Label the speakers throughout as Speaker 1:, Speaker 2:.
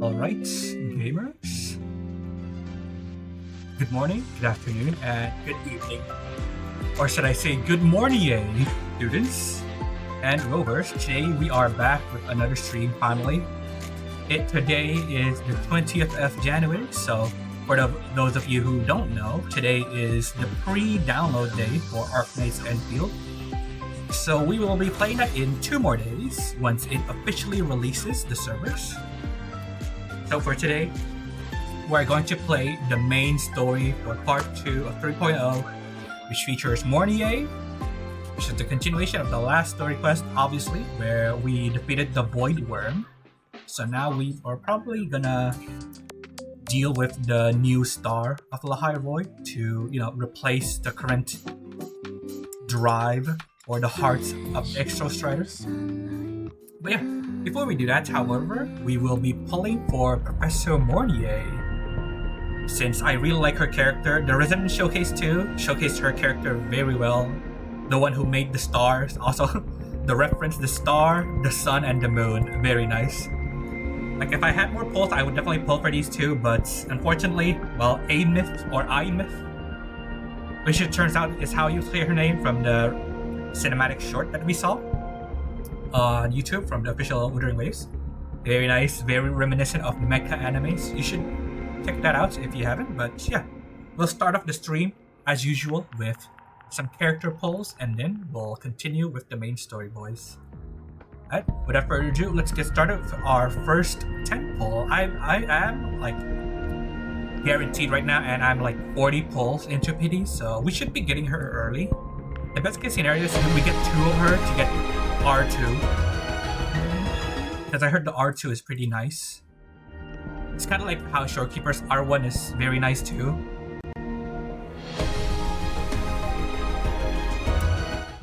Speaker 1: Alright, gamers. Good morning, good afternoon, and good evening. Or should I say good morning, students and rovers. Today we are back with another stream finally. Today is the 20th of January, so for those of you who don't know, today is the pre-download day for Arknight's Enfield. So we will be playing that in 2 more days once it officially releases the servers. So for today, we're going to play the main story for part 2 of 3.0, which features Mornye, which is the continuation of the last story quest, obviously, where we defeated the Void Worm. So now we are probably gonna deal with the new star of lahai-roi to, replace the current drive or the hearts of Exostrider. But yeah, before we do that, however, we will be pulling for Professor Mornye. Since I really like her character, the Resident Showcase 2 showcased her character very well. The one who made the stars, also the reference, the star, the sun, and the moon, very nice. Like, if I had more pulls, I would definitely pull for these two, but unfortunately, well, A-Myth or I-Myth, which it turns out is how you say her name from the cinematic short that we saw on YouTube from the official Wuthering Waves. Very nice, very reminiscent of mecha animes. You should check that out if you haven't, but yeah. We'll start off the stream, as usual, with some character pulls, and then we'll continue with the main story, boys. Alright, without further ado, let's get started with our first 10 pull. I am like guaranteed right now, and I'm like 40 pulls into PD, so we should be getting her early. The best case scenario is we get 2 of her to get R2, because I heard the R2 is pretty nice. It's kind of like how Shorekeeper's R1 is very nice too.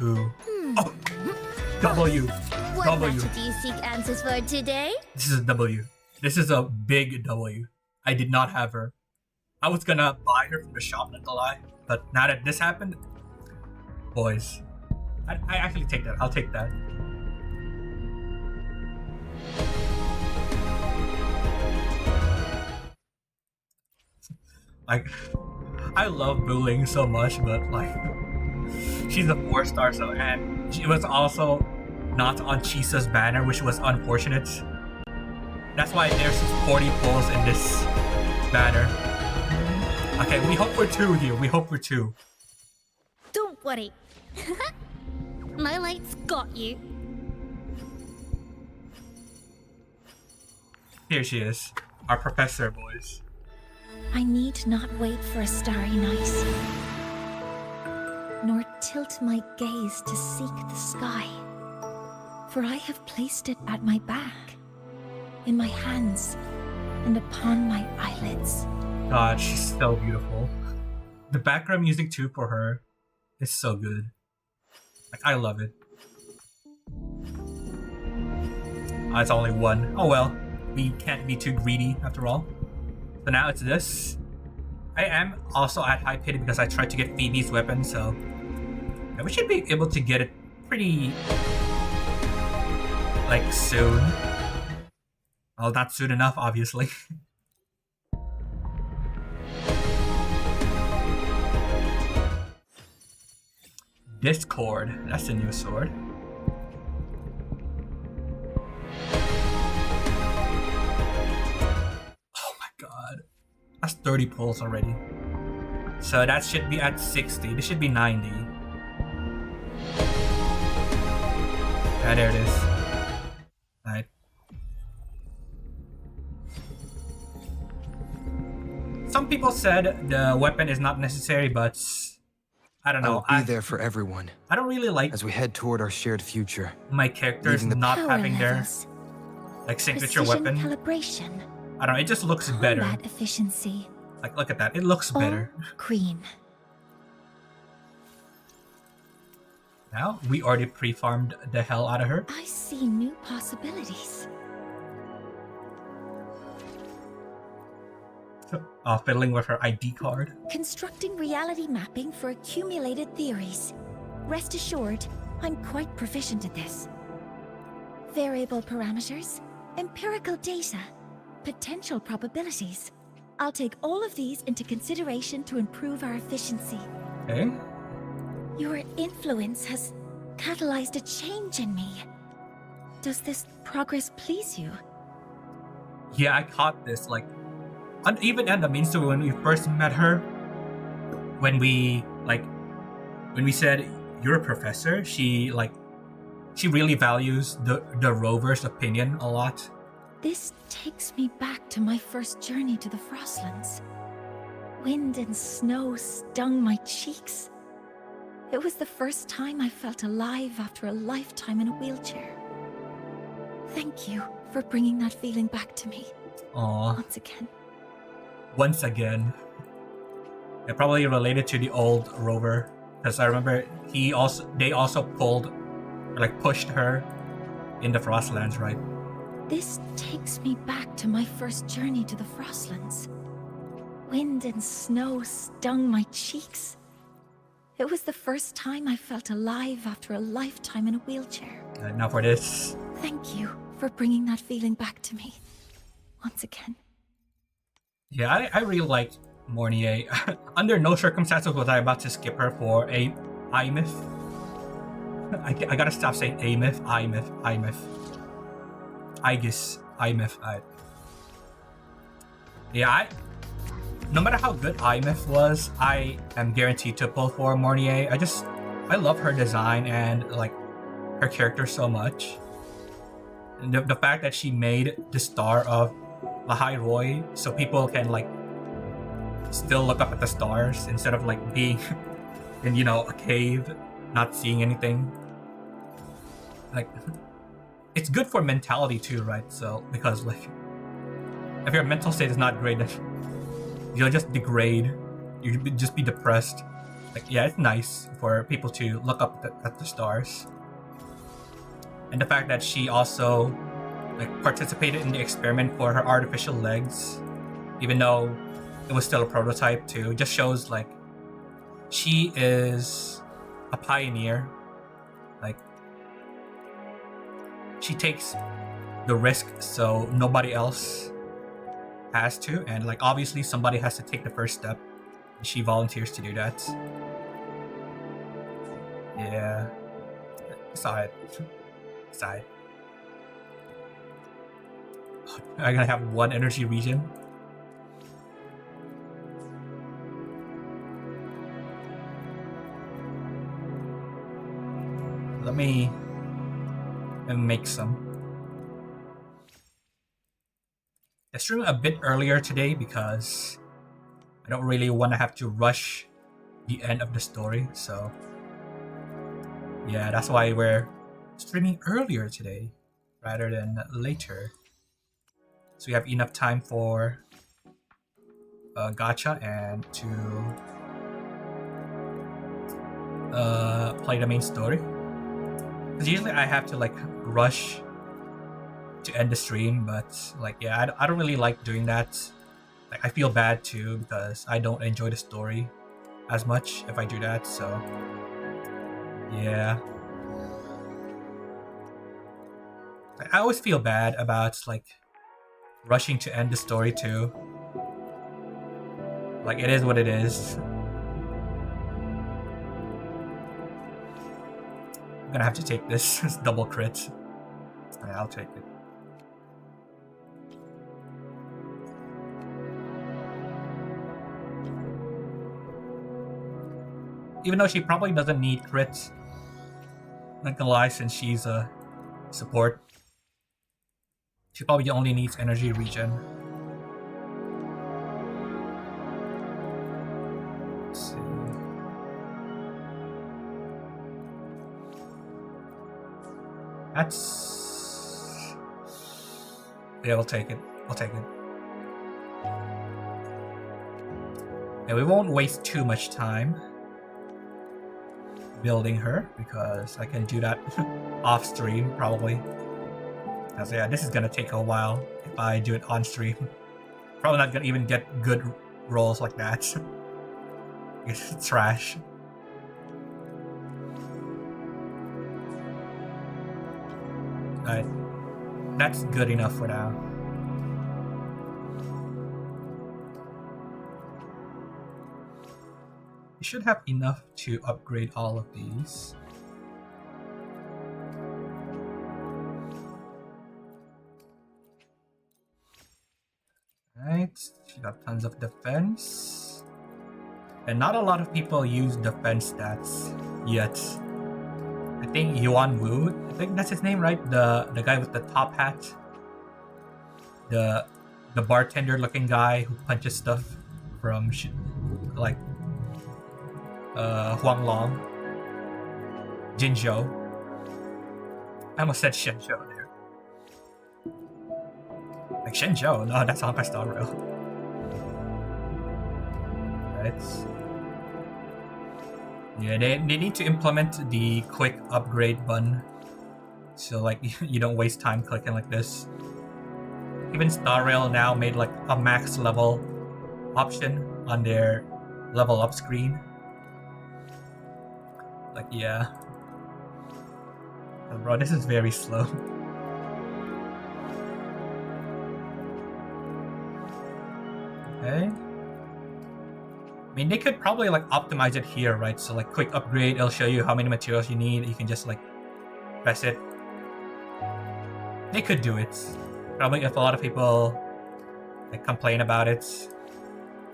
Speaker 1: Ooh. Oh! W.
Speaker 2: What
Speaker 1: W.
Speaker 2: matter do you seek answers for today?
Speaker 1: This is a W. This is a big W. I did not have her. I was gonna buy her from the shop, not to lie, but now that this happened, boys, I actually take that. I'll take that. Like, I love Booling so much, but like, she's a 4-star, so, and she was also not on Chisa's banner, which was unfortunate. That's why there's 40 pulls in this banner. Okay, we hope for 2 here. We hope for 2.
Speaker 2: Don't worry. My light's got you.
Speaker 1: Here she is, our professor, boys.
Speaker 3: I need not wait for a starry night, nor tilt my gaze to seek the sky, for I have placed it at my back, in my hands, and upon my eyelids.
Speaker 1: God, she's so beautiful. The background music too for her is so good. Like, I love it. It's only 1. Oh well, we can't be too greedy after all. So now it's this. I am also at high pity because I tried to get Phoebe's weapon, so yeah, we should be able to get it pretty, like, soon. Well, not soon enough, obviously. Discord, that's the new sword. Oh my god. That's 30 pulls already. So that should be at 60. This should be 90. Yeah, there it is. Alright. Some people said the weapon is not necessary, but I don't know.
Speaker 4: I'll be there for everyone.
Speaker 1: I don't really like
Speaker 4: as we head toward our shared future.
Speaker 1: My characters not having their like signature weapon.
Speaker 3: Calibration.
Speaker 1: I don't know. It just looks better.
Speaker 3: Combat efficiency.
Speaker 1: Like, look at that. It looks better.
Speaker 3: Queen.
Speaker 1: Now we already pre-farmed the hell out of her.
Speaker 3: I see new possibilities.
Speaker 1: Fiddling with her ID card.
Speaker 3: Constructing reality mapping for accumulated theories. Rest assured, I'm quite proficient at this. Variable parameters, empirical data, potential probabilities. I'll take all of these into consideration to improve our efficiency.
Speaker 1: Okay.
Speaker 3: Your influence has catalyzed a change in me. Does this progress please you?
Speaker 1: Yeah, I caught this, like, even at the main story when we first met her, when we said you're a professor, she really values the rover's opinion a lot.
Speaker 3: This takes me back to my first journey to the Frostlands. Wind and snow stung my cheeks. It was the first time I felt alive after a lifetime in a wheelchair. Thank you for bringing that feeling back to me.
Speaker 1: Aww.
Speaker 3: Once again.
Speaker 1: Yeah, probably related to the old rover, because I remember they also pushed her in the Frostlands, right?
Speaker 3: This takes me back to my first journey to the Frostlands. Wind and snow stung my cheeks. It was the first time I felt alive after a lifetime in a wheelchair.
Speaker 1: Now for this.
Speaker 3: Thank you for bringing that feeling back to me. Once again.
Speaker 1: Yeah, I really liked Mornye. Under no circumstances was I about to skip her for a I-myth. I gotta stop saying A-myth, I-myth, I-myth. I guess I-myth. No matter how good I-myth was, I am guaranteed to pull for Mornye. I love her design and like her character so much. And the fact that she made the star of lahairoi so people can like still look up at the stars instead of like being in, a cave, not seeing anything. Like, it's good for mentality too, right? So, because like, if your mental state is not great, then you'll just degrade. You'll just be depressed. Like, yeah, it's nice for people to look up at the stars. And the fact that she also like participated in the experiment for her artificial legs, even though it was still a prototype too, just shows like she is a pioneer. Like, she takes the risk so nobody else has to, and like obviously somebody has to take the first step. She volunteers to do that. Yeah. Side. I'm gonna have one energy region. Let me make some. I streamed a bit earlier today because I don't really want to have to rush the end of the story, so yeah, that's why we're streaming earlier today rather than later, so we have enough time for gacha and to play the main story. Because usually I have to like rush to end the stream, but like yeah, I don't really like doing that. Like, I feel bad too because I don't enjoy the story as much if I do that, so yeah. I always feel bad about like rushing to end the story too. Like, it is what it is. I'm gonna have to take this. It's double crit. Yeah, I'll take it. Even though she probably doesn't need crits. Not gonna lie, since she's a support. She probably only needs energy regen. Let's see. That's... yeah, we'll take it. We'll take it. And we won't waste too much time building her, because I can do that off stream probably. Because yeah, this is gonna take a while if I do it on stream. Probably not gonna even get good rolls like that. It's trash. Alright, that's good enough for now. You should have enough to upgrade all of these. Right, she got tons of defense. And not a lot of people use defense stats yet. I think Yuan Wu, I think that's his name, right? The guy with the top hat. The bartender looking guy who punches stuff from like Huang Long. Jinzhou. I almost said Shenzhou there. Like Shenzhou? No, that's Honkai Star Rail. Right. Yeah, they need to implement the quick upgrade button. So like you don't waste time clicking like this. Even Star Rail now made like a max level option on their level up screen. Like yeah. Oh, bro, this is very slow. Okay. I mean, they could probably like optimize it here, right? So like quick upgrade, it'll show you how many materials you need. You can just like press it. They could do it. Probably if a lot of people like complain about it,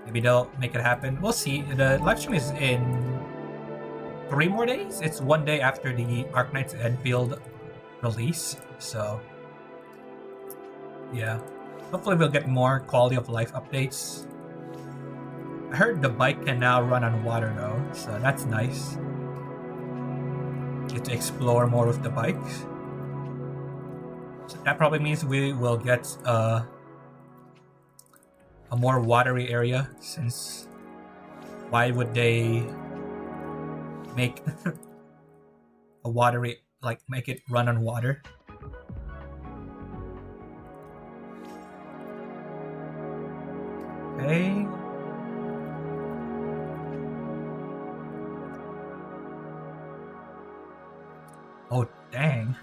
Speaker 1: maybe they'll make it happen. We'll see. The live stream is in 3 more days. It's 1 day after the Arknight's Enfield release. So yeah, hopefully we'll get more quality of life updates. I heard the bike can now run on water though, so that's nice. Get to explore more with the bike. So that probably means we will get a more watery area, since why would they make a watery, like make it run on water? Okay. Oh, dang.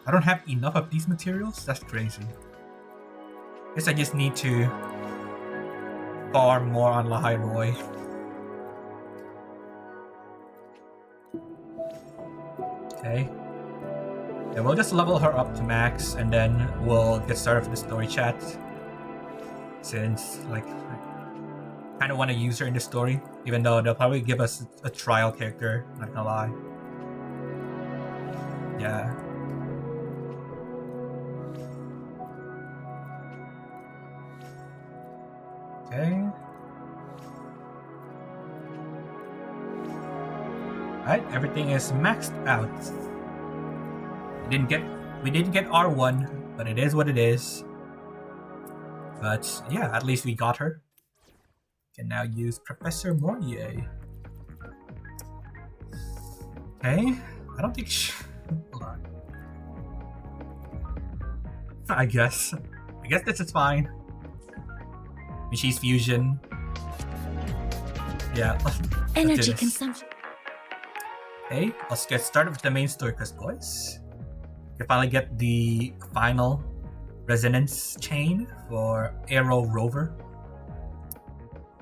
Speaker 1: I don't have enough of these materials? That's crazy. Guess I just need to farm more on lahai-roi. Okay. Yeah, we'll just level her up to max and then we'll get started with the story chat. Since, like, I kind of want to use her in the story, even though they'll probably give us a trial character, not gonna lie. Yeah. Okay. Alright, everything is maxed out. We didn't get R1, but it is what it is. But yeah, at least we got her. Can now use Professor Mornye. Okay, I don't think hold on. I guess this is fine. She's fusion. Yeah.
Speaker 3: Energy consumption.
Speaker 1: Okay, let's get started with the main story quest, boys. We finally get the final resonance chain for Aero Rover.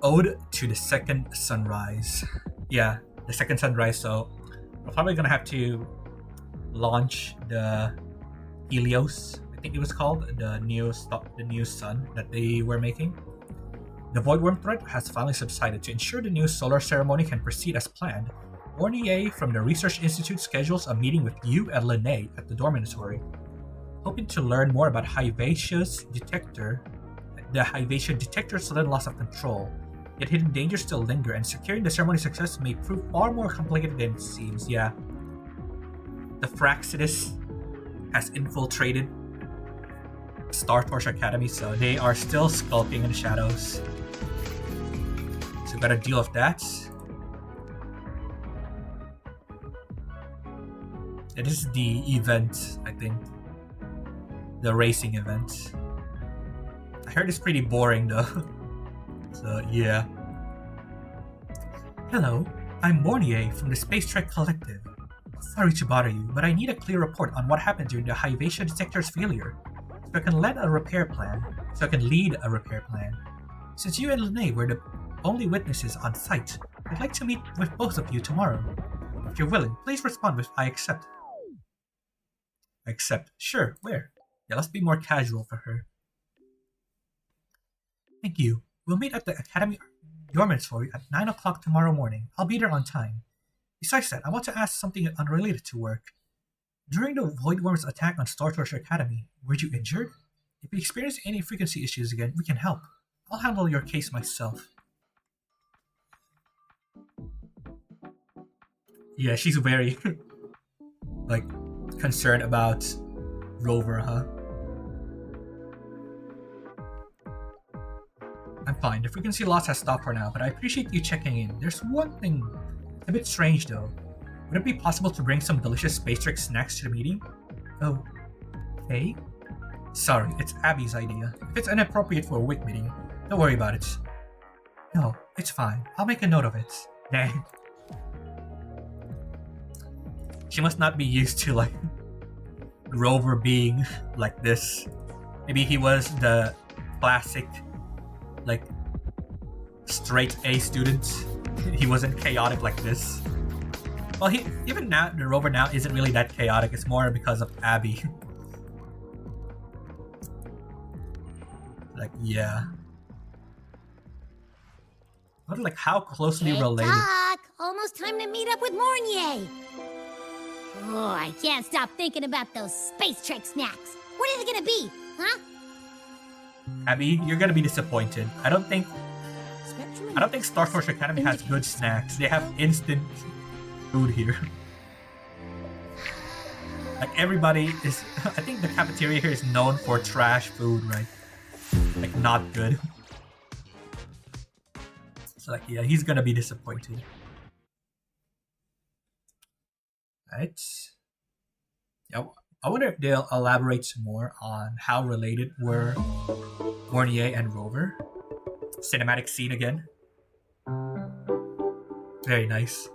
Speaker 1: Ode to the Second Sunrise. Yeah, the Second Sunrise. So we're probably gonna have to launch the Helios, I think it was called, the new sun that they were making. The Voidworm threat has finally subsided. To ensure the new solar ceremony can proceed as planned, Mornye from the Research Institute schedules a meeting with you and Lene at the dormitory. Hoping to learn more about Hivatia's detector, the Hivatia detector's sudden loss of control. Yet hidden dangers still linger, and securing the ceremony's success may prove far more complicated than it seems. Yeah. The Fraxidus has infiltrated Star Torch Academy, so they are still skulking in the shadows. So we gotta deal with that. It is the event, I think. The racing event. I heard it's pretty boring though. So yeah. Hello, I'm Mornye from the Space Trek Collective. Sorry to bother you, but I need a clear report on what happened during the Hivatia detector's failure, so I can lead a repair plan. Since you and Lene were the only witnesses on site, I'd like to meet with both of you tomorrow. If you're willing, please respond with I accept. I accept. Sure, where? Yeah, let's be more casual for her. Thank you. We'll meet at the Academy Dormitory at 9 o'clock tomorrow morning. I'll be there on time. Besides that, I want to ask something unrelated to work. During the Voidworm's attack on Startorch Academy, were you injured? If you experience any frequency issues again, we can help. I'll handle your case myself. Yeah, she's very, concerned about Rover, huh? I'm fine. The frequency loss has stopped for now, but I appreciate you checking in. There's one thing a bit strange, though. Would it be possible to bring some delicious Space Trek snacks to the meeting? Oh, okay. Sorry, it's Abby's idea. If it's inappropriate for a WIC meeting, don't worry about it. No, it's fine. I'll make a note of it. Dang. She must not be used to, Rover being like this. Maybe he was the classic, straight A student. He wasn't chaotic like this. Well, even now, the Rover now isn't really that chaotic. It's more because of Abby. Yeah. What, how closely related?
Speaker 2: Tick-tock! Almost time to meet up with Mornye. Oh, I can't stop thinking about those Space Trek snacks. What are they gonna be, huh?
Speaker 1: Abby, you're gonna be disappointed. I don't think Starforce Academy has good snacks. They have instant food here. Everybody is. I think the cafeteria here is known for trash food, right? Not good. So yeah, he's gonna be disappointed. Right. Yeah, I wonder if they'll elaborate some more on how related were Mornye and Rover. Cinematic scene again. Very nice.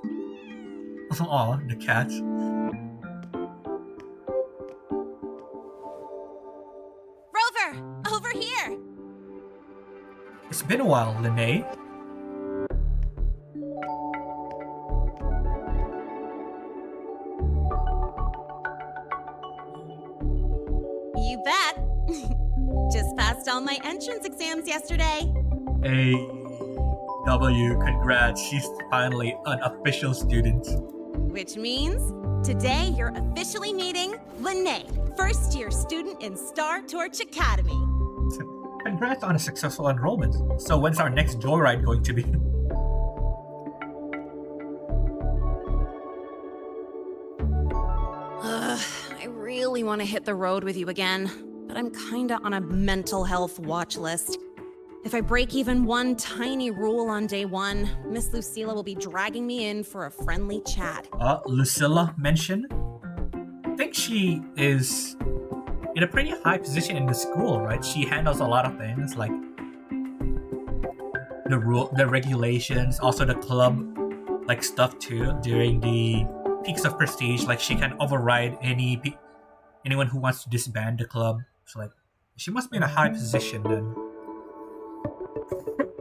Speaker 1: Aw, the cat.
Speaker 5: Rover, over here.
Speaker 1: It's been a while, Lene.
Speaker 5: You bet. Just passed all my entrance exams yesterday.
Speaker 1: Hey, W, congrats. She's finally an official student.
Speaker 5: Which means today you're officially meeting Lene, first-year student in Startorch Academy.
Speaker 1: Congrats on a successful enrollment. So when's our next joyride going to be?
Speaker 5: I really want to hit the road with you again, but I'm kinda on a mental health watch list. If I break even one tiny rule on day one, Miss Lucilla will be dragging me in for a friendly chat.
Speaker 1: Lucilla mentioned? I think she is in a pretty high position in the school, right? She handles a lot of things, like the regulations, also the club, stuff too, during the peaks of prestige. She can override anyone who wants to disband the club. So, she must be in a high position then.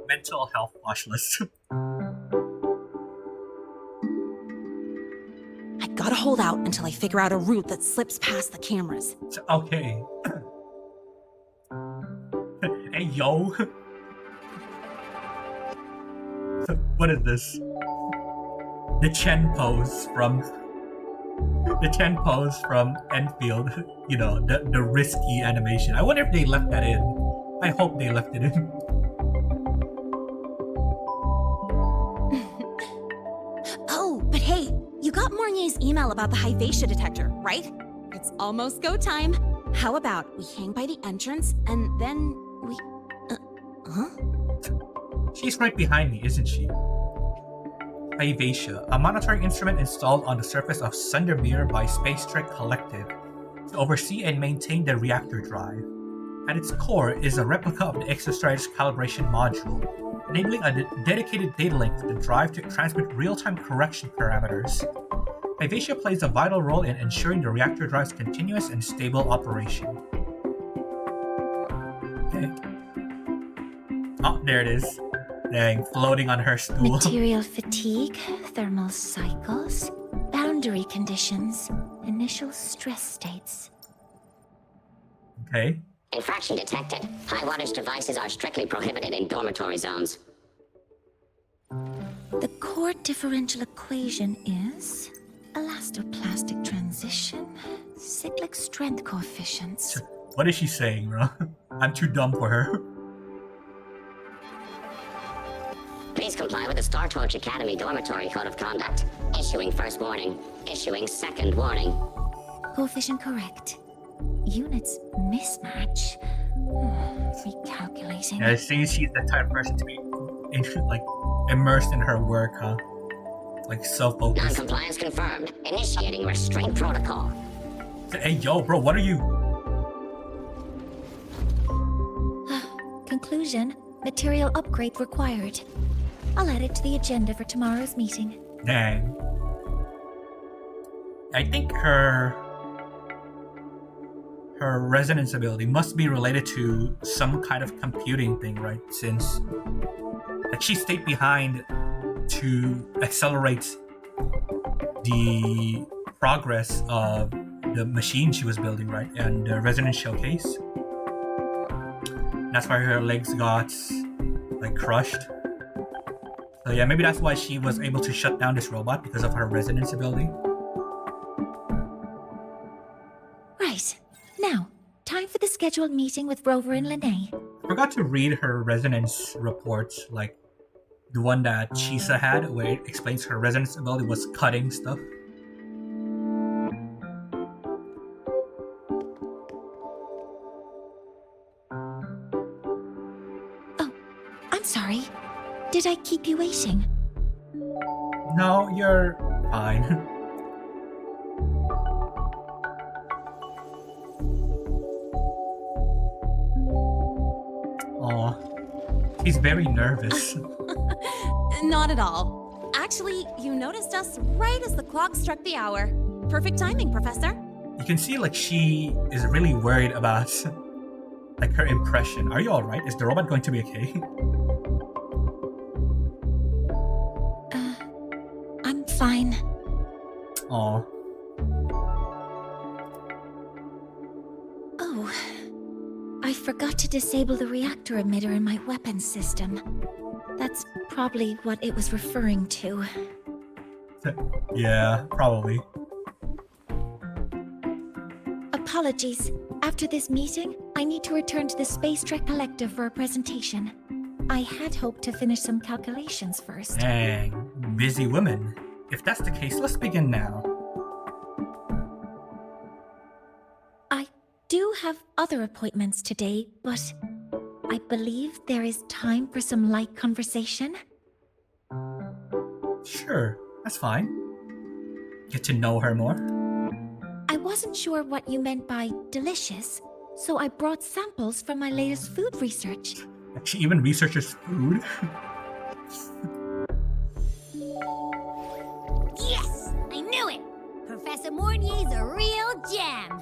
Speaker 1: Mental health watch list.
Speaker 5: I gotta hold out until I figure out a route that slips past the cameras.
Speaker 1: Okay. Hey, yo. What is this? The Chen pose from Enfield. You know, the risky animation. I wonder if they left that in. I hope they left it in.
Speaker 5: Oh, but hey, you got Mornye's email about the Hyvatia detector, right? It's almost go time. How about we hang by the entrance and then we... huh?
Speaker 1: She's right behind me, isn't she? Hyvatia, a monitoring instrument installed on the surface of Sundermere by Space Trek Collective to oversee and maintain the reactor drive. At its core is a replica of the Exostrider's calibration module, enabling a dedicated data link for the drive to transmit real-time correction parameters. Hyvatia plays a vital role in ensuring the reactor drive's continuous and stable operation. Okay. Oh, there it is. Dang, floating on her stool.
Speaker 3: Material fatigue, thermal cycles, boundary conditions, initial stress states.
Speaker 1: Okay.
Speaker 6: Infraction detected. High wattage devices are strictly prohibited in dormitory zones.
Speaker 3: The core differential equation is elastoplastic transition, cyclic strength coefficients.
Speaker 1: What is she saying, bro? I'm too dumb for her.
Speaker 6: Please comply with the Star Torch Academy Dormitory Code of Conduct. Issuing first warning. Issuing second warning.
Speaker 3: Coefficient correct. Units mismatch. Recalculating.
Speaker 1: Yeah, it seems she's the type of person to be like immersed in her work, huh? Like self-focused.
Speaker 6: Non-compliance confirmed. Initiating restraint protocol.
Speaker 1: Hey, yo, bro, what are you?
Speaker 3: Conclusion, material upgrade required. I'll add it to the agenda for tomorrow's meeting.
Speaker 1: Dang. I think her resonance ability must be related to some kind of computing thing, right? Since like she stayed behind to accelerate the progress of the machine she was building, right? And the resonance showcase. That's why her legs got like crushed. So yeah, maybe that's why she was able to shut down this robot, because of her resonance ability.
Speaker 3: Right. Now, time for the scheduled meeting with Rover and Lene.
Speaker 1: I forgot to read her resonance reports, like the one that Chisa had, where it explains her resonance ability was cutting stuff.
Speaker 3: Oh, I'm sorry. Did I keep you waiting?
Speaker 1: No, you're fine. Aw, he's very nervous.
Speaker 5: Not at all. Actually, you noticed us right as the clock struck the hour. Perfect timing, Professor.
Speaker 1: You can see like she is really worried about like her impression. Are you alright? Is the robot going to be okay?
Speaker 3: I'm fine.
Speaker 1: Aw.
Speaker 3: Oh, I forgot to disable the reactor emitter in my weapons system. That's probably what it was referring to.
Speaker 1: Yeah, probably.
Speaker 3: Apologies. After this meeting, I need to return to the Space Trek Collective for a presentation. I had hoped to finish some calculations first.
Speaker 1: Dang, busy woman. If that's the case, let's begin now.
Speaker 3: I do have other appointments today, but I believe there is time for some light conversation.
Speaker 1: Sure, that's fine. Get to know her more.
Speaker 3: I wasn't sure what you meant by delicious, so I brought samples from my latest food research.
Speaker 1: She even researches food.
Speaker 2: Yes! I knew it! Professor Mornye's a real gem!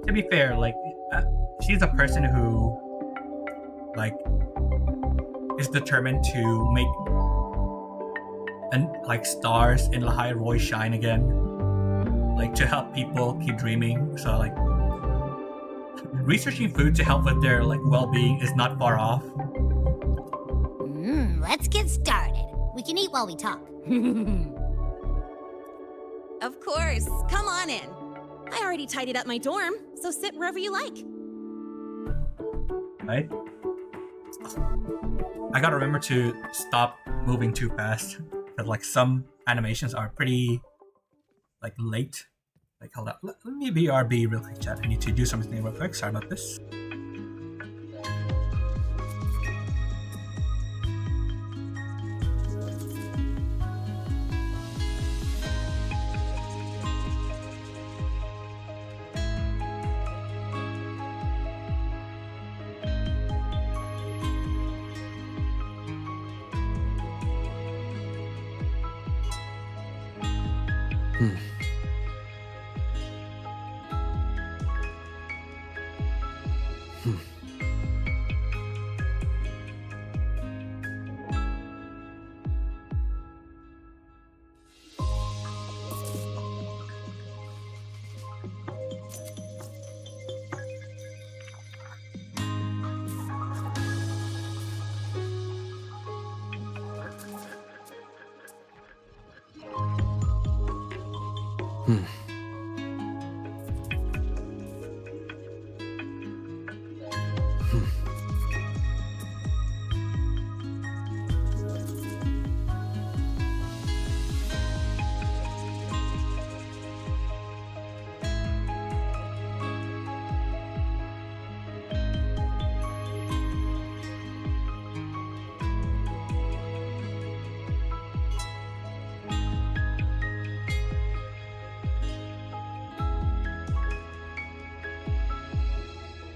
Speaker 1: To be fair, like, she's a person who, like, is determined to make and like stars in lahairoi shine again, like to help people keep dreaming. So like, researching food to help with their like well-being is not far off.
Speaker 2: Let's get started. We can eat while we talk.
Speaker 5: Of course. Come on in. I already tidied up my dorm, so sit wherever you like.
Speaker 1: Right? I gotta remember to stop moving too fast, because like some animations are pretty like late. Like, hold up, let me BRB real quick, chat. I need to do something real quick. Sorry about this.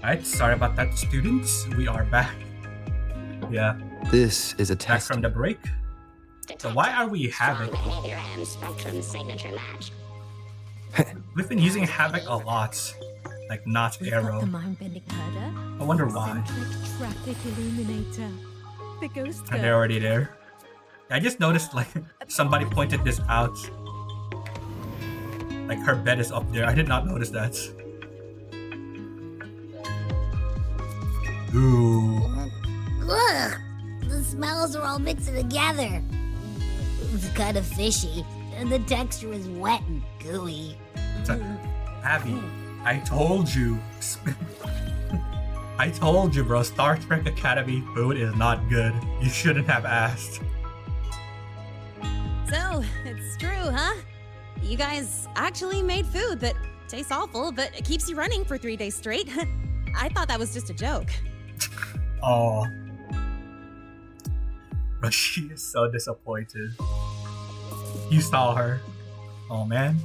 Speaker 1: Alright, sorry about that, students. We are back. Yeah,
Speaker 4: This is a
Speaker 1: back
Speaker 4: test.
Speaker 1: from the break. So why are we Havoc?
Speaker 6: Strong behavior and spectrum signature match.
Speaker 1: We've been using Havoc a lot. Like, not
Speaker 7: We've got the
Speaker 1: Arrow.
Speaker 7: mind-bending herder,
Speaker 1: I wonder why.
Speaker 7: eccentric traffic illuminator, the ghost
Speaker 1: And they're
Speaker 7: girl.
Speaker 1: already there. I just noticed, like, somebody pointed this out. Like, her bed is up there. I did not notice that. Ooh.
Speaker 2: Ugh! The smells are all mixing together. It's kind of fishy, and the texture is wet and gooey.
Speaker 1: Abby, I told you. I told you, bro. Star Trek Academy food is not good. You shouldn't have asked.
Speaker 5: So, it's true, huh? You guys actually made food that tastes awful, but it keeps you running for 3 days straight. I thought that was just a joke.
Speaker 1: Oh. Bro, she is so disappointed. You saw her. Oh, man.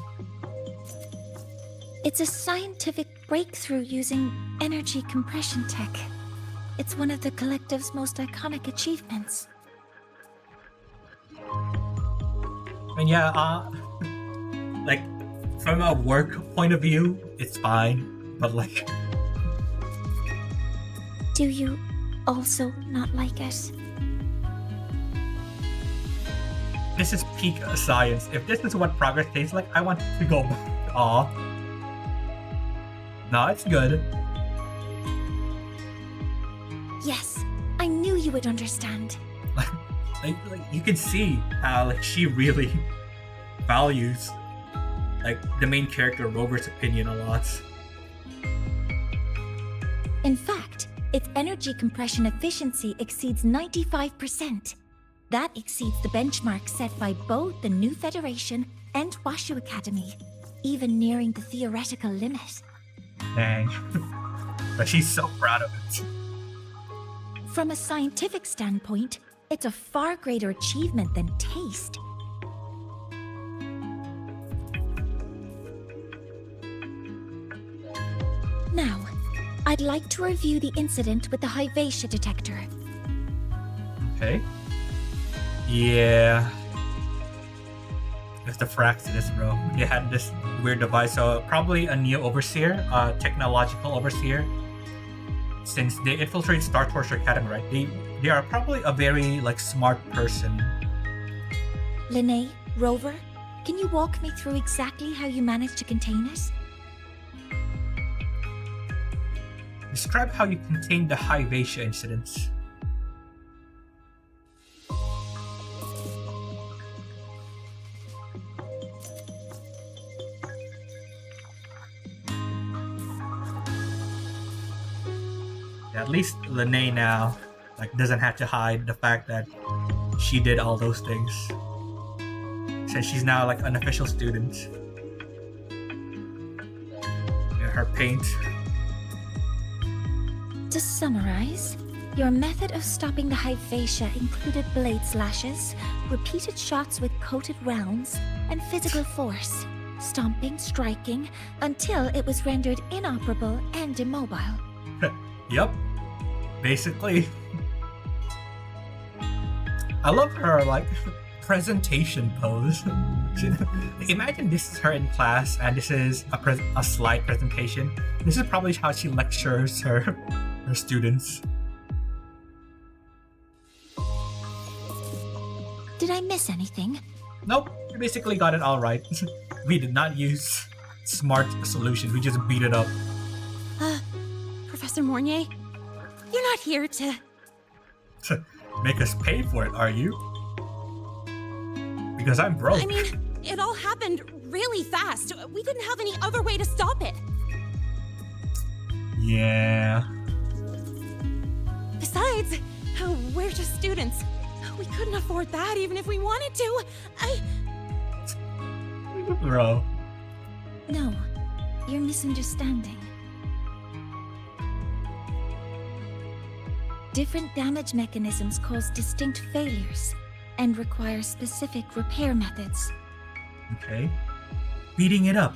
Speaker 3: It's a scientific breakthrough using energy compression tech. It's one of the collective's most iconic achievements.
Speaker 1: And yeah, like, from a work point of view, it's fine. But, like,
Speaker 3: Do you also not like it?
Speaker 1: this is peak science. If this is what progress tastes like, I want to go back. Aw. No, it's good.
Speaker 3: Yes, I knew you would understand.
Speaker 1: Like you can see how like she really values like the main character Rover's opinion a lot.
Speaker 3: In fact, its energy compression efficiency exceeds 95%. That exceeds the benchmark set by both the New Federation and Washu Academy, even nearing the theoretical limit.
Speaker 1: Dang. But she's so proud of it.
Speaker 3: From a scientific standpoint, it's a far greater achievement than taste. Now, I'd like to review the incident with the Hyvatia detector.
Speaker 1: Okay. Yeah. It's the Fraxidus, bro. They had this weird device, so probably a Neo Overseer, technological overseer. Since they infiltrate Star Torture Academy, right? They are probably a very like smart person.
Speaker 3: Linnae, Rover, can you walk me through exactly how you managed to contain it?
Speaker 1: Describe how you contained the Hyvatia incident. At least Linnae now like doesn't have to hide the fact that she did all those things. Since she's now like an official student. Yeah, her paint.
Speaker 3: To summarize, your method of stopping the Hyvatia included blade slashes, repeated shots with coated rounds, and physical force, stomping, striking, until it was rendered inoperable and immobile.
Speaker 1: Yep. Basically. I love her like presentation pose. Imagine this is her in class and this is a slide presentation. This is probably how she lectures her students.
Speaker 3: Did I miss anything?
Speaker 1: Nope, we basically got it all right. We did not use smart solutions. We just beat it up.
Speaker 5: Professor Mornye, you're not here to...
Speaker 1: Make us pay for it, are you? Because I'm broke.
Speaker 5: I mean, it all happened really fast. We didn't have any other way to stop it.
Speaker 1: Yeah.
Speaker 5: Besides, we're just students. We couldn't afford that even if we wanted to.
Speaker 1: Bro.
Speaker 3: No, you're misunderstanding. Different damage mechanisms cause distinct failures and require specific repair methods.
Speaker 1: Okay. Beating it up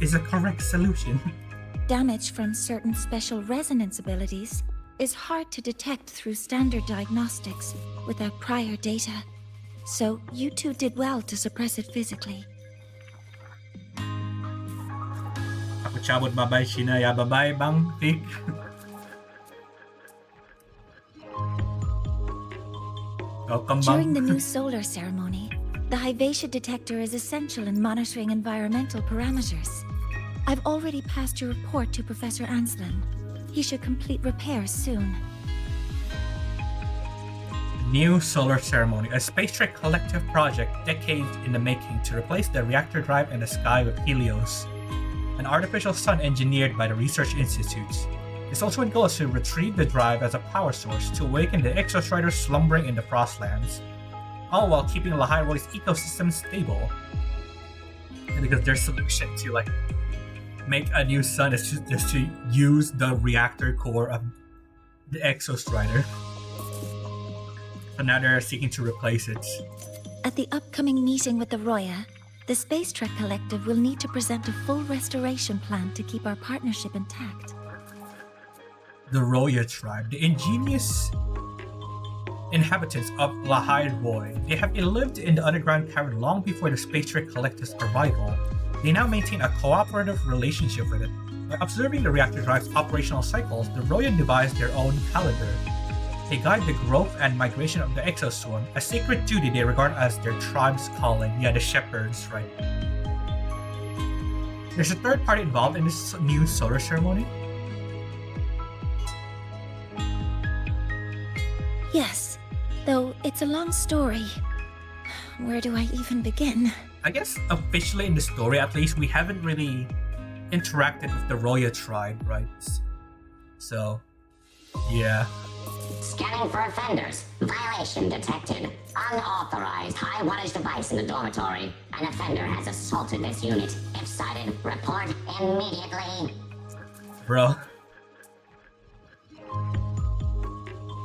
Speaker 1: is a correct solution.
Speaker 3: damage from certain special resonance abilities is hard to detect through standard diagnostics without prior data. So you two did well to suppress it physically.
Speaker 1: Ako chabot babay Shinaya babay bang tik. Welcome
Speaker 3: During the
Speaker 1: bang.
Speaker 3: new solar ceremony, the Hyvatia detector is essential in monitoring environmental parameters. I've already passed your report to Professor Anslin. He should complete repairs soon.
Speaker 1: New solar ceremony, a space trek collective project decades in the making to replace the reactor drive in the sky with Helios, an artificial sun engineered by the research institutes. Its ultimate goal is to retrieve the drive as a power source to awaken the Exostrider slumbering in the Frostlands, all while keeping lahai-roi's ecosystem stable. And because their solution to like make a new sun is just to use the reactor core of the Exostrider. So now they're seeking to replace it.
Speaker 3: At the upcoming meeting with the Roya, the Space Trek Collective will need to present a full restoration plan to keep our partnership intact.
Speaker 1: The Roya tribe, the ingenious inhabitants of lahai-roi, they have lived in the underground cavern long before the Space Trek Collective's arrival. They now maintain a cooperative relationship with it. By observing the reactor drive's operational cycles, the Roya devised their own calendar. They guide the growth and migration of the exoswarm, a sacred duty they regard as their tribe's calling. Yeah, the shepherds, right? There's a third party involved in this new solar ceremony?
Speaker 3: Yes, though it's a long story. Where do I even begin?
Speaker 1: I guess officially in the story, at least, we haven't really interacted with the Roya tribe, right? So, yeah.
Speaker 6: Scanning for offenders. Violation detected. Unauthorized high wattage device in the dormitory. An offender has assaulted this unit. If sighted, report immediately.
Speaker 1: Bro.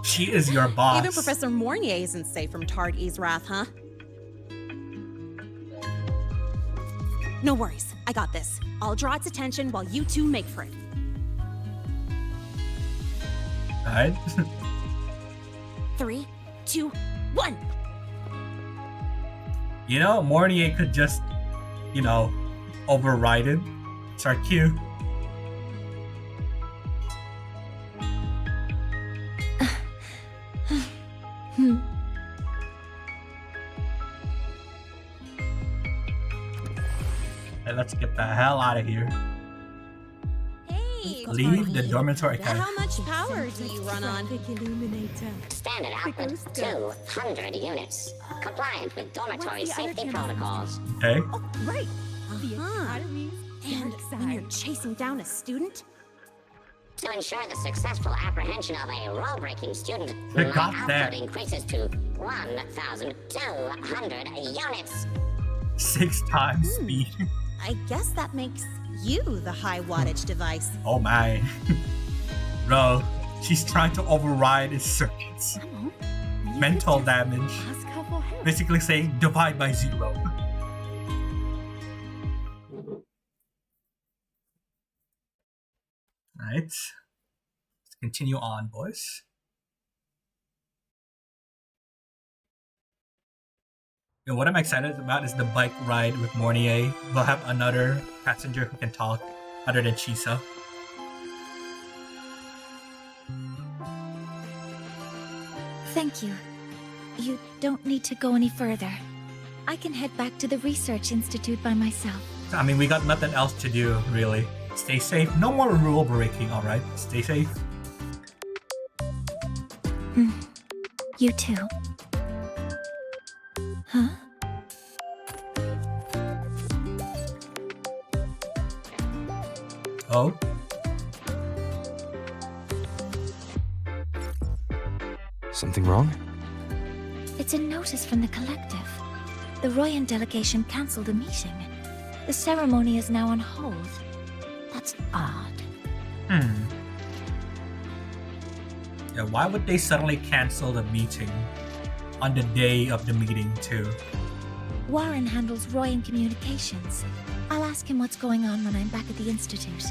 Speaker 1: She is your boss.
Speaker 5: Even Professor Mornye isn't safe from Targ-E's wrath, huh? No worries, I got this. I'll draw its attention while you two make for it.
Speaker 1: Alright.
Speaker 5: 3, 2, 1!
Speaker 1: You know, Mornye could just, you know, override it. It's our cue. Hey, let's get the hell out of here.
Speaker 5: Hey!
Speaker 1: Leave the dormitory.
Speaker 5: How much power do you run on?
Speaker 7: Illuminator.
Speaker 6: Standard output
Speaker 7: ghost girl.
Speaker 6: 200 units. Compliant with dormitory
Speaker 7: What's the other
Speaker 6: safety
Speaker 7: channel?
Speaker 6: protocols.
Speaker 1: Okay.
Speaker 7: Oh, right. The
Speaker 5: Uh-huh.
Speaker 7: Academy's
Speaker 5: And
Speaker 7: dark
Speaker 5: when you're
Speaker 7: side.
Speaker 5: chasing down a student?
Speaker 6: To ensure the successful apprehension of a rule-breaking student,
Speaker 1: They
Speaker 6: my
Speaker 1: got
Speaker 6: output
Speaker 1: that.
Speaker 6: increases to 1,200 units.
Speaker 1: 6 times speed.
Speaker 5: I guess that makes you the high wattage device.
Speaker 1: Oh my. Bro, she's trying to override his circuits. Mental damage.
Speaker 7: Ask her for help.
Speaker 1: Basically saying divide by 0. Alright. Let's continue on, boys. Yo, what I'm excited about is the bike ride with Mornye. We'll have another passenger who can talk other than Chisa.
Speaker 3: Thank you. You don't need to go any further. I can head back to the Research Institute by myself.
Speaker 1: I mean, we got nothing else to do, really. Stay safe. No more rule breaking, alright? Stay safe.
Speaker 3: You too. Huh?
Speaker 1: Oh?
Speaker 4: Something wrong?
Speaker 3: It's a notice from the collective. The Royan delegation cancelled a meeting. The ceremony is now on hold. That's odd.
Speaker 1: Yeah, why would they suddenly cancel the meeting on the day of the meeting, too?
Speaker 3: Warren handles Royan communications. I'll ask him what's going on when I'm back at the Institute.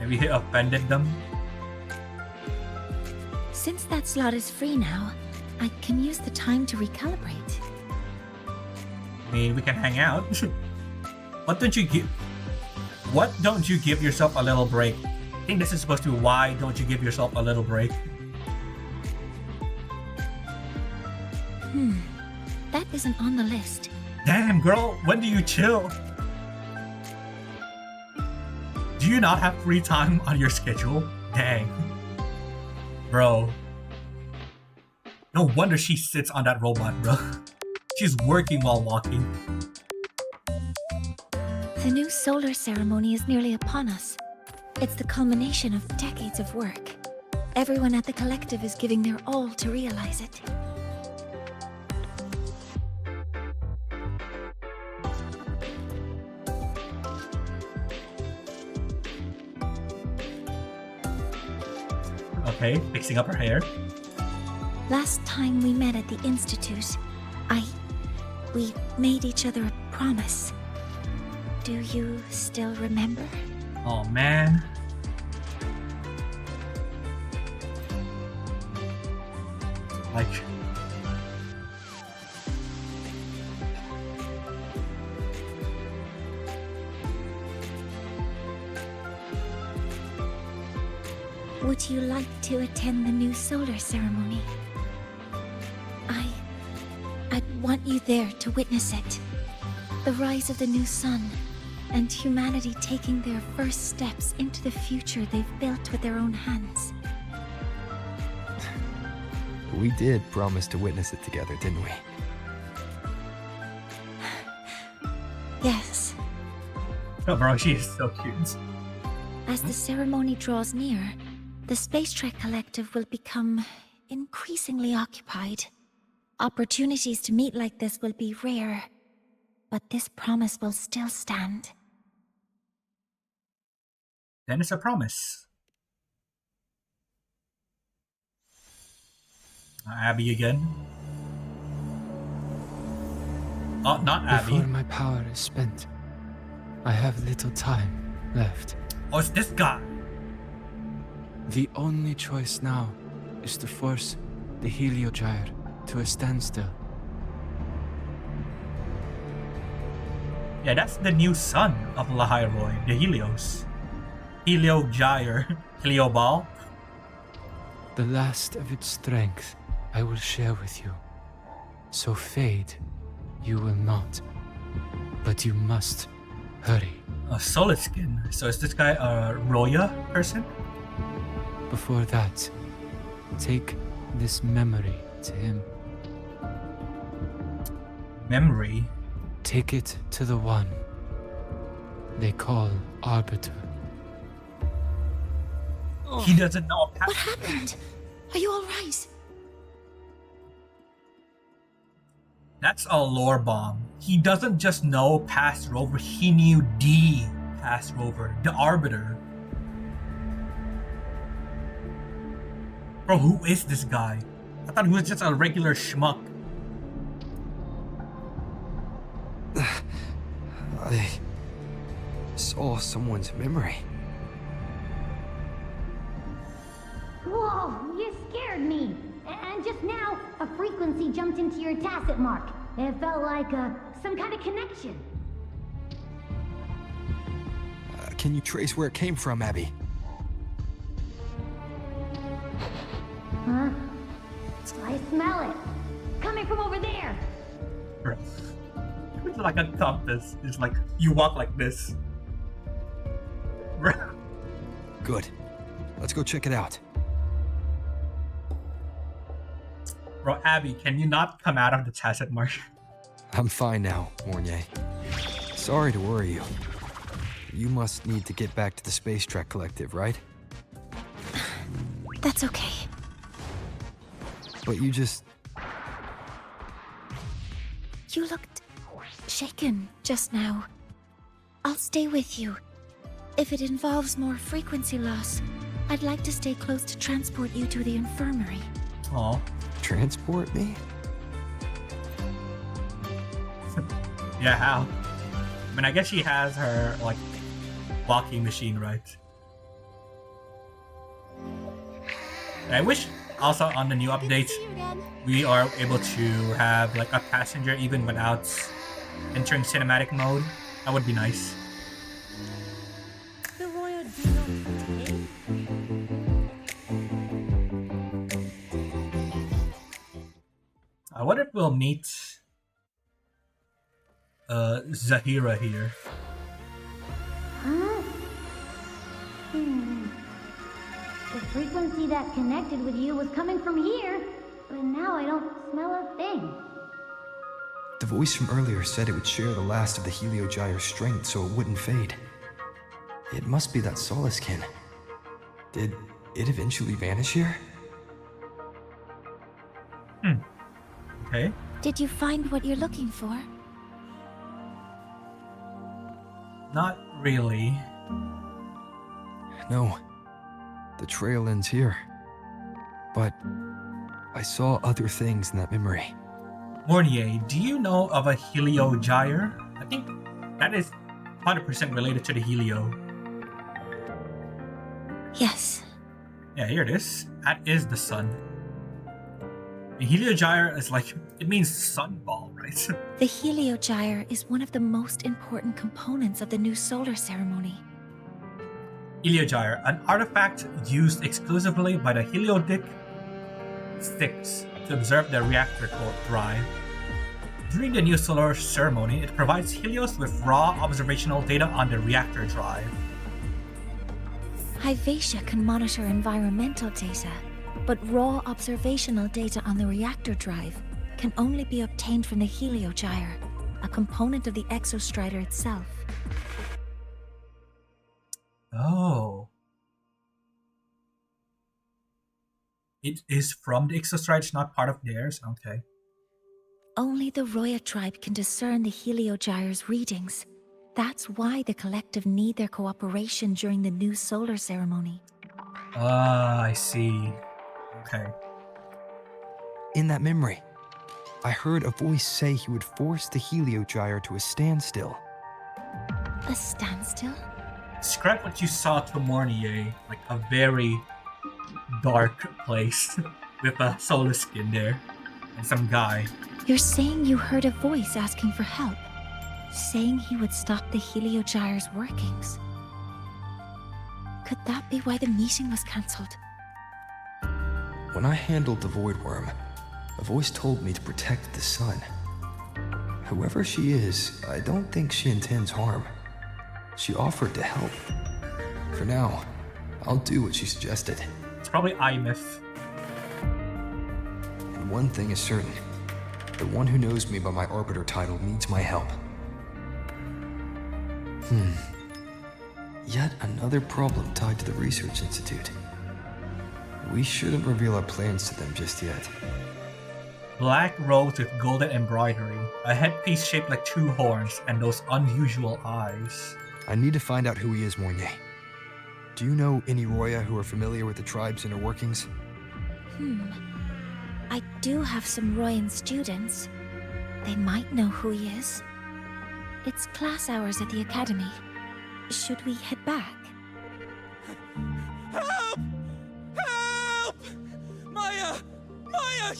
Speaker 1: Maybe he offended them.
Speaker 3: Since that slot is free now, I can use the time to recalibrate.
Speaker 1: I mean, we can hang out. What don't you give yourself a little break? I think this is supposed to be why don't you give yourself a little break?
Speaker 3: That isn't on the list.
Speaker 1: Damn, girl, when do you chill? Do you not have free time on your schedule? Dang. Bro. No wonder she sits on that robot, bro. She's working while walking.
Speaker 3: The new solar ceremony is nearly upon us. It's the culmination of decades of work. Everyone at the collective is giving their all to realize it.
Speaker 1: Okay, fixing up her hair.
Speaker 3: Last time we met at the Institute, we made each other a promise. Do you still remember?
Speaker 1: Oh man. Like...
Speaker 3: Would you like to attend the new solar ceremony? I'd want you there to witness it. The rise of the new sun, and humanity taking their first steps into the future they've built with their own hands.
Speaker 4: We did promise to witness it together, didn't we?
Speaker 3: Yes.
Speaker 1: Oh bro, she is so cute.
Speaker 3: As the ceremony draws near, the Space Trek Collective will become increasingly occupied. Opportunities to meet like this will be rare, but this promise will still stand.
Speaker 1: Then it's a promise. Abby again. Oh, not Abby.
Speaker 8: Before my power is spent, I have little time left.
Speaker 1: Oh, it's this guy.
Speaker 8: The only choice now is to force the Helios to a standstill.
Speaker 1: Yeah, that's the new son of lahairoi, the Helios. Heliobal.
Speaker 8: The last of its strength I will share with you. So fade, you will not. But you must hurry.
Speaker 1: A solid skin. So is this guy a Roya person?
Speaker 8: Before that, take this memory to him.
Speaker 1: Memory?
Speaker 8: Take it to the one they call Arbiter.
Speaker 1: He doesn't know a
Speaker 3: What happened? Are you all right?
Speaker 1: That's a lore bomb. He doesn't just know past Rover, he knew the past Rover, the Arbiter. Bro, who is this guy? I thought he was just a regular schmuck.
Speaker 4: I saw someone's memory.
Speaker 2: Whoa, you scared me. And just now, a frequency jumped into your tacit mark. It felt like some kind of connection.
Speaker 4: Can you trace where it came from, Abby?
Speaker 2: Huh? I smell it. Coming from over there.
Speaker 1: Bro. It's like a compass. It's like you walk like this. Bro.
Speaker 4: Good. Let's go check it out.
Speaker 1: Bro, Abby, can you not come out of the tacit mark?
Speaker 4: I'm fine now, Mornye. Sorry to worry you. You must need to get back to the Space Trek Collective, right?
Speaker 3: That's okay.
Speaker 4: But you just...
Speaker 3: You looked shaken just now. I'll stay with you. If it involves more frequency loss, I'd like to stay close to transport you to the infirmary.
Speaker 1: Aw.
Speaker 4: Transport me?
Speaker 1: Yeah, how? I mean, I guess she has her, like, walking machine, right? I wish also on the new updates we are able to have like a passenger even without entering cinematic mode. That would be nice.
Speaker 7: The Roya do not take.
Speaker 1: I wonder if we'll meet Zahira here.
Speaker 2: Huh? The frequency that connected with you was coming from here, but now I don't smell a thing.
Speaker 4: The voice from earlier said it would share the last of the Heliogyre's strength so it wouldn't fade. It must be that solace kin. Did it eventually vanish here?
Speaker 1: Okay.
Speaker 3: Did you find what you're looking for?
Speaker 1: Not really.
Speaker 4: No. The trail ends here. But I saw other things in that memory.
Speaker 1: Mornye, do you know of a Heliogyre? I think that is 100% related to the Helio.
Speaker 3: Yes.
Speaker 1: Yeah, here it is. That is the sun. The Heliogyre is like, it means sun ball, right?
Speaker 3: The Heliogyre is one of the most important components of the new solar ceremony.
Speaker 1: Heliogyre, an artifact used exclusively by the Heliodic Six to observe the reactor drive. During the new solar ceremony, it provides Helios with raw observational data on the reactor drive.
Speaker 3: Hyvatia can monitor environmental data, but raw observational data on the reactor drive can only be obtained from the Heliogyre, a component of the Exostrider itself.
Speaker 1: Oh. It is from the Exostrider, it's not part of theirs? Okay.
Speaker 3: Only the Roya tribe can discern the Heliogyre's readings. That's why the collective need their cooperation during the new solar ceremony.
Speaker 1: Ah, I see. Okay.
Speaker 4: In that memory, I heard a voice say he would force the Heliogyre to a standstill.
Speaker 3: A standstill?
Speaker 1: Describe what you saw to Mornye, like a very dark place with a solar skin there and some guy.
Speaker 3: You're saying you heard a voice asking for help? Saying he would stop the Heliogyre's workings? Could that be why the meeting was cancelled?
Speaker 4: When I handled the Void Worm, a voice told me to protect the sun. Whoever she is, I don't think she intends harm. She offered to help. For now, I'll do what she suggested.
Speaker 1: It's probably iMyth.
Speaker 4: And one thing is certain. The one who knows me by my Arbiter title needs my help. Yet another problem tied to the Research Institute. We shouldn't reveal our plans to them just yet.
Speaker 1: Black robes with golden embroidery, a headpiece shaped like two horns, and those unusual eyes.
Speaker 4: I need to find out who he is, Mornye. Do you know any Roya who are familiar with the tribe's inner workings?
Speaker 3: I do have some Royan students. They might know who he is. It's class hours at the academy. Should we head back?
Speaker 9: Help! Help! Maya! Maya!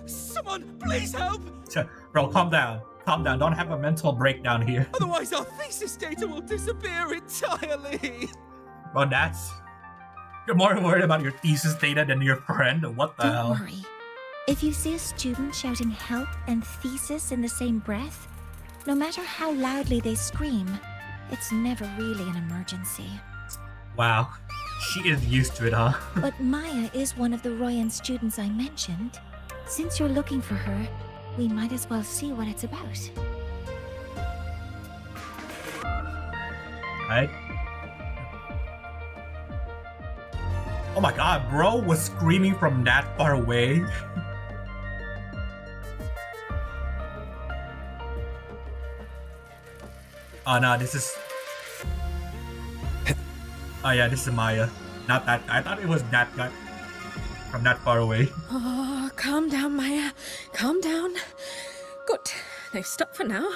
Speaker 9: Someone, please help!
Speaker 1: Bro, calm down. Calm down. Don't have a mental breakdown here.
Speaker 9: Otherwise our thesis data will disappear entirely!
Speaker 1: Well, you're more worried about your thesis data than your friend? What the hell?
Speaker 3: Don't worry. If you see a student shouting help and thesis in the same breath, no matter how loudly they scream, it's never really an emergency.
Speaker 1: Wow. She is used to it, huh?
Speaker 3: But Maya is one of the Royan students I mentioned. Since you're looking for her, we might as well see what it's about.
Speaker 1: Right? Oh my god, bro was screaming from that far away. Oh no, this is... Oh yeah, this is Maya. Not that guy. I thought it was that guy from that far away.
Speaker 7: Oh, calm down, Maya. Calm down. Good. They've stopped for now.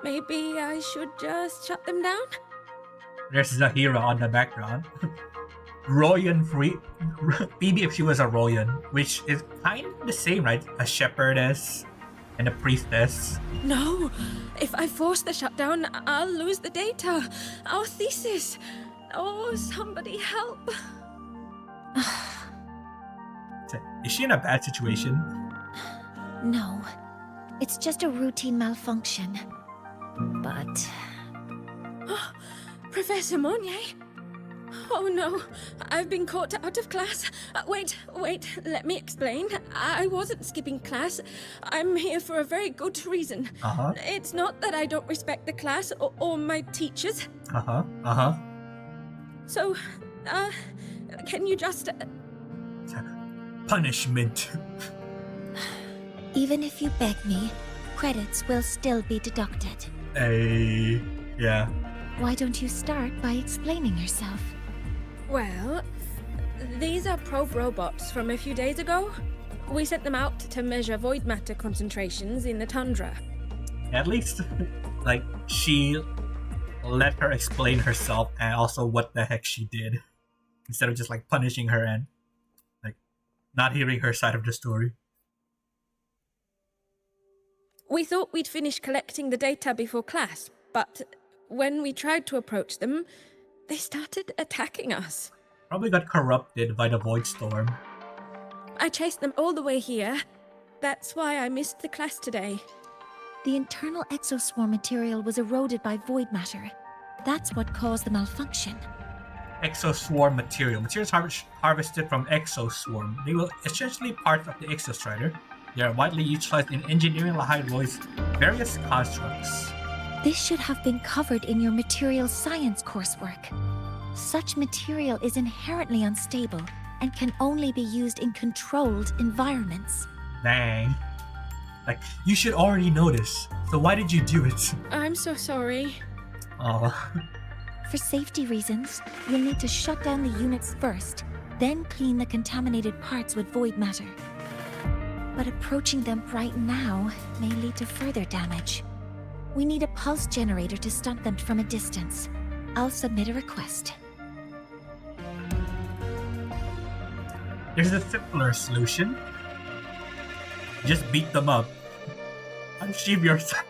Speaker 7: Maybe I should just shut them down?
Speaker 1: There's Zahira on the background. Royan free Phoebe if she was a Royan, which is kind of the same, right? A shepherdess and a priestess.
Speaker 7: No, if I force the shutdown, I'll lose the data. Our thesis. Oh, somebody help.
Speaker 1: Is she in a bad situation?
Speaker 3: No, it's just a routine malfunction. But
Speaker 7: Professor Mornye? Oh no, I've been caught out of class. Wait, let me explain. I wasn't skipping class. I'm here for a very good reason.
Speaker 1: Uh-huh.
Speaker 7: It's not that I don't respect the class or my teachers.
Speaker 1: Uh-huh.
Speaker 7: So, can you just...
Speaker 1: Punishment.
Speaker 3: even if you beg me, credits will still be deducted.
Speaker 1: Yeah.
Speaker 3: Why don't you start by explaining yourself?
Speaker 7: Well, these are probe robots from a few days ago. We sent them out to measure void matter concentrations in the tundra.
Speaker 1: At least, like, she let her explain herself and also what the heck she did. Instead of just, like, punishing her and, like, not hearing her side of the story.
Speaker 7: We thought we'd finish collecting the data before class, but when we tried to approach them, they started attacking us.
Speaker 1: Probably got corrupted by the Void Storm.
Speaker 7: I chased them all the way here. That's why I missed the class today.
Speaker 3: The internal exoswarm material was eroded by void matter. That's what caused the malfunction.
Speaker 1: Exoswarm materials harvested from exoswarm. They were essentially part of the Exostrider. They are widely utilized in engineering lahairoi various constructs.
Speaker 3: This should have been covered in your material science coursework. Such material is inherently unstable and can only be used in controlled environments.
Speaker 1: Dang. Like, you should already know this. So why did you do it?
Speaker 7: I'm so sorry.
Speaker 1: Oh.
Speaker 3: For safety reasons, you'll need to shut down the units first, then clean the contaminated parts with void matter. But approaching them right now may lead to further damage. We need a pulse generator to stun them from a distance. I'll submit a request.
Speaker 1: There's a simpler solution. Just beat them up. Unsheath yourself.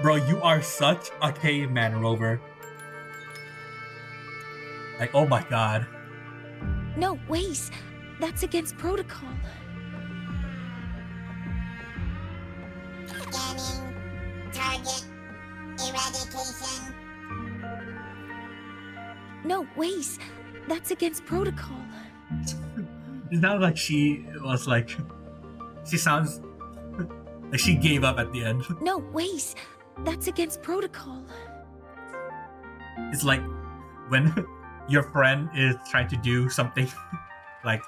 Speaker 1: Bro, you are such a caveman, Rover. Like, oh my god.
Speaker 3: No, wait. That's against protocol.
Speaker 6: Scanning. Target. Eradication.
Speaker 3: No, wait. That's against protocol.
Speaker 1: It's not like she was like... She sounds like she gave up at the end.
Speaker 3: No, wait. That's against protocol.
Speaker 1: It's like when your friend is trying to do something like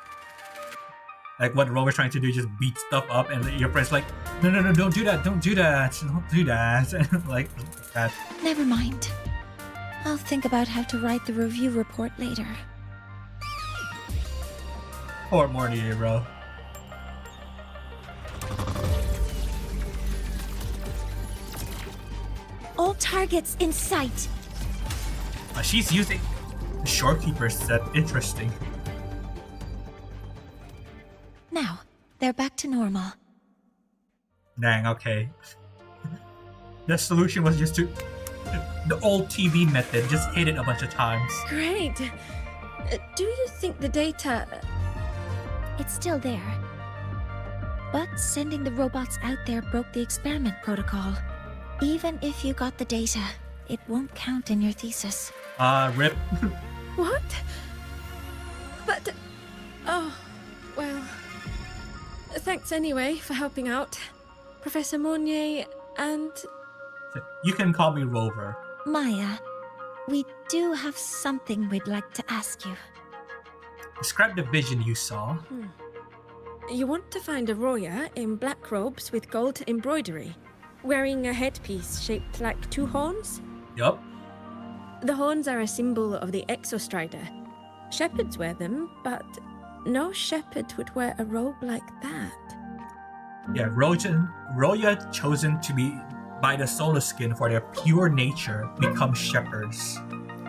Speaker 1: what Rover's trying to do, just beat stuff up, and your friend's like, no, don't do that, don't do that. like that.
Speaker 3: Never mind. I'll think about how to write the review report later.
Speaker 1: Poor Mornye, bro.
Speaker 3: All targets in sight.
Speaker 1: She's using the Shorekeeper set. Interesting.
Speaker 3: Now, they're back to normal.
Speaker 1: Dang, okay. The solution was just to... The old TV method, just hit it a bunch of times.
Speaker 7: Great. Do you think the data...
Speaker 3: It's still there. But sending the robots out there broke the experiment protocol. Even if you got the data, it won't count in your thesis.
Speaker 1: RIP.
Speaker 7: What? But... Oh, well... Thanks anyway for helping out, Professor Mornye, and...
Speaker 1: You can call me Rover.
Speaker 3: Maya, we do have something we'd like to ask you.
Speaker 1: Describe the vision you saw.
Speaker 7: You want to find a Roya in black robes with gold embroidery, wearing a headpiece shaped like two horns?
Speaker 1: Yup.
Speaker 7: The horns are a symbol of the Exostrider. Shepherds wear them, but no shepherd would wear a robe like that.
Speaker 1: Yeah, Roya chosen to be by the solar skin for their pure nature become shepherds.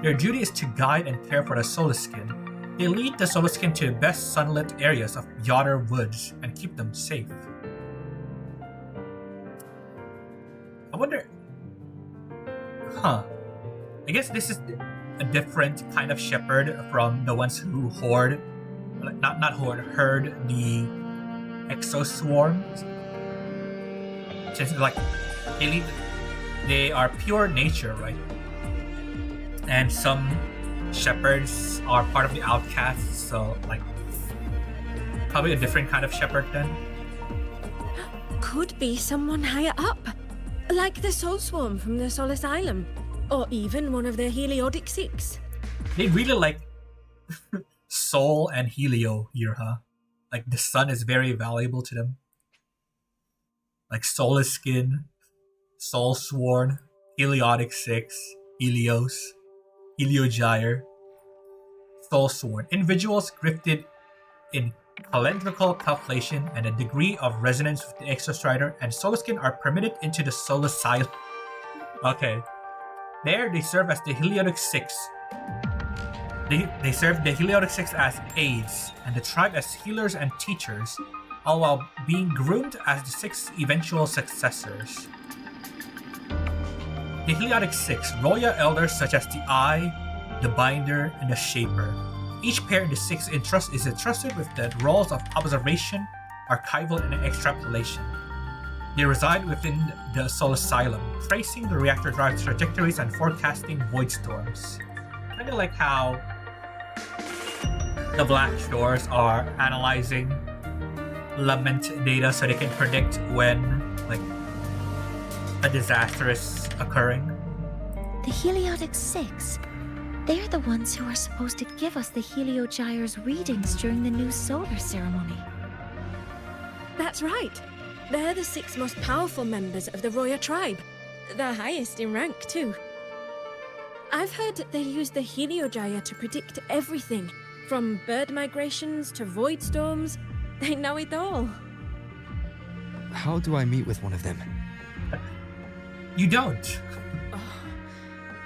Speaker 1: Their duty is to guide and care for the solar skin, They lead the Solaskin to the best sunlit areas of the outer woods and keep them safe. I wonder... Huh. I guess this is a different kind of shepherd from the ones who herd the exoswarms. Since like they are pure nature, right? And some shepherds are part of the outcasts, so like probably a different kind of shepherd then.
Speaker 7: Could be someone higher up, like the Soul Swarm from the Sol Asylum, or even one of the Heliodic Six.
Speaker 1: They really like Soul and Helio here, huh? Like the sun is very valuable to them. Like Solar Skin, Soul Sworn, Heliodic Six, Helios, Heliogyre, Soul Sworn. Individuals gifted in calendrical calculation and a degree of resonance with the Exostrider and Solaskin are permitted into the Soul Asylum. Okay. There, they serve as the Heliodic Six. They serve the Heliodic Six as aides, and the tribe as healers and teachers, all while being groomed as the six eventual successors. The Heliodic Six, Roya elders such as the Eye, the Binder, and the Shaper. Each pair in the six is entrusted with the roles of observation, archival, and extrapolation. They reside within the Soul Asylum, tracing the reactor drive's trajectories and forecasting void storms. Kind of like how the Black Shores are analyzing lament data so they can predict when like a disaster is occurring.
Speaker 3: The Heliodic Six. They're the ones who are supposed to give us the Heliogyre's readings during the new solar ceremony.
Speaker 7: That's right. They're the six most powerful members of the Roya tribe. The highest in rank, too. I've heard they use the Heliogyre to predict everything, from bird migrations to void storms. They know it all.
Speaker 4: How do I meet with one of them?
Speaker 1: You don't.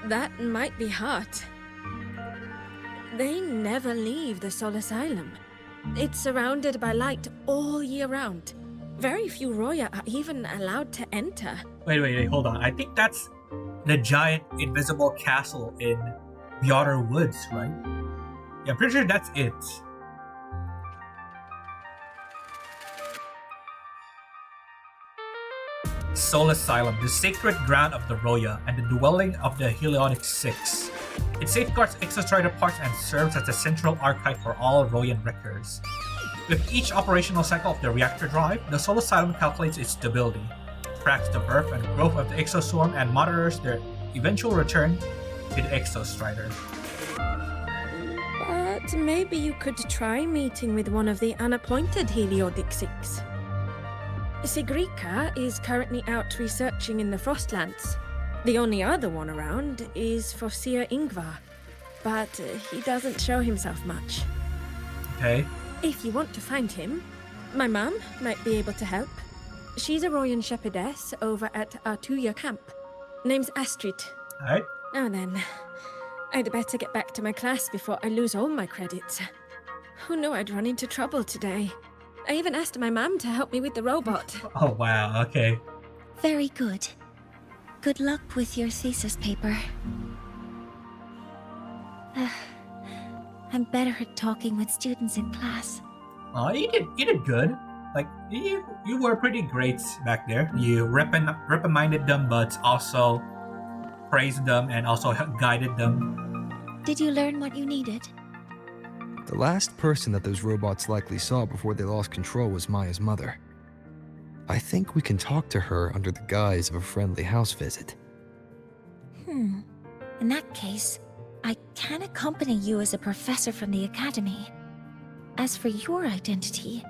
Speaker 7: That might be hard. They never leave the Sol Asylum. It's surrounded by light all year round. Very few Roya are even allowed to enter.
Speaker 1: Wait, hold on. I think that's the giant invisible castle in the Outer Woods, right? Yeah, I'm pretty sure that's it. Soul Asylum, the sacred ground of the Roya and the dwelling of the Heliodic Six. It safeguards Exostrider parts and serves as the central archive for all Royan records. With each operational cycle of the reactor drive, the Soul Asylum calculates its stability, tracks the birth and growth of the Exoswarm, and monitors their eventual return to the Exostrider.
Speaker 7: But maybe you could try meeting with one of the unappointed Heliodic Six. Sigrika is currently out researching in the Frostlands. The only other one around is Fosia Ingvar, but he doesn't show himself much.
Speaker 1: Okay.
Speaker 7: If you want to find him, my mum might be able to help. She's a Royan shepherdess over at Artuya camp. Name's Astrid.
Speaker 1: Alright.
Speaker 7: Now then, I'd better get back to my class before I lose all my credits. Who knew I'd run into trouble today? I even asked my mum to help me with the robot.
Speaker 1: Oh wow, okay.
Speaker 3: Very good. Good luck with your thesis paper. I'm better at talking with students in class.
Speaker 1: Oh, you did good. Like you were pretty great back there. You reprimanded them, but also praised them and also guided them.
Speaker 3: Did you learn what you needed?
Speaker 4: The last person that those robots likely saw before they lost control was Maya's mother. I think we can talk to her under the guise of a friendly house visit.
Speaker 3: In that case, I can accompany you as a professor from the academy. As for your identity...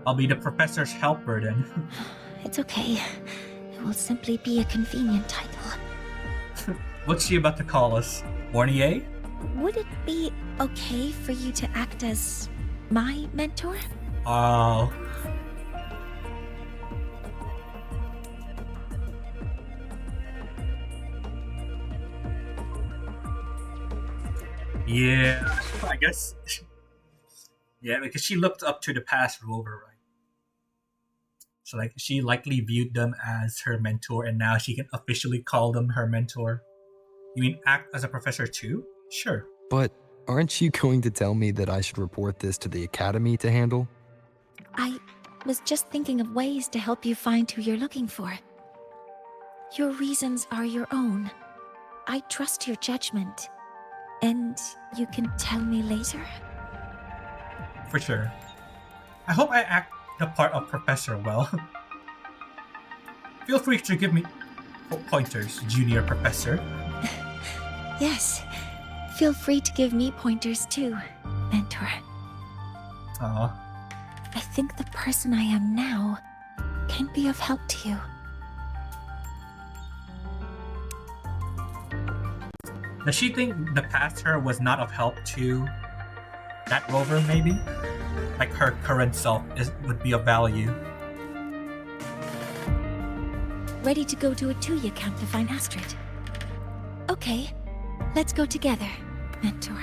Speaker 1: I'll be the professor's helper then.
Speaker 3: It's okay. It will simply be a convenient title.
Speaker 1: What's she about to call us? Mornye?
Speaker 3: Would it be okay for you to act as my mentor?
Speaker 1: Oh. Yeah, I guess. Yeah, because she looked up to the past rover, right? So like she likely viewed them as her mentor, and now she can officially call them her mentor. You mean act as a professor too? Sure.
Speaker 4: But aren't you going to tell me that I should report this to the academy to handle?
Speaker 3: I was just thinking of ways to help you find who you're looking for. Your reasons are your own. I trust your judgment. And you can tell me later?
Speaker 1: For sure. I hope I act the part of professor well. Feel free to give me pointers, junior professor.
Speaker 3: Yes. Feel free to give me pointers too, mentor.
Speaker 1: Aw.
Speaker 3: I think the person I am now can be of help to you.
Speaker 1: Does she think the past her was not of help to that rover, maybe? Like her current self would be of value.
Speaker 3: Ready to go to a Tuya camp to find Astrid? Okay, let's go together, mentor.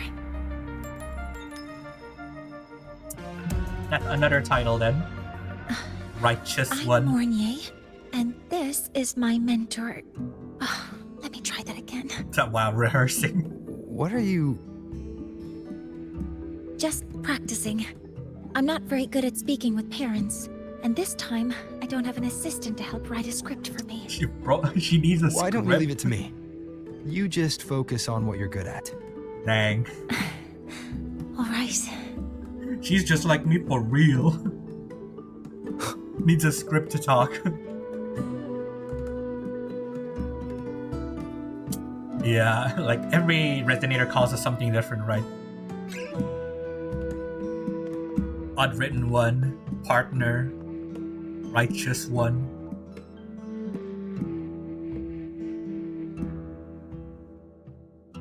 Speaker 1: That's another title then. Righteous
Speaker 3: I'm
Speaker 1: one.
Speaker 3: Mornye, and this is my mentor. Oh, let me try that again.
Speaker 1: While rehearsing.
Speaker 4: What are you...
Speaker 3: Just practicing. I'm not very good at speaking with parents, and this time I don't have an assistant to help write a script for me.
Speaker 1: She needs a script.
Speaker 4: Why don't you leave it to me? You just focus on what you're good at.
Speaker 1: Dang.
Speaker 3: All right.
Speaker 1: She's just like me for real. Needs a script to talk. Yeah, like every resonator calls us something different, right? Odd-written one, partner, righteous one.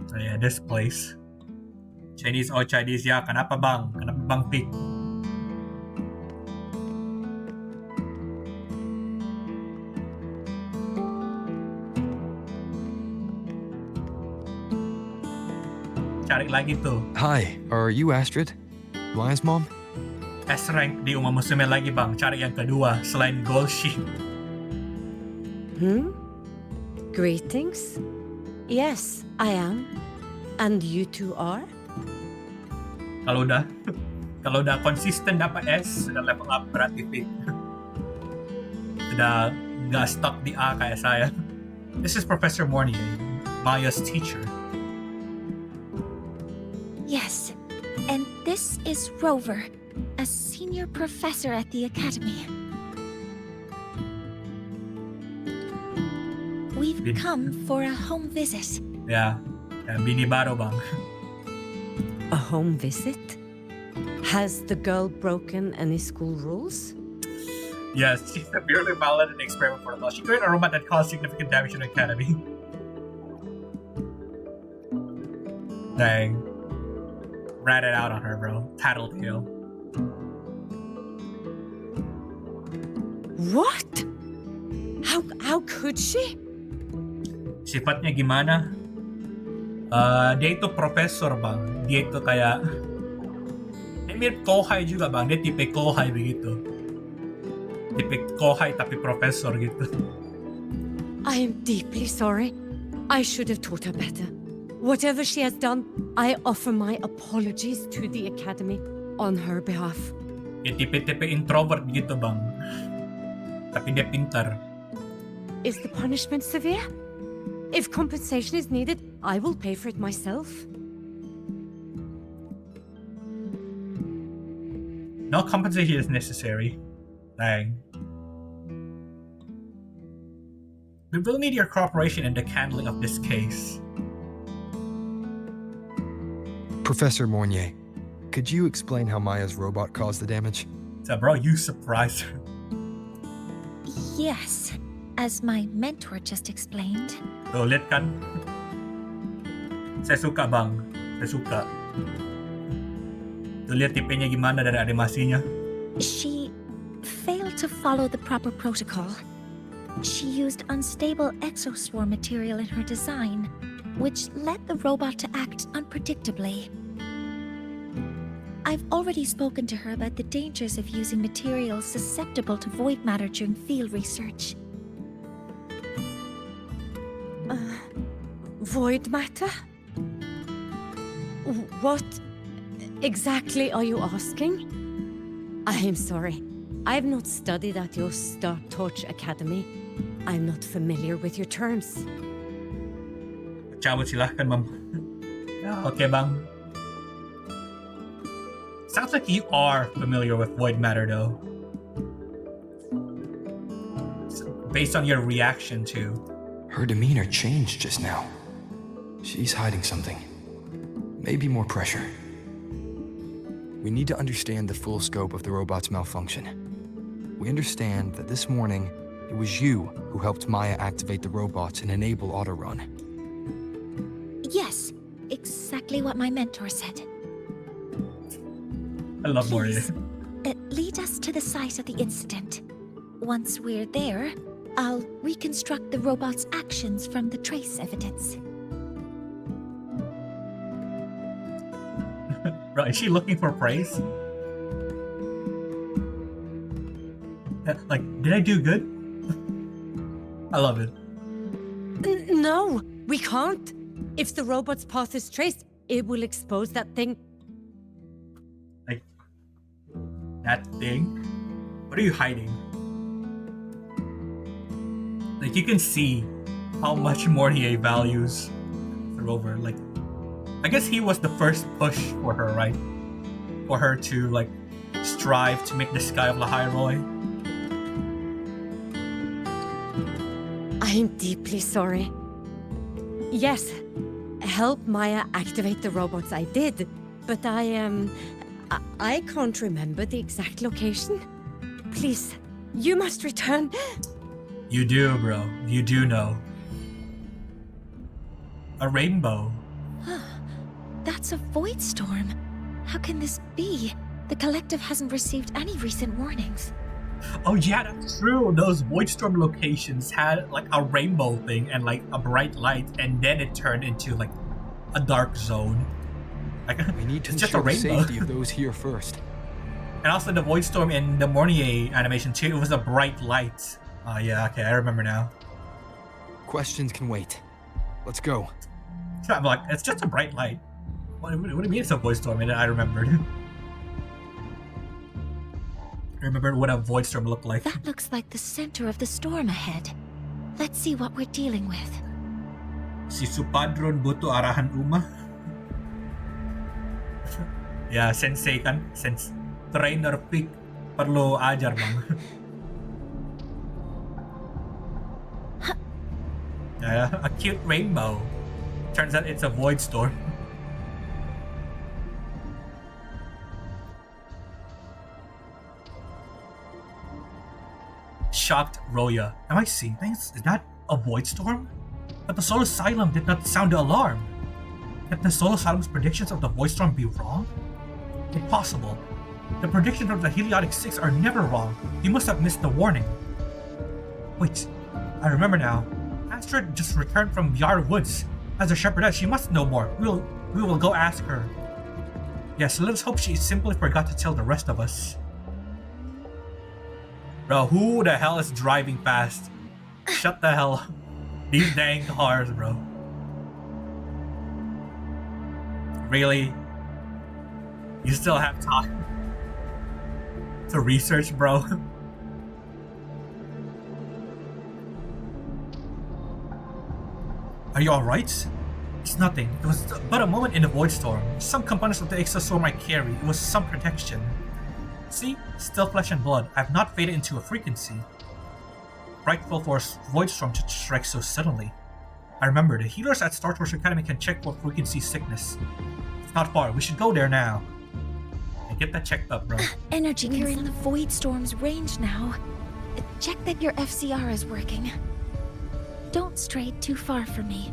Speaker 1: So yeah, this place. Chinese o Chinese ya, kanapa bang pick. Cari lagi tuh.
Speaker 4: Hi, are you Astrid? Maya's mom?
Speaker 1: S-rank di Uma Musume lagi bang. Cari yang kedua selain Gold Sheep.
Speaker 10: Greetings. Yes, I am. And you two are?
Speaker 1: Kalau udah konsisten dapat S, sudah level up berarti pick. Sudah nggak stuck di A kayak saya. This is Professor Mornye, Maya's teacher.
Speaker 3: Yes, and this is Rover, a senior professor at the academy. We've come for a home visit.
Speaker 1: Yeah, binibaro bang.
Speaker 10: A home visit? Has the girl broken any school rules?
Speaker 1: Yes, she severely violated an experiment for the law. She created a robot that caused significant damage to the academy. Dang. Ratted out on her, bro. Tattletale.
Speaker 10: What? How could she?
Speaker 1: Sifatnya gimana? Dia itu profesor bang. Dia itu kayak mirip kohai juga bang. Dia tipe kohai begitu. Tipe kohai tapi profesor gitu.
Speaker 10: I am deeply sorry. I should have taught her better. Whatever she has done, I offer my apologies to the academy on her behalf.
Speaker 1: Dia tipe-tipe introvert gitu bang. Tapi dia pintar.
Speaker 10: Is the punishment severe? If compensation is needed, I will pay for it myself.
Speaker 1: No compensation is necessary. Dang. We will need your cooperation in the handling of this case.
Speaker 4: Professor Mornye, could you explain how Maya's robot caused the damage?
Speaker 1: So bro, you surprised her.
Speaker 3: Yes, as my mentor just explained.
Speaker 1: Ulit kan? Saya suka bang. Saya suka. Tuh lihat tipenya gimana dari animasinya.
Speaker 3: She failed to follow the proper protocol. She used unstable exoswarm material in her design, which led the robot to act act unpredictably. I've already spoken to her about the dangers of using materials susceptible to void matter during field research.
Speaker 10: Void matter? What exactly are you asking? I am sorry. I have not studied at your Star Torch Academy. I'm not familiar with your terms.
Speaker 1: Cabut sila kan, ma'am. Okay, bang. Sounds like you are familiar with void matter, though. Based on your reaction to...
Speaker 4: Her demeanor changed just now. She's hiding something. Maybe more pressure. We need to understand the full scope of the robot's malfunction. We understand that this morning, it was you who helped Maya activate the robots and enable auto-run.
Speaker 3: Yes, exactly what my mentor said.
Speaker 1: I love Mornye.
Speaker 3: Lead us to the site of the incident. Once we're there, I'll reconstruct the robot's actions from the trace evidence.
Speaker 1: Bro, is she looking for praise? Like, did I do good? I love it.
Speaker 10: No, we can't. If the robot's path is traced, it will expose that thing.
Speaker 1: Like, that thing? What are you hiding? Like, you can see how much Mornye values the rover. Like, I guess he was the first push for her, right? For her to, like, strive to make the sky of lahairoi.
Speaker 10: I am deeply sorry. Yes, help Maya activate the robots I did, but I can't remember the exact location. Please, you must return.
Speaker 1: You do, bro. You do know. A rainbow.
Speaker 3: That's a void storm. How can this be? The collective hasn't received any recent warnings.
Speaker 1: Oh yeah, that's true. Those void storm locations had like a rainbow thing and like a bright light, and then it turned into like a dark zone. Like,
Speaker 4: We need to
Speaker 1: it's just a
Speaker 4: ensure the
Speaker 1: rainbow.
Speaker 4: safety of those here first.
Speaker 1: And also the void storm in the Mornye animation too. It was a bright light. Oh yeah, okay, I remember now.
Speaker 4: Questions can wait. Let's go.
Speaker 1: So I'm like, it's just a bright light. What do you mean it's a void storm? And then I remembered. I remembered what a void storm looked like.
Speaker 3: That looks like the center of the storm ahead. Let's see what we're dealing with.
Speaker 1: Si Supadron buto arahan uma. Yeah, sensei kan, trainer pick perlu ajar bang. Yeah, a cute rainbow. Turns out it's a void storm. Shocked Roya. Am I seeing things? Is that a void storm? But the Solar Asylum did not sound the alarm. Can the Solar Asylum's predictions of the void storm be wrong? Impossible. The predictions of the Heliotic 6 are never wrong. You must have missed the warning. Wait, I remember now. Astrid just returned from Yar Woods. As a shepherdess, she must know more. We will go ask her. Yes, let us hope she simply forgot to tell the rest of us. Bro, who the hell is driving fast? Shut the hell up. These dang cars, bro. Really? You still have time to research, bro? Are you alright? It's nothing. It was but a moment in the void storm. Some components of the exostorm I carry. It was some protection. See? Still flesh and blood. I have not faded into a frequency. Frightful for a void storm to strike so suddenly. I remember, the healers at Star Wars Academy can check for frequency sickness. It's not far. We should go there now. And get that checked up, bro.
Speaker 3: Energy is in the void storm's range now. Check that your FCR is working. Don't stray too far from me.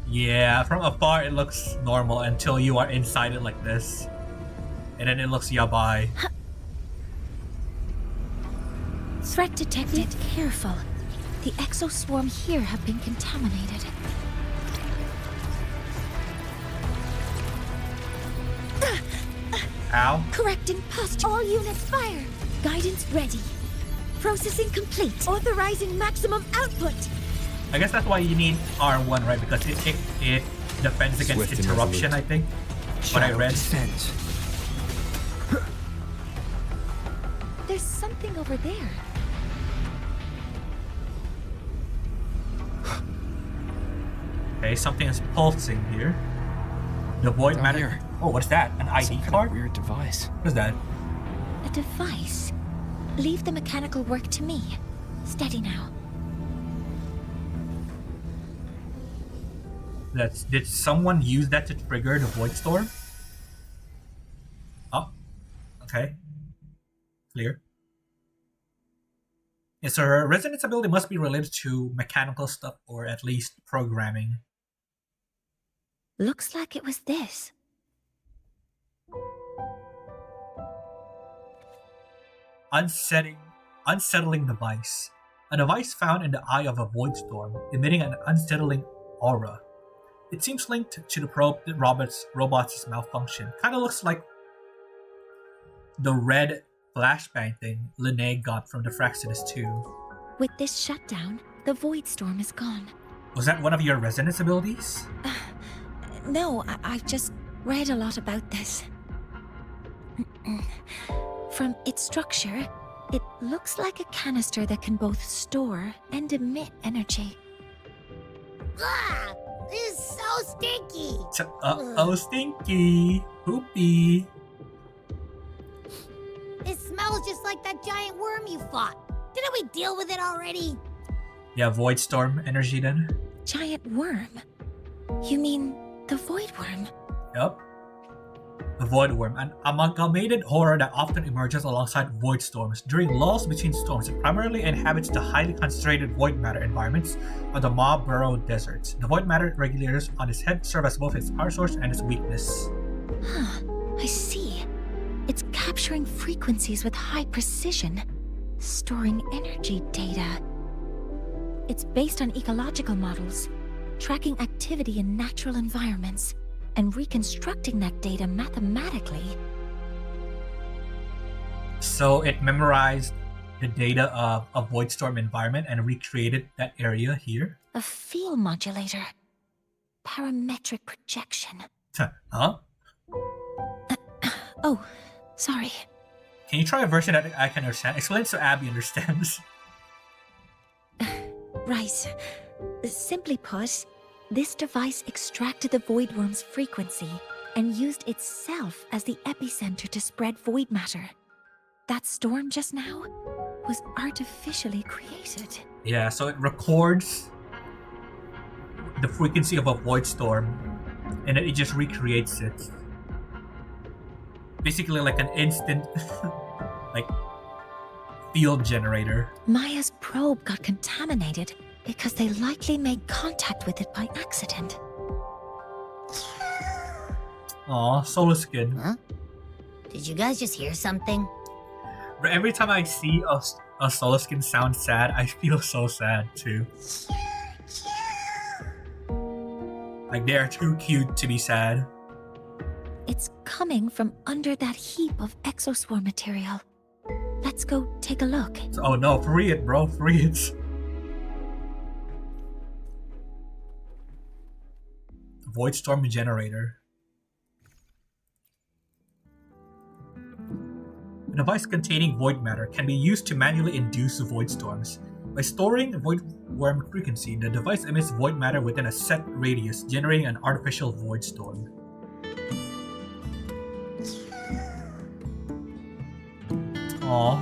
Speaker 1: Yeah, from afar it looks normal until you are inside it like this. And then it looks yabai.
Speaker 3: Threat detected. Careful. The exoswarm here have been contaminated.
Speaker 1: Ow.
Speaker 3: Correcting posture. All units fire. Guidance ready. Processing complete. Authorizing maximum output.
Speaker 1: I guess that's why you need R1, right? Because it defends against
Speaker 4: Swift and
Speaker 1: interruption,
Speaker 4: resolute.
Speaker 1: I think. What I
Speaker 4: Shadow
Speaker 1: read.
Speaker 4: descends.
Speaker 3: There's something over there.
Speaker 1: Okay, something is pulsing here. The void
Speaker 4: Down
Speaker 1: matter.
Speaker 4: here.
Speaker 1: Oh, what's that? An ID
Speaker 4: Some kind
Speaker 1: card?
Speaker 4: of weird device.
Speaker 1: What's that?
Speaker 3: A device. Leave the mechanical work to me. Steady now.
Speaker 1: Did someone use that to trigger the void storm? Oh, okay. Clear. Yeah, so her resonance ability must be related to mechanical stuff or at least programming.
Speaker 3: Looks like it was this.
Speaker 1: Unsettling device. A device found in the eye of a void storm, emitting an unsettling aura. It seems linked to the probe that robot's malfunction. Kind of looks like the red flashbang thing Linnae got from the Fraxidus 2.
Speaker 3: With this shutdown, the void storm is gone.
Speaker 1: Was that one of your resonance abilities?
Speaker 3: No, I've just read a lot about this. From its structure, it looks like a canister that can both store and emit energy.
Speaker 2: Ah, this is so stinky.
Speaker 1: Oh, stinky. Poopy.
Speaker 2: It smells just like that giant worm you fought. Didn't we deal with it already?
Speaker 1: Yeah, void storm energy then.
Speaker 3: Giant worm? You mean the void worm?
Speaker 1: Yup. The void worm, an amalgamated horror that often emerges alongside void storms. During lulls between storms, it primarily inhabits the highly concentrated void matter environments of the Marlborough deserts. The void matter regulators on its head serve as both its power source and its weakness.
Speaker 3: Huh, I see. It's capturing frequencies with high precision, storing energy data. It's based on ecological models, tracking activity in natural environments, and reconstructing that data mathematically.
Speaker 1: So it memorized the data of a void storm environment and recreated that area here?
Speaker 3: A field modulator. Parametric projection.
Speaker 1: Huh?
Speaker 3: Oh, sorry.
Speaker 1: Can you try a version that I can understand? Explain so Abby understands.
Speaker 3: Right. Simply put, this device extracted the void worm's frequency and used itself as the epicenter to spread void matter. That storm just now was artificially created.
Speaker 1: Yeah, so it records the frequency of a void storm and then it just recreates it. Basically like an instant like field generator.
Speaker 3: Maya's probe got contaminated because they likely made contact with it by accident.
Speaker 1: Aw, Solar Skin.
Speaker 2: Huh? Did you guys just hear something?
Speaker 1: Every time I see a Solar Skin sound sad, I feel so sad too. Like they are too cute to be sad.
Speaker 3: It's coming from under that heap of exoswarm material. Let's go take a look.
Speaker 1: Oh no, free it, bro, free it. Void storm generator. A device containing void matter can be used to manually induce void storms. By storing void worm frequency, the device emits void matter within a set radius, generating an artificial void storm. Aww.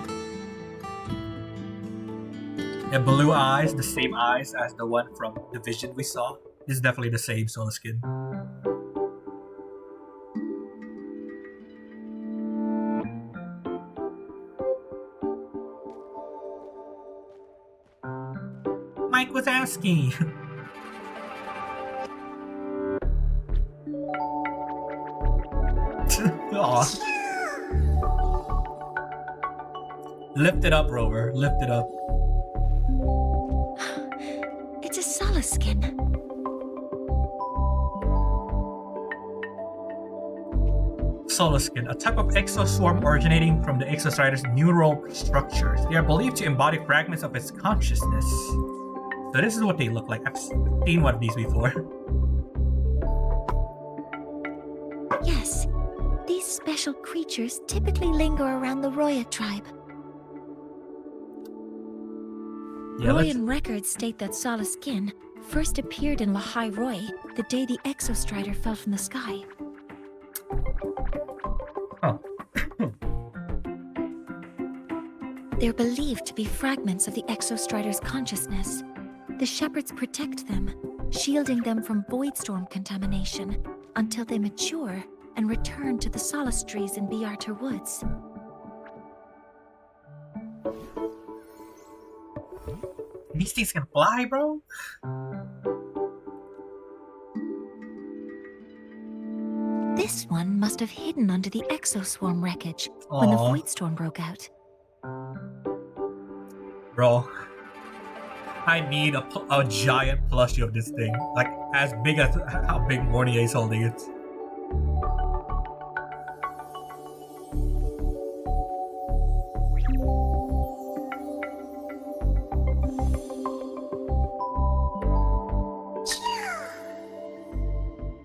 Speaker 1: Yeah, blue eyes, the same eyes as the one from the vision we saw. This is definitely the same Solar Skin. Mike was asking. Aw. Lift it up, Rover. Lift it up.
Speaker 3: It's a Solar Skin.
Speaker 1: Exoskin, a type of exoswarm originating from the Exostrider's neural structures. They are believed to embody fragments of its consciousness. So this is what they look like. I've seen one of these before.
Speaker 3: Yes, these special creatures typically linger around the Roya tribe.
Speaker 1: Yeah,
Speaker 3: Royan records state that Solaskin first appeared in lahai-roi the day the Exostrider fell from the sky.
Speaker 1: Oh.
Speaker 3: They're believed to be fragments of the Exostrider's consciousness. The shepherds protect them, shielding them from voidstorm contamination until they mature and return to the solace trees in Reactor woods.
Speaker 1: These things can fly, bro?
Speaker 3: This one must have hidden under the exoswarm wreckage when the
Speaker 1: Aw.
Speaker 3: voidstorm broke out.
Speaker 1: Bro, I need a giant plushie of this thing. Like, as big as how big Mornye is holding it.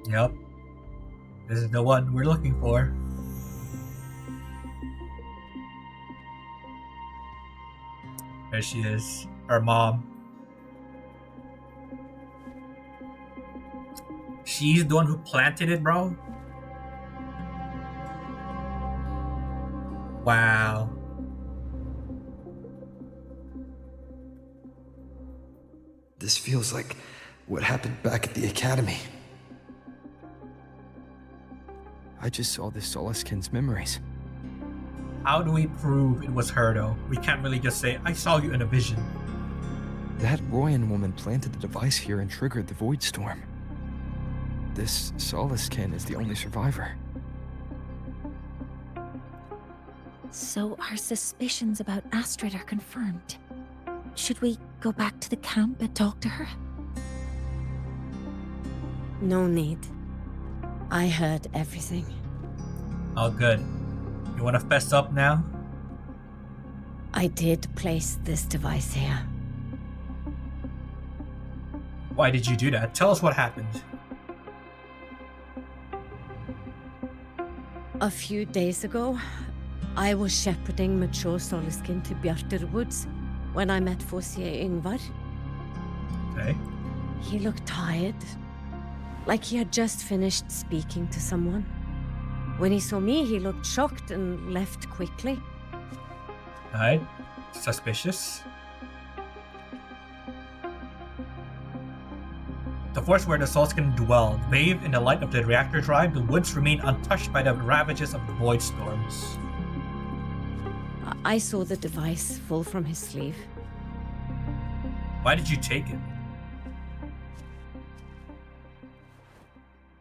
Speaker 1: Yep. This is the one we're looking for. There she is. Her mom. She's the one who planted it, bro? Wow.
Speaker 4: This feels like what happened back at the academy. I just saw this Solaskin's memories.
Speaker 1: How do we prove it was her, though? We can't really just say, I saw you in a vision.
Speaker 4: That Royan woman planted the device here and triggered the void storm. This Solaskin is the only survivor.
Speaker 3: So our suspicions about Astrid are confirmed. Should we go back to the camp and talk to her?
Speaker 10: No need. I heard everything.
Speaker 1: Oh, good. You want to fess up now?
Speaker 10: I did place this device here.
Speaker 1: Why did you do that? Tell us what happened.
Speaker 10: A few days ago, I was shepherding mature Solaskin to Reactor woods when I met Forcier Ingvar.
Speaker 1: Okay.
Speaker 10: He looked tired, like he had just finished speaking to someone. When he saw me, he looked shocked and left quickly.
Speaker 1: Alright. Suspicious. The forest where the Solaskin dwelled, bathed in the light of the Reactor tribe, the woods remain untouched by the ravages of the void storms.
Speaker 10: I saw the device fall from his sleeve.
Speaker 1: Why did you take it?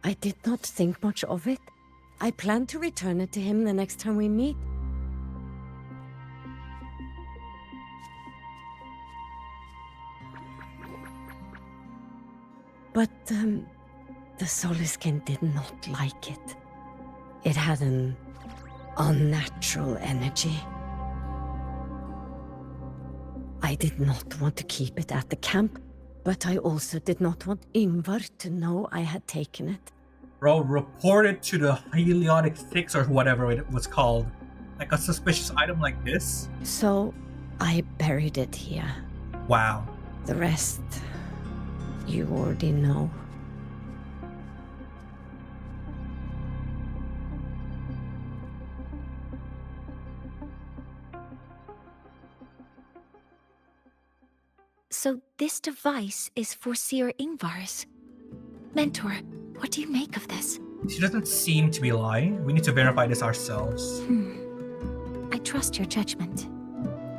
Speaker 10: I did not think much of it. I plan to return it to him the next time we meet. But, the Solaskin did not like it. It had an unnatural energy. I did not want to keep it at the camp, but I also did not want Ingvar to know I had taken it.
Speaker 1: Bro, report it to the Heliotic 6 or whatever it was called. Like a suspicious item like this?
Speaker 10: So, I buried it here.
Speaker 1: Wow.
Speaker 10: The rest, you already know.
Speaker 3: So this device is Forcier Ingvar's. Mentor, what do you make of this?
Speaker 1: She doesn't seem to be lying. We need to verify this ourselves.
Speaker 3: I trust your judgment.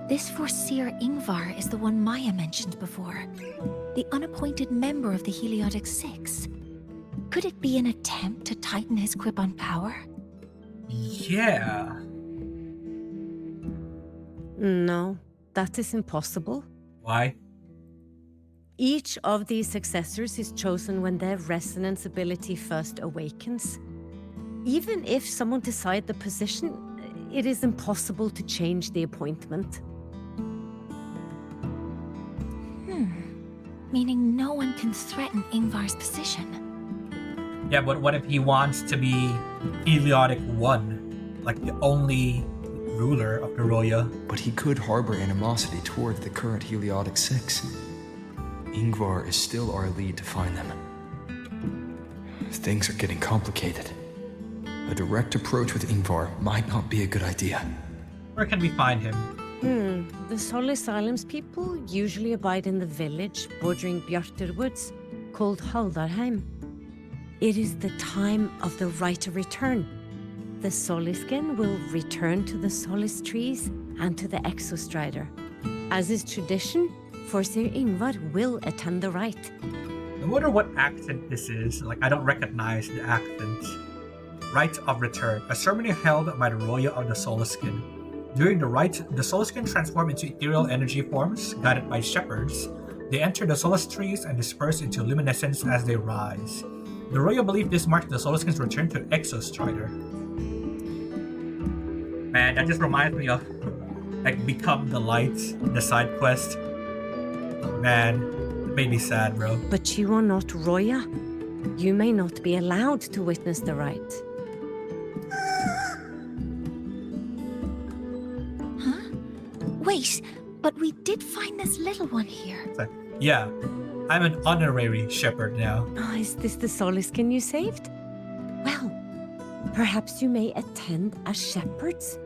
Speaker 3: This Forcier Ingvar is the one Maya mentioned before. The unappointed member of the Heliotic 6. Could it be an attempt to tighten his grip on power?
Speaker 1: Yeah.
Speaker 10: No, that is impossible.
Speaker 1: Why?
Speaker 10: Each of these successors is chosen when their resonance ability first awakens. Even if someone decides the position, it is impossible to change the appointment.
Speaker 3: Meaning no one can threaten Ingvar's position.
Speaker 1: Yeah, but what if he wants to be Heliotic 1? Like the only ruler of the Roya?
Speaker 4: But he could harbor animosity toward the current Heliotic 6. Ingvar is still our lead to find them. Things are getting complicated. A direct approach with Ingvar might not be a good idea.
Speaker 1: Where can we find him?
Speaker 10: The Solis Islands people usually abide in the village bordering Bjartur Woods, called Haldarheim. It is the time of the right of return. The Soliskin will return to the Solis trees and to the Exostrider. As is tradition, Forseer Ingvar will attend the rite.
Speaker 1: I wonder what accent this is. Like, I don't recognize the accent. Rite of Return. A ceremony held by the Roya of the Soliskin. During the rite, the Soliskin transform into ethereal energy forms, guided by shepherds. They enter the Solis trees and disperse into luminescence as they rise. The Roya believe this marks the Soliskin's return to Exostrider. Man, that just reminds me of like Become the Light, the side quest. Man, it made me sad, bro.
Speaker 10: But you are not Roya. You may not be allowed to witness the rite.
Speaker 3: Wait, but we did find this little one here.
Speaker 1: It's like, yeah, I'm an honorary shepherd now.
Speaker 10: Oh, is this the Soliskin you saved? Well, perhaps you may attend as shepherds.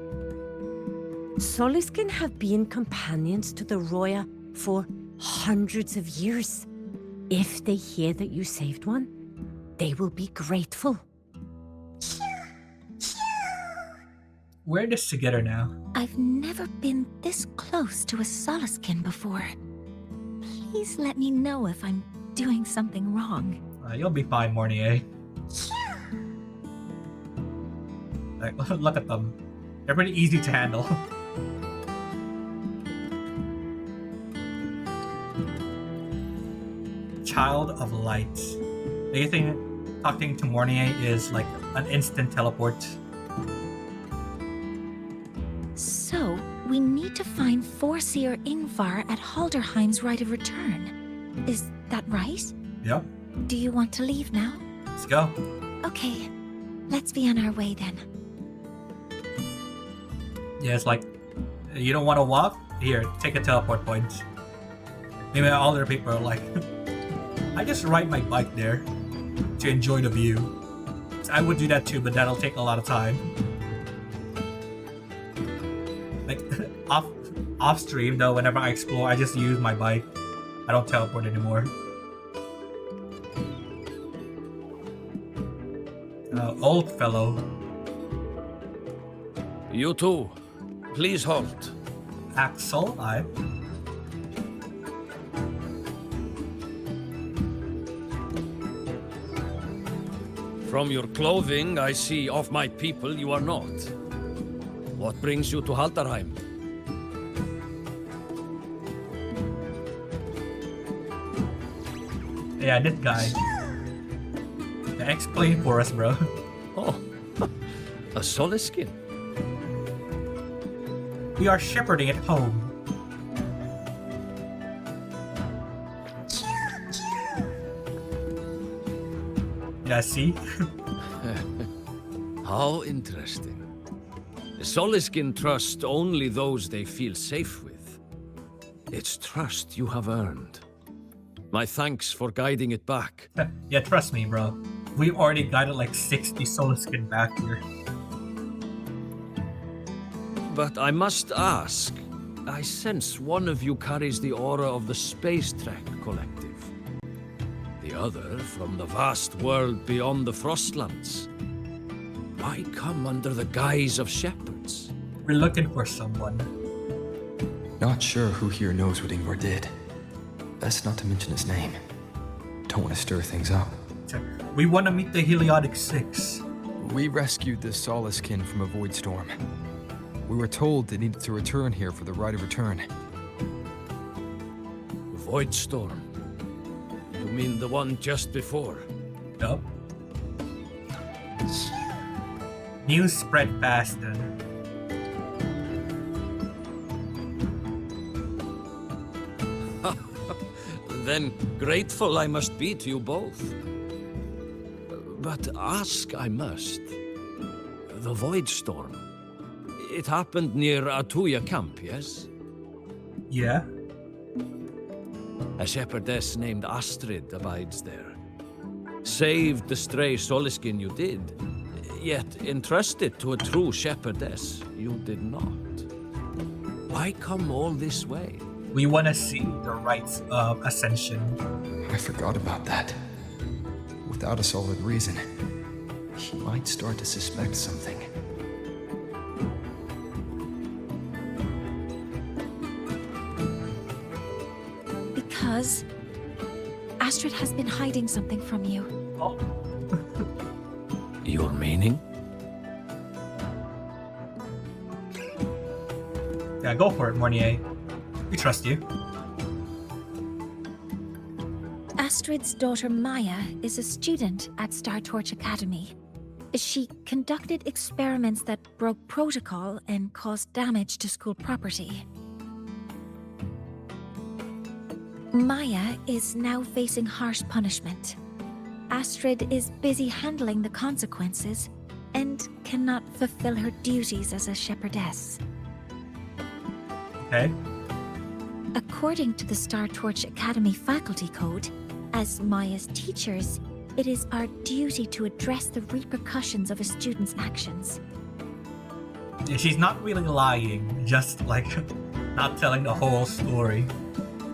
Speaker 10: Soliskin have been companions to the Roya for hundreds of years. If they hear that you saved one, they will be grateful.
Speaker 1: We're in this together now.
Speaker 3: I've never been this close to a Soliskin before. Please let me know if I'm doing something wrong.
Speaker 1: You'll be fine, Mornye. Like, look at them. They're pretty easy to handle. Child of Light. Do you think talking to Mornye is like an instant teleport?
Speaker 3: So, we need to find Forseer Ingvar at Halderheim's Rite of Return. Is that right?
Speaker 1: Yep.
Speaker 3: Do you want to leave now?
Speaker 1: Let's go.
Speaker 3: Okay, let's be on our way then.
Speaker 1: Yeah, it's like, you don't want to walk? Here, take a teleport point. Maybe all other people are like, I just ride my bike there to enjoy the view. I would do that too, but that'll take a lot of time. Like, off stream though, whenever I explore, I just use my bike. I don't teleport anymore. Old fellow.
Speaker 11: You too. Please halt.
Speaker 1: Axel, I.
Speaker 11: From your clothing, I see of my people you are not. What brings you to Haldarheim?
Speaker 1: Yeah, this guy. Explain for us, bro.
Speaker 11: Oh, a Soliskin.
Speaker 1: We are shepherding at home. Yeah, see?
Speaker 11: How interesting. The Soliskin trust only those they feel safe with. It's trust you have earned. My thanks for guiding it back.
Speaker 1: Yeah, trust me, bro. We've already guided like 60 Soliskin back here.
Speaker 11: But I must ask, I sense one of you carries the aura of the Space Trek Collective. The other from the vast world beyond the Frostlands. Why come under the guise of shepherds?
Speaker 1: We're looking for someone.
Speaker 4: Not sure who here knows what Ingvar did. Best not to mention his name. Don't want to stir things up.
Speaker 1: We want to meet the Heliotic 6.
Speaker 4: We rescued the Soliskin from a void storm. We were told they needed to return here for the Rite of Return.
Speaker 11: Void storm? You mean the one just before?
Speaker 1: Yup. News spread fast then.
Speaker 11: Then grateful I must be to you both. But ask I must. The Void Storm. It happened near Atuya camp, yes?
Speaker 1: Yeah.
Speaker 11: A shepherdess named Astrid abides there. Saved the stray Soliskin you did, yet entrusted to a true shepherdess you did not. Why come all this way?
Speaker 1: We want to see the rites of ascension.
Speaker 4: I forgot about that. Without a solid reason, he might start to suspect something.
Speaker 3: Because Astrid has been hiding something from you.
Speaker 1: Oh.
Speaker 11: Your meaning?
Speaker 1: Yeah, go for it, Mornye. We trust you.
Speaker 3: Astrid's daughter Maya is a student at Star Torch Academy. She conducted experiments that broke protocol and caused damage to school property. Maya is now facing harsh punishment. Astrid is busy handling the consequences and cannot fulfill her duties as a shepherdess.
Speaker 1: Okay.
Speaker 3: According to the Star Torch Academy faculty code, as Maya's teachers, it is our duty to address the repercussions of a student's actions.
Speaker 1: Yeah, she's not really lying, just like not telling the whole story,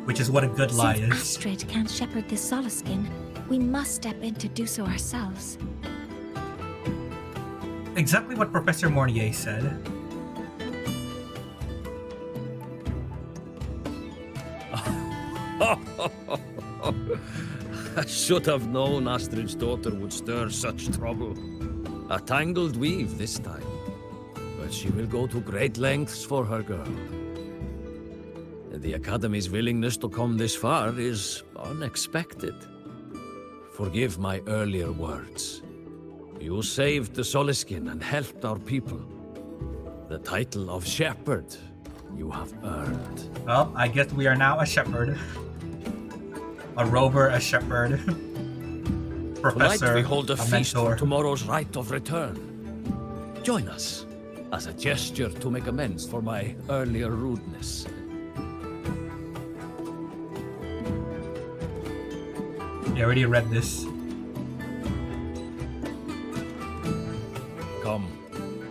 Speaker 1: which is what a good lie
Speaker 3: Since
Speaker 1: is.
Speaker 3: Astrid can't shepherd this Soliskin, we must step in to do so ourselves.
Speaker 1: Exactly what Professor Mornye said.
Speaker 11: I should have known Astrid's daughter would stir such trouble. A tangled weave this time. But she will go to great lengths for her girl. The Academy's willingness to come this far is unexpected. Forgive my earlier words. You saved the Soliskin and helped our people. The title of shepherd you have earned.
Speaker 1: Well, I guess we are now a shepherd. A rover, a shepherd. Professor,
Speaker 11: Tonight we hold a feast
Speaker 1: mentor.
Speaker 11: for tomorrow's rite of return. Join us as a gesture to make amends for my earlier rudeness.
Speaker 1: You already read this.
Speaker 11: Come,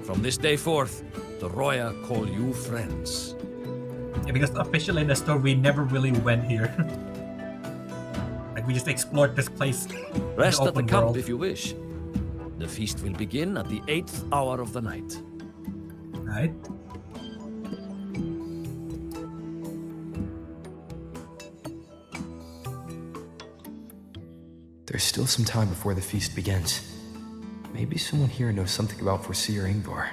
Speaker 11: from this day forth, the Roya call you friends.
Speaker 1: Yeah, because officially in the story, we never really went here. Like, we just explored this place.
Speaker 11: Rest at the camp
Speaker 1: world.
Speaker 11: if you wish. The feast will begin at the 8th hour of the night.
Speaker 1: Right?
Speaker 4: There's still some time before the feast begins. Maybe someone here knows something about Foreseer Ingvar.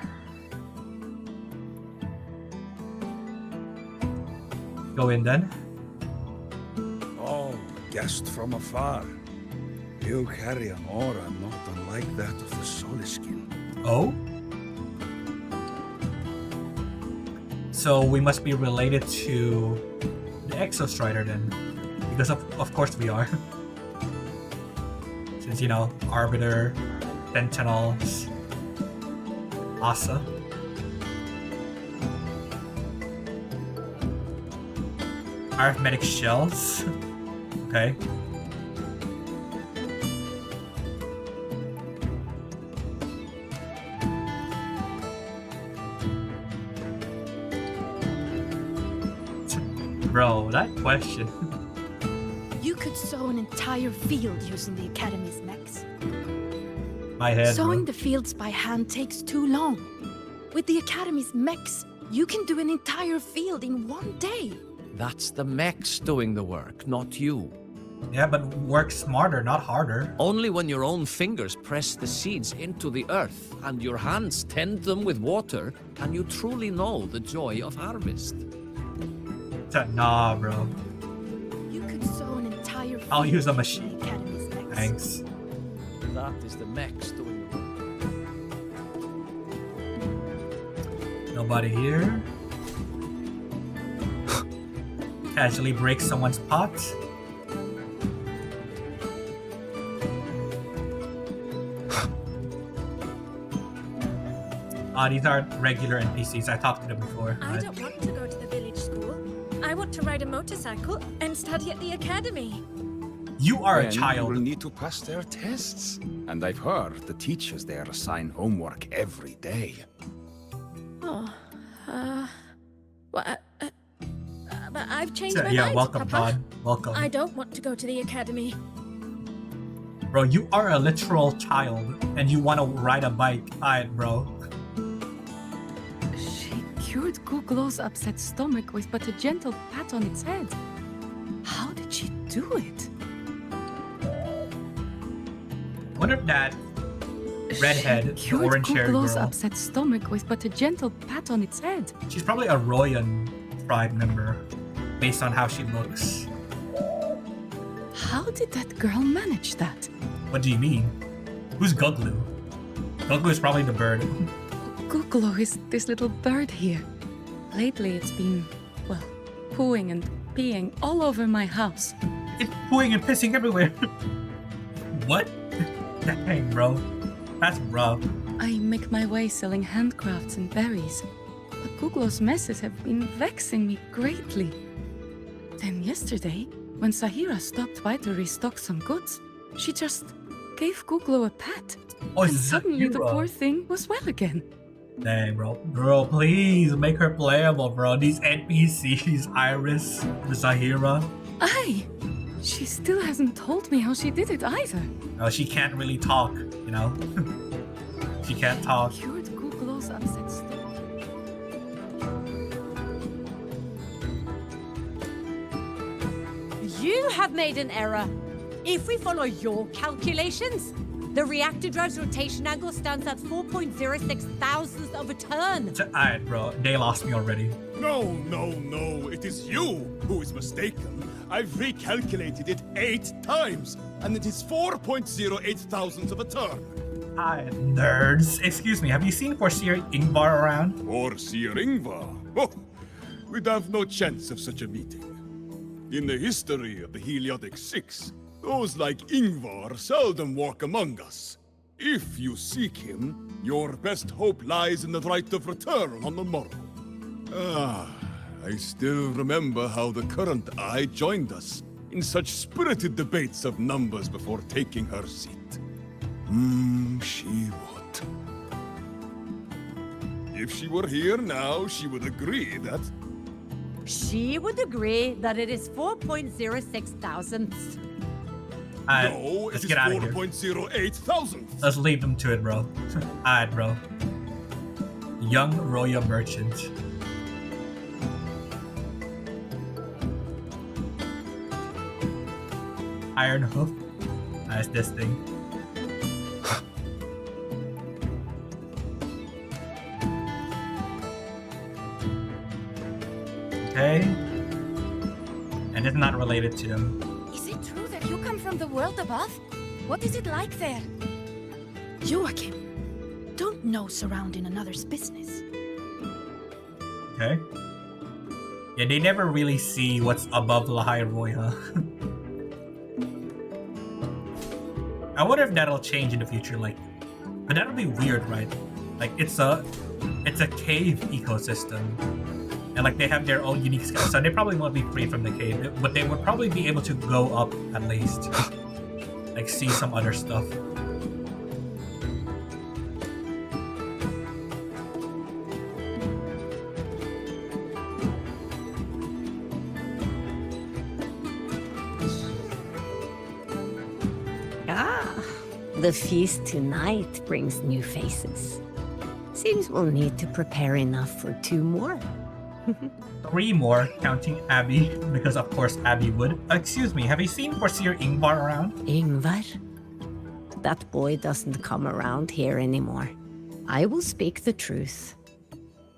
Speaker 1: Go in then.
Speaker 9: Oh, guest from afar. You carry an aura not unlike that of the Soliskin.
Speaker 1: Oh? So we must be related to the Exostrider then. Because of course we are. Since, you know, Arbiter, Sentinels, Asa. Arithmetic shells. Okay. Bro, that question.
Speaker 12: You could sow an entire field using the Academy's mechs.
Speaker 1: My head,
Speaker 12: Sowing
Speaker 1: bro.
Speaker 12: the fields by hand takes too long. With the Academy's mechs, you can do an entire field in one day.
Speaker 11: That's the mechs doing the work, not you.
Speaker 1: Yeah, but work smarter, not harder.
Speaker 11: Only when your own fingers press the seeds into the earth and your hands tend them with water can you truly know the joy of harvest.
Speaker 1: Nah, bro.
Speaker 12: You could sow an entire field
Speaker 1: I'll use a
Speaker 12: using
Speaker 1: machine.
Speaker 12: the Academy's mechs.
Speaker 1: Thanks.
Speaker 11: That is the mechs doing the work.
Speaker 1: Nobody here. Casually break someone's pot. These aren't regular NPCs. I talked to them before.
Speaker 7: I don't want to go to the village school. I want to ride a motorcycle and study at the academy.
Speaker 1: You are a
Speaker 9: Then
Speaker 1: child.
Speaker 9: You will need to pass their tests. And I've heard the teachers there assign homework every day.
Speaker 7: Oh, but I've changed my
Speaker 1: Yeah,
Speaker 7: mind,
Speaker 1: welcome,
Speaker 7: Papa.
Speaker 1: Todd. Welcome.
Speaker 7: I don't want to go to the academy.
Speaker 1: Bro, you are a literal child and you want to ride a bike. Alright, bro.
Speaker 12: She cured Googlo's upset stomach with but a gentle pat on its head. How did she do it?
Speaker 1: Wonder if that redhead, the orange-haired
Speaker 12: Googlo's
Speaker 1: girl,
Speaker 12: upset stomach with but a gentle pat on its head.
Speaker 1: she's probably a Royan tribe member based on how she looks.
Speaker 12: How did that girl manage that?
Speaker 1: What do you mean? Who's Guglu? Guglu is probably the bird.
Speaker 12: Googlo is this little bird here. Lately it's been, well, pooing and peeing all over my house.
Speaker 1: It's pooing and pissing everywhere. What? Dang, bro. That's rough.
Speaker 12: I make my way selling handcrafts and berries, but Googlo's messes have been vexing me greatly. Then yesterday, when Sahira stopped by to restock some goods, she just gave Googlo a pat.
Speaker 1: Oh,
Speaker 12: and
Speaker 1: it's
Speaker 12: suddenly the
Speaker 1: Sahira.
Speaker 12: poor thing was well again.
Speaker 1: Dang, bro. Bro, please make her playable, bro. These NPCs, Iris, the Zahira.
Speaker 12: Aye! She still hasn't told me how she did it either.
Speaker 1: Oh, she can't really talk, you know? She can't talk.
Speaker 12: Cured Googlo's upset stomach.
Speaker 10: You have made an error. If we follow your calculations, the reactor drive's rotation angle stands at 4.06 thousandths of a turn.
Speaker 1: Alright, bro. They lost me already.
Speaker 13: No, it is you who is mistaken. I've recalculated it 8 times, and it is 4.08 thousandths of a turn.
Speaker 1: Hi, nerds. Excuse me, have you seen Forseer Ingvar around?
Speaker 13: Forseer Ingvar? Oh, we'd have no chance of such a meeting. In the history of the Heliotic Six, those like Ingvar seldom walk among us. If you seek him, your best hope lies in the right of return on the morrow. I still remember how the current eye joined us in such spirited debates of numbers before taking her seat. She would. If she were here now, she would agree that...
Speaker 10: She would agree that it is 4.06 thousandths.
Speaker 13: No,
Speaker 1: let's
Speaker 13: it is
Speaker 1: get out of here.
Speaker 13: 4.08 thousandths.
Speaker 1: Let's leave them to it, bro. Alright, bro. Young Roya merchant. Iron hoof. Nice, this thing. Okay. And it's not related to him.
Speaker 3: Is it true that you come from the world above? What is it like there?
Speaker 12: Joachim, don't nose around in another's business.
Speaker 1: Okay. Yeah, they never really see what's above lahai-roi, huh? I wonder if that'll change in the future, like, but that'll be weird, right? Like, it's a cave ecosystem, and like they have their own unique skills, so they probably won't be free from the cave, but they would probably be able to go up at least, like see some other stuff.
Speaker 10: The feast tonight brings new faces. Seems we'll need to prepare enough for 2 more.
Speaker 1: 3 more, counting Abby, because of course Abby would. Excuse me, have you seen Forseer Ingvar around?
Speaker 10: Ingvar? That boy doesn't come around here anymore. I will speak the truth.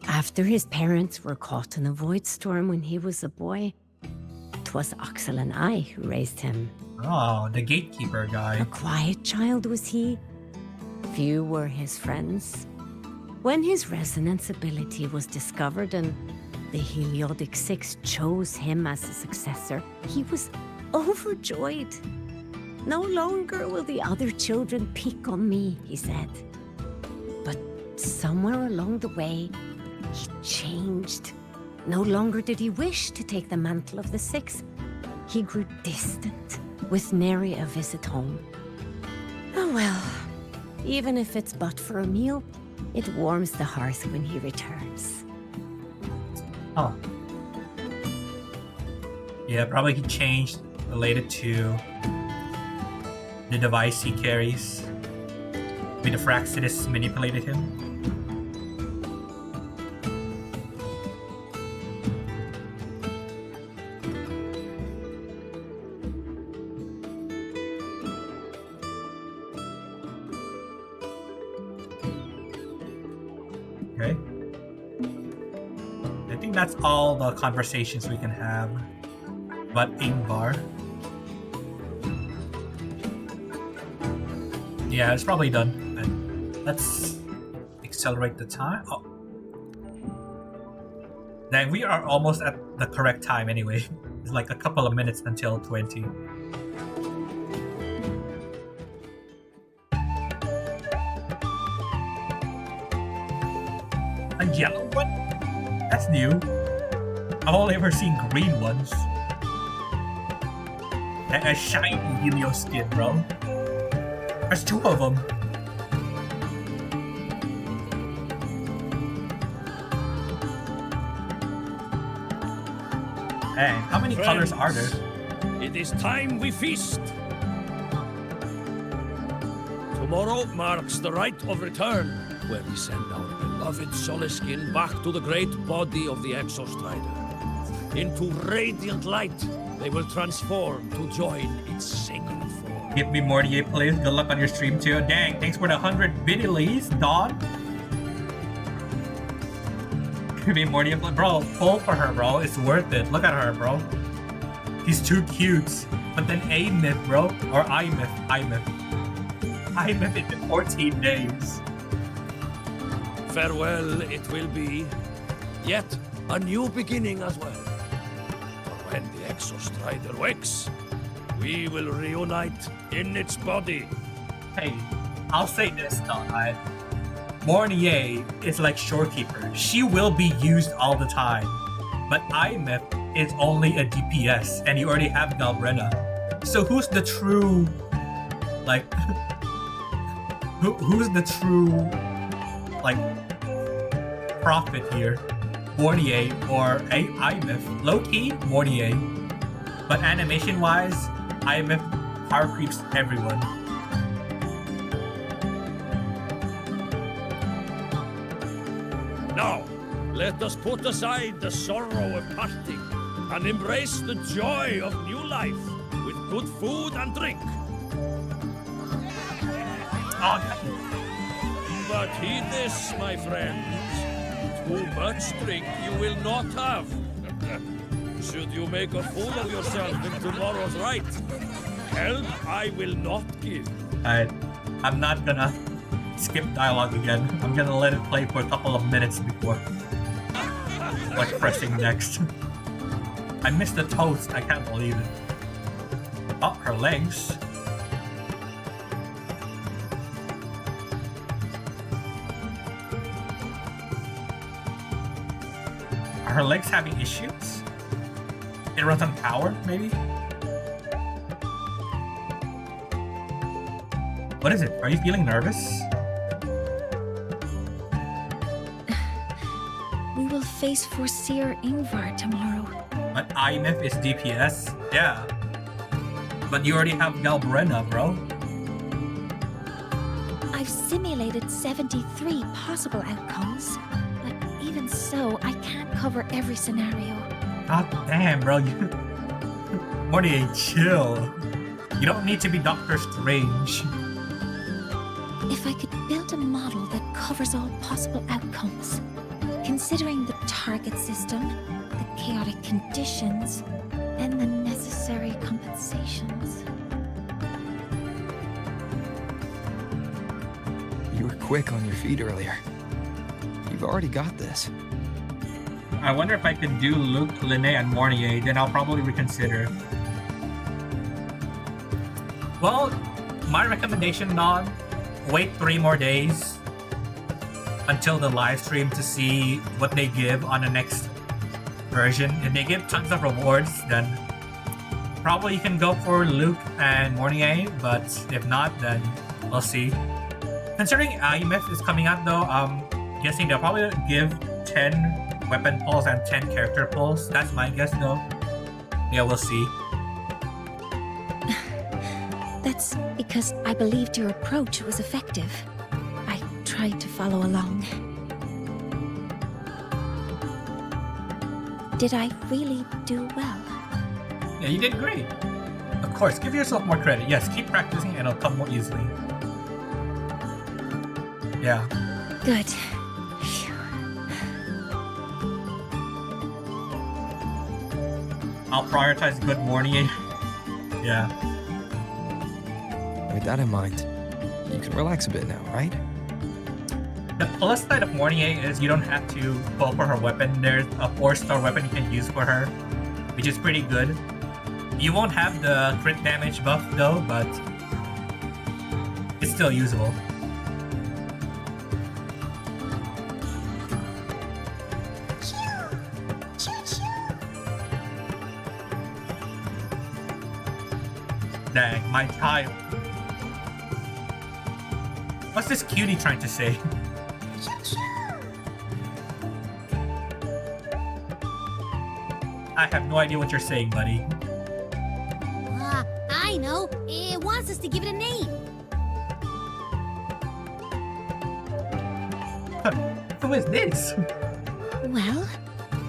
Speaker 10: After his parents were caught in a void storm when he was a boy, 'twas Axel and I who raised him.
Speaker 1: Oh, the gatekeeper guy.
Speaker 10: A quiet child was he. Few were his friends. When his resonance ability was discovered and the Heliodic Six chose him as a successor, he was overjoyed. No longer will the other children pick on me, he said. But somewhere along the way, he changed. No longer did he wish to take the mantle of the Six. He grew distant, with nary a visit home. Oh well, even if it's but for a meal, it warms the hearth when he returns.
Speaker 1: Oh. Yeah, probably he changed related to the device he carries. Maybe the Fraxidus manipulated him. Okay. I think that's all the conversations we can have about Ingvar. Yeah, it's probably done. Let's accelerate the time. Oh. Then we are almost at the correct time anyway. It's like a couple of minutes until 20. A yellow one? That's new. I've only ever seen green ones. And a shiny Helios skin, bro. There's two of them. Hey, how many colors are there?
Speaker 11: It is time we feast. Tomorrow marks the rite of return, where we send our beloved Soliskin back to the great body of the Exostrider. Into radiant light, they will transform to join its sacred form.
Speaker 1: Give me Mornye, please. Good luck on your stream too. Dang, thanks for the 100 biddies, Dawn. Give me Mornye, bro. Pull for her, bro. It's worth it. Look at her, bro. He's too cute. But then A-myth, bro. Or I-myth. I-myth in 14 days.
Speaker 11: Farewell it will be, yet a new beginning as well. For when the Exostrider wakes, we will reunite in its body.
Speaker 1: Hey, I'll say this though, right? Mornye is like Shorekeeper. She will be used all the time. But I-myth is only a DPS, and you already have Galbrena. So who's the true, like, who's the true, like, prophet here? Mornye or I-myth? Low-key, Mornye. But animation-wise, I-myth power creeps everyone.
Speaker 11: Now, let us put aside the sorrow of parting and embrace the joy of new life with good food and drink. But heed this, my friends. Too much drink you will not have. Should you make a fool of yourself in tomorrow's rite, help I will not give.
Speaker 1: Alright, I'm not gonna skip dialogue again. I'm gonna let it play for a couple of minutes before like pressing next. I missed the toast, I can't believe it. Oh, her legs. Are her legs having issues? It runs on power, maybe? What is it? Are you feeling nervous?
Speaker 3: We will face Foreseer Ingvar tomorrow.
Speaker 1: But I-myth is DPS? Yeah. But you already have Galbrena, bro.
Speaker 3: I've simulated 73 possible outcomes, but even so, I can't cover every scenario.
Speaker 1: God damn, bro. Mornye, chill. You don't need to be Doctor Strange.
Speaker 3: If I could build a model that covers all possible outcomes, considering the target system, the chaotic conditions, and the necessary compensations.
Speaker 4: You were quick on your feet earlier. You've already got this.
Speaker 1: I wonder if I can do Luke, Linné, and Mornye, then I'll probably reconsider. Well, my recommendation, Nog, wait 3 more days until the live stream to see what they give on the next version. If they give tons of rewards, then probably you can go for Luke and Mornye, but if not, then we'll see. Considering Ayumeth is coming out though, I'm guessing they'll probably give 10 weapon pulls and 10 character pulls. That's my guess though. Yeah, we'll see.
Speaker 3: That's because I believed your approach was effective. I tried to follow along. Did I really do well?
Speaker 1: Yeah, you did great. Of course, give yourself more credit. Yes, keep practicing and it'll come more easily. Yeah.
Speaker 3: Good.
Speaker 1: I'll prioritize good Mornye. Yeah.
Speaker 4: With that in mind, you can relax a bit now, right?
Speaker 1: The plus side of Mornye is you don't have to pull for her weapon. There's a 4-star weapon you can use for her, which is pretty good. You won't have the crit damage buff though, but it's still usable. Dang, my child. What's this cutie trying to say? I have no idea what you're saying, buddy.
Speaker 2: I know. It wants us to give it a name.
Speaker 1: Who is this?
Speaker 3: Well,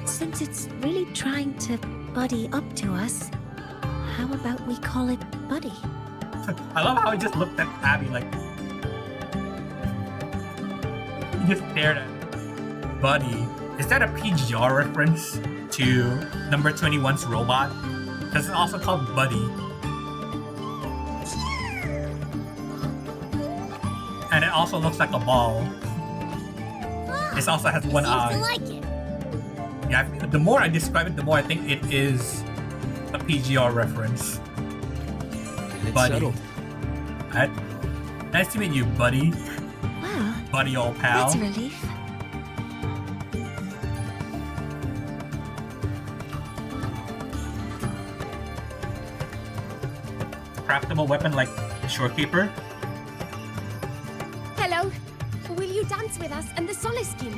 Speaker 3: since it's really trying to buddy up to us, how about we call it Buddy?
Speaker 1: I love how he just looked at Abby like... He just stared at Buddy. Is that a PGR reference to number 21's robot? Because it's also called Buddy. And it also looks like a ball. It also has one eye.
Speaker 2: Like it.
Speaker 1: Yeah, the more I describe it, the more I think it is a PGR reference.
Speaker 4: It's
Speaker 1: Buddy.
Speaker 4: settled.
Speaker 1: Nice to meet you, Buddy.
Speaker 3: Well,
Speaker 1: Buddy, old pal.
Speaker 3: that's a relief.
Speaker 1: Craftable weapon like Shorekeeper.
Speaker 7: Hello. Will you dance with us and the Soliskin?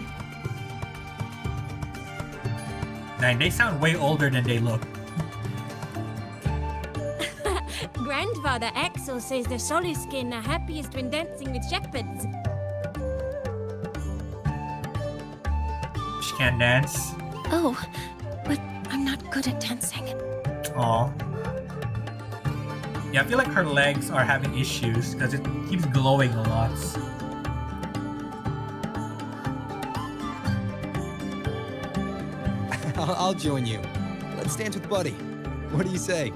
Speaker 1: Dang, they sound way older than they look.
Speaker 7: Grandfather Axel says the Soliskin are happiest when dancing with shepherds.
Speaker 1: She can't dance.
Speaker 3: Oh, but I'm not good at dancing.
Speaker 1: Aw. Yeah, I feel like her legs are having issues because it keeps glowing a lot.
Speaker 4: I'll join you. Let's dance with Buddy. What do you say?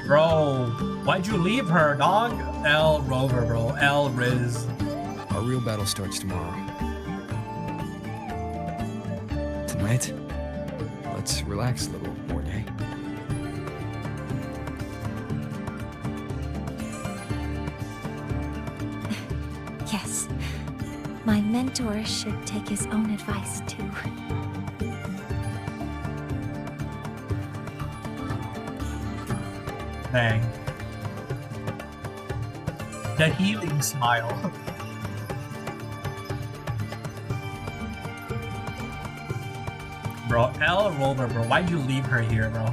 Speaker 1: Bro, why'd you leave her, dog? L Rover, bro. L Riz.
Speaker 4: Our real battle starts tomorrow. Tonight, let's relax a little, Mornye.
Speaker 3: Yes. My mentor should take his own advice too.
Speaker 1: Dang. The healing smile. Bro, L Rover, bro. Why'd you leave her here, bro?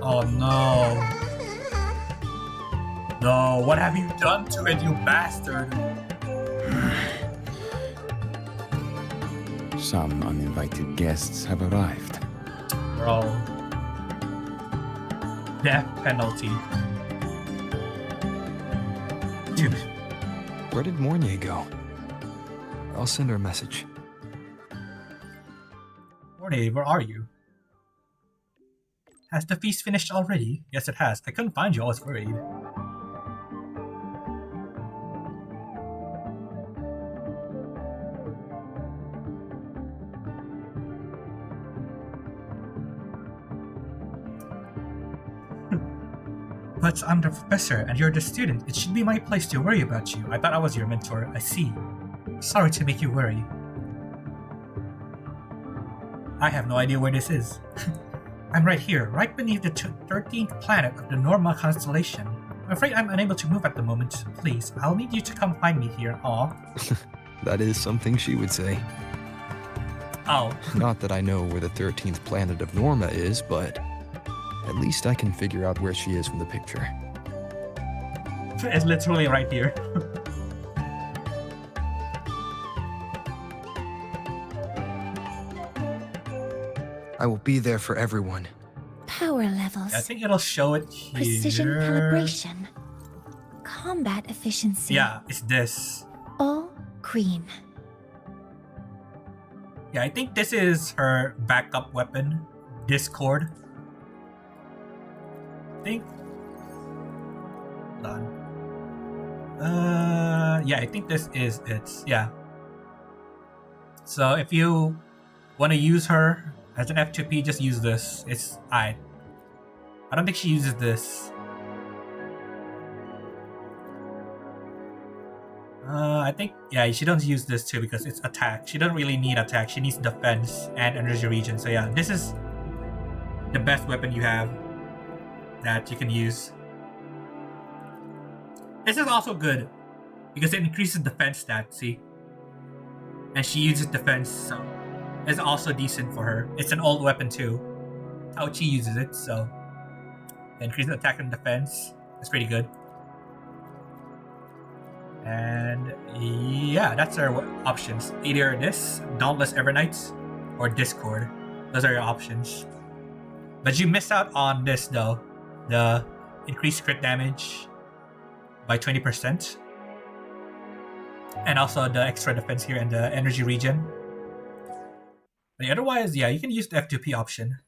Speaker 1: Oh no. No, what have you done to it, you bastard?
Speaker 14: Some uninvited guests have arrived.
Speaker 1: Bro. Death penalty. Dude.
Speaker 4: Where did Mornye go? I'll send her a message.
Speaker 1: Mornye, where are you? Has the feast finished already? Yes, it has. I couldn't find you, I was worried. But I'm the professor and you're the student. It should be my place to worry about you. I thought I was your mentor. I see. Sorry to make you worry. I have no idea where this is. I'm right here, right beneath the 13th planet of the Norma constellation. I'm afraid I'm unable to move at the moment. Please, I'll need you to come find me here. Aw.
Speaker 4: That is something she would say.
Speaker 1: Oh.
Speaker 4: Not that I know where the 13th planet of Norma is, but at least I can figure out where she is from the picture.
Speaker 1: It's literally right here.
Speaker 4: I will be there for everyone.
Speaker 3: Power levels.
Speaker 1: I think it'll show it here.
Speaker 3: Precision calibration. Combat efficiency.
Speaker 1: Yeah, it's this.
Speaker 3: All green.
Speaker 1: Yeah, I think this is her backup weapon. Discord. I think. Hold on. Yeah, I think this is it. Yeah. So if you want to use her as an F2P, just use this. It's I don't think she uses this. I think, yeah, she doesn't use this too because it's attack. She doesn't really need attack. She needs defense and energy regen. So yeah, this is the best weapon you have that you can use. This is also good because it increases defense stats, see? And she uses defense, so it's also decent for her. It's an old weapon too. How she uses it, so it increases attack and defense. It's pretty good. And yeah, that's our options. Either this, Dauntless Evernights, or Discord. Those are your options. But you miss out on this though. The increased crit damage by 20%. And also the extra defense here and the energy regen. But otherwise, yeah, you can use the F2P option.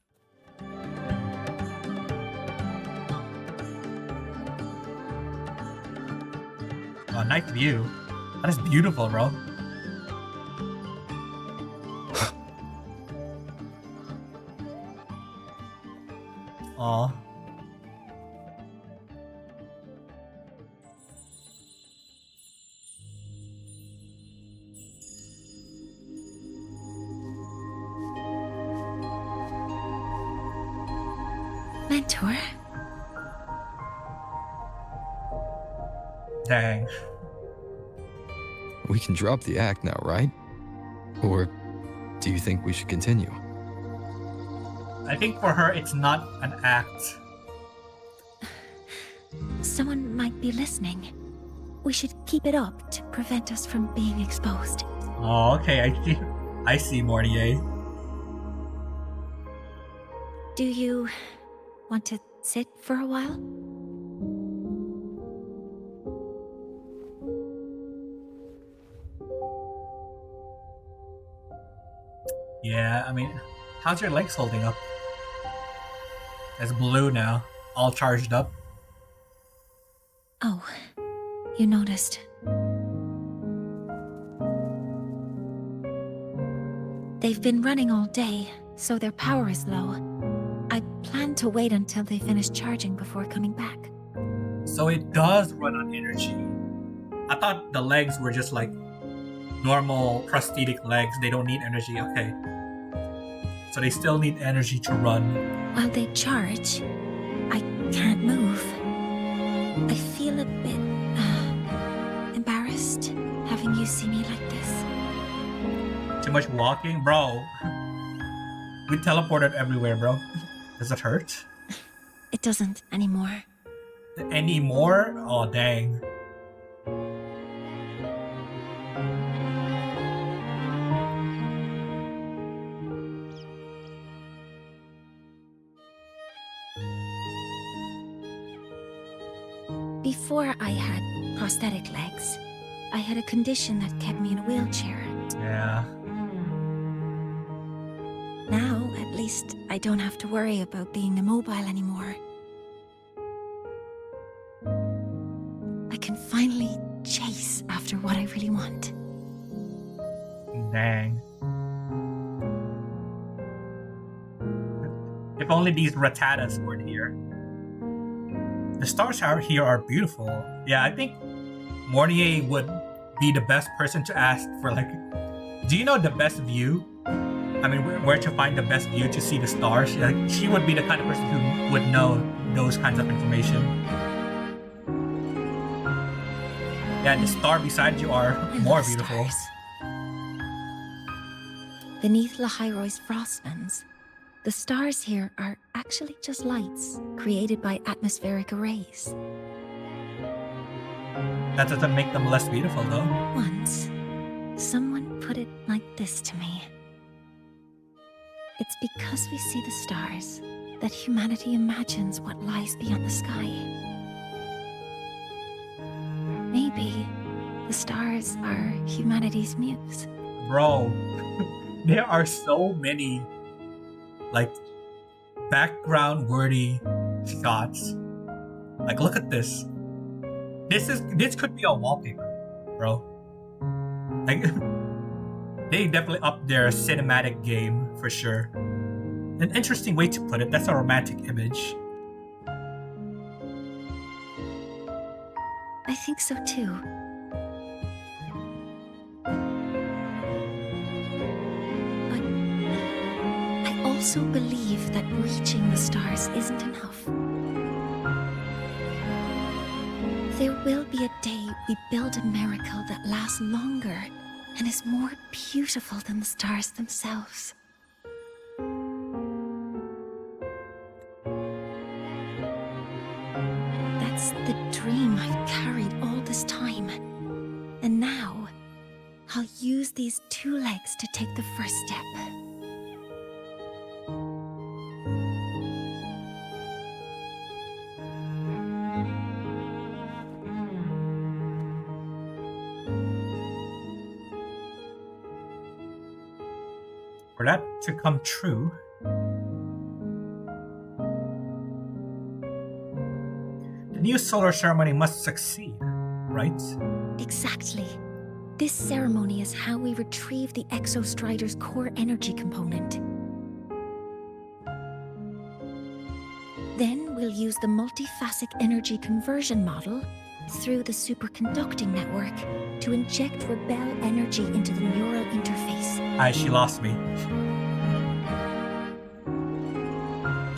Speaker 1: Oh, nice view. That is beautiful, bro. Aw.
Speaker 3: Mentor?
Speaker 1: Dang.
Speaker 4: We can drop the act now, right? Or do you think we should continue?
Speaker 1: I think for her, it's not an act.
Speaker 3: Someone might be listening. We should keep it up to prevent us from being exposed.
Speaker 1: Oh, okay, I see, Mornye.
Speaker 3: Do you want to sit for a while?
Speaker 1: Yeah, I mean, how's your legs holding up? It's blue now, all charged up.
Speaker 3: Oh, you noticed. They've been running all day, so their power is low. I plan to wait until they finish charging before coming back.
Speaker 1: So it does run on energy. I thought the legs were just like normal prosthetic legs. They don't need energy. Okay. So they still need energy to run.
Speaker 3: While they charge, I can't move. I feel a bit embarrassed having you see me like this.
Speaker 1: Too much walking? Bro. We teleported everywhere, bro. Does it hurt?
Speaker 3: It doesn't anymore.
Speaker 1: Anymore? Oh, dang.
Speaker 3: Before I had prosthetic legs, I had a condition that kept me in a wheelchair.
Speaker 1: Yeah.
Speaker 3: Now, least I don't have to worry about being immobile anymore. I can finally chase after what I really want.
Speaker 1: Dang. If only these rattatas weren't here. The stars out here are beautiful. Yeah, I think Mornye would be the best person to ask for, like, do you know the best view? I mean, where to find the best view to see the stars? Like, she would be the kind of person who would know those kinds of information. Yeah, the star beside you are more beautiful.
Speaker 3: Stars. Beneath lahai-roi's frostlands, the stars here are actually just lights created by atmospheric arrays.
Speaker 1: That doesn't make them less beautiful, though.
Speaker 3: Once, someone put it like this to me. It's because we see the stars that humanity imagines what lies beyond the sky. Maybe the stars are humanity's muse.
Speaker 1: Bro, there are so many, like, background worthy shots. Like, look at this. This could be a wallpaper, bro. Like, they definitely upped their cinematic game for sure. An interesting way to put it. That's a romantic image.
Speaker 3: I think so too. But I also believe that reaching the stars isn't enough. There will be a day we build a miracle that lasts longer and is more beautiful than the stars themselves. That's the dream I've carried all this time. And now, I'll use these two legs to take the first step.
Speaker 1: For that to come true, the new solar ceremony must succeed, right?
Speaker 3: Exactly. This ceremony is how we retrieve the Exostrider's core energy component. Then we'll use the multiphasic energy conversion model through the superconducting network to inject rebel energy into the neural interface.
Speaker 1: She lost me.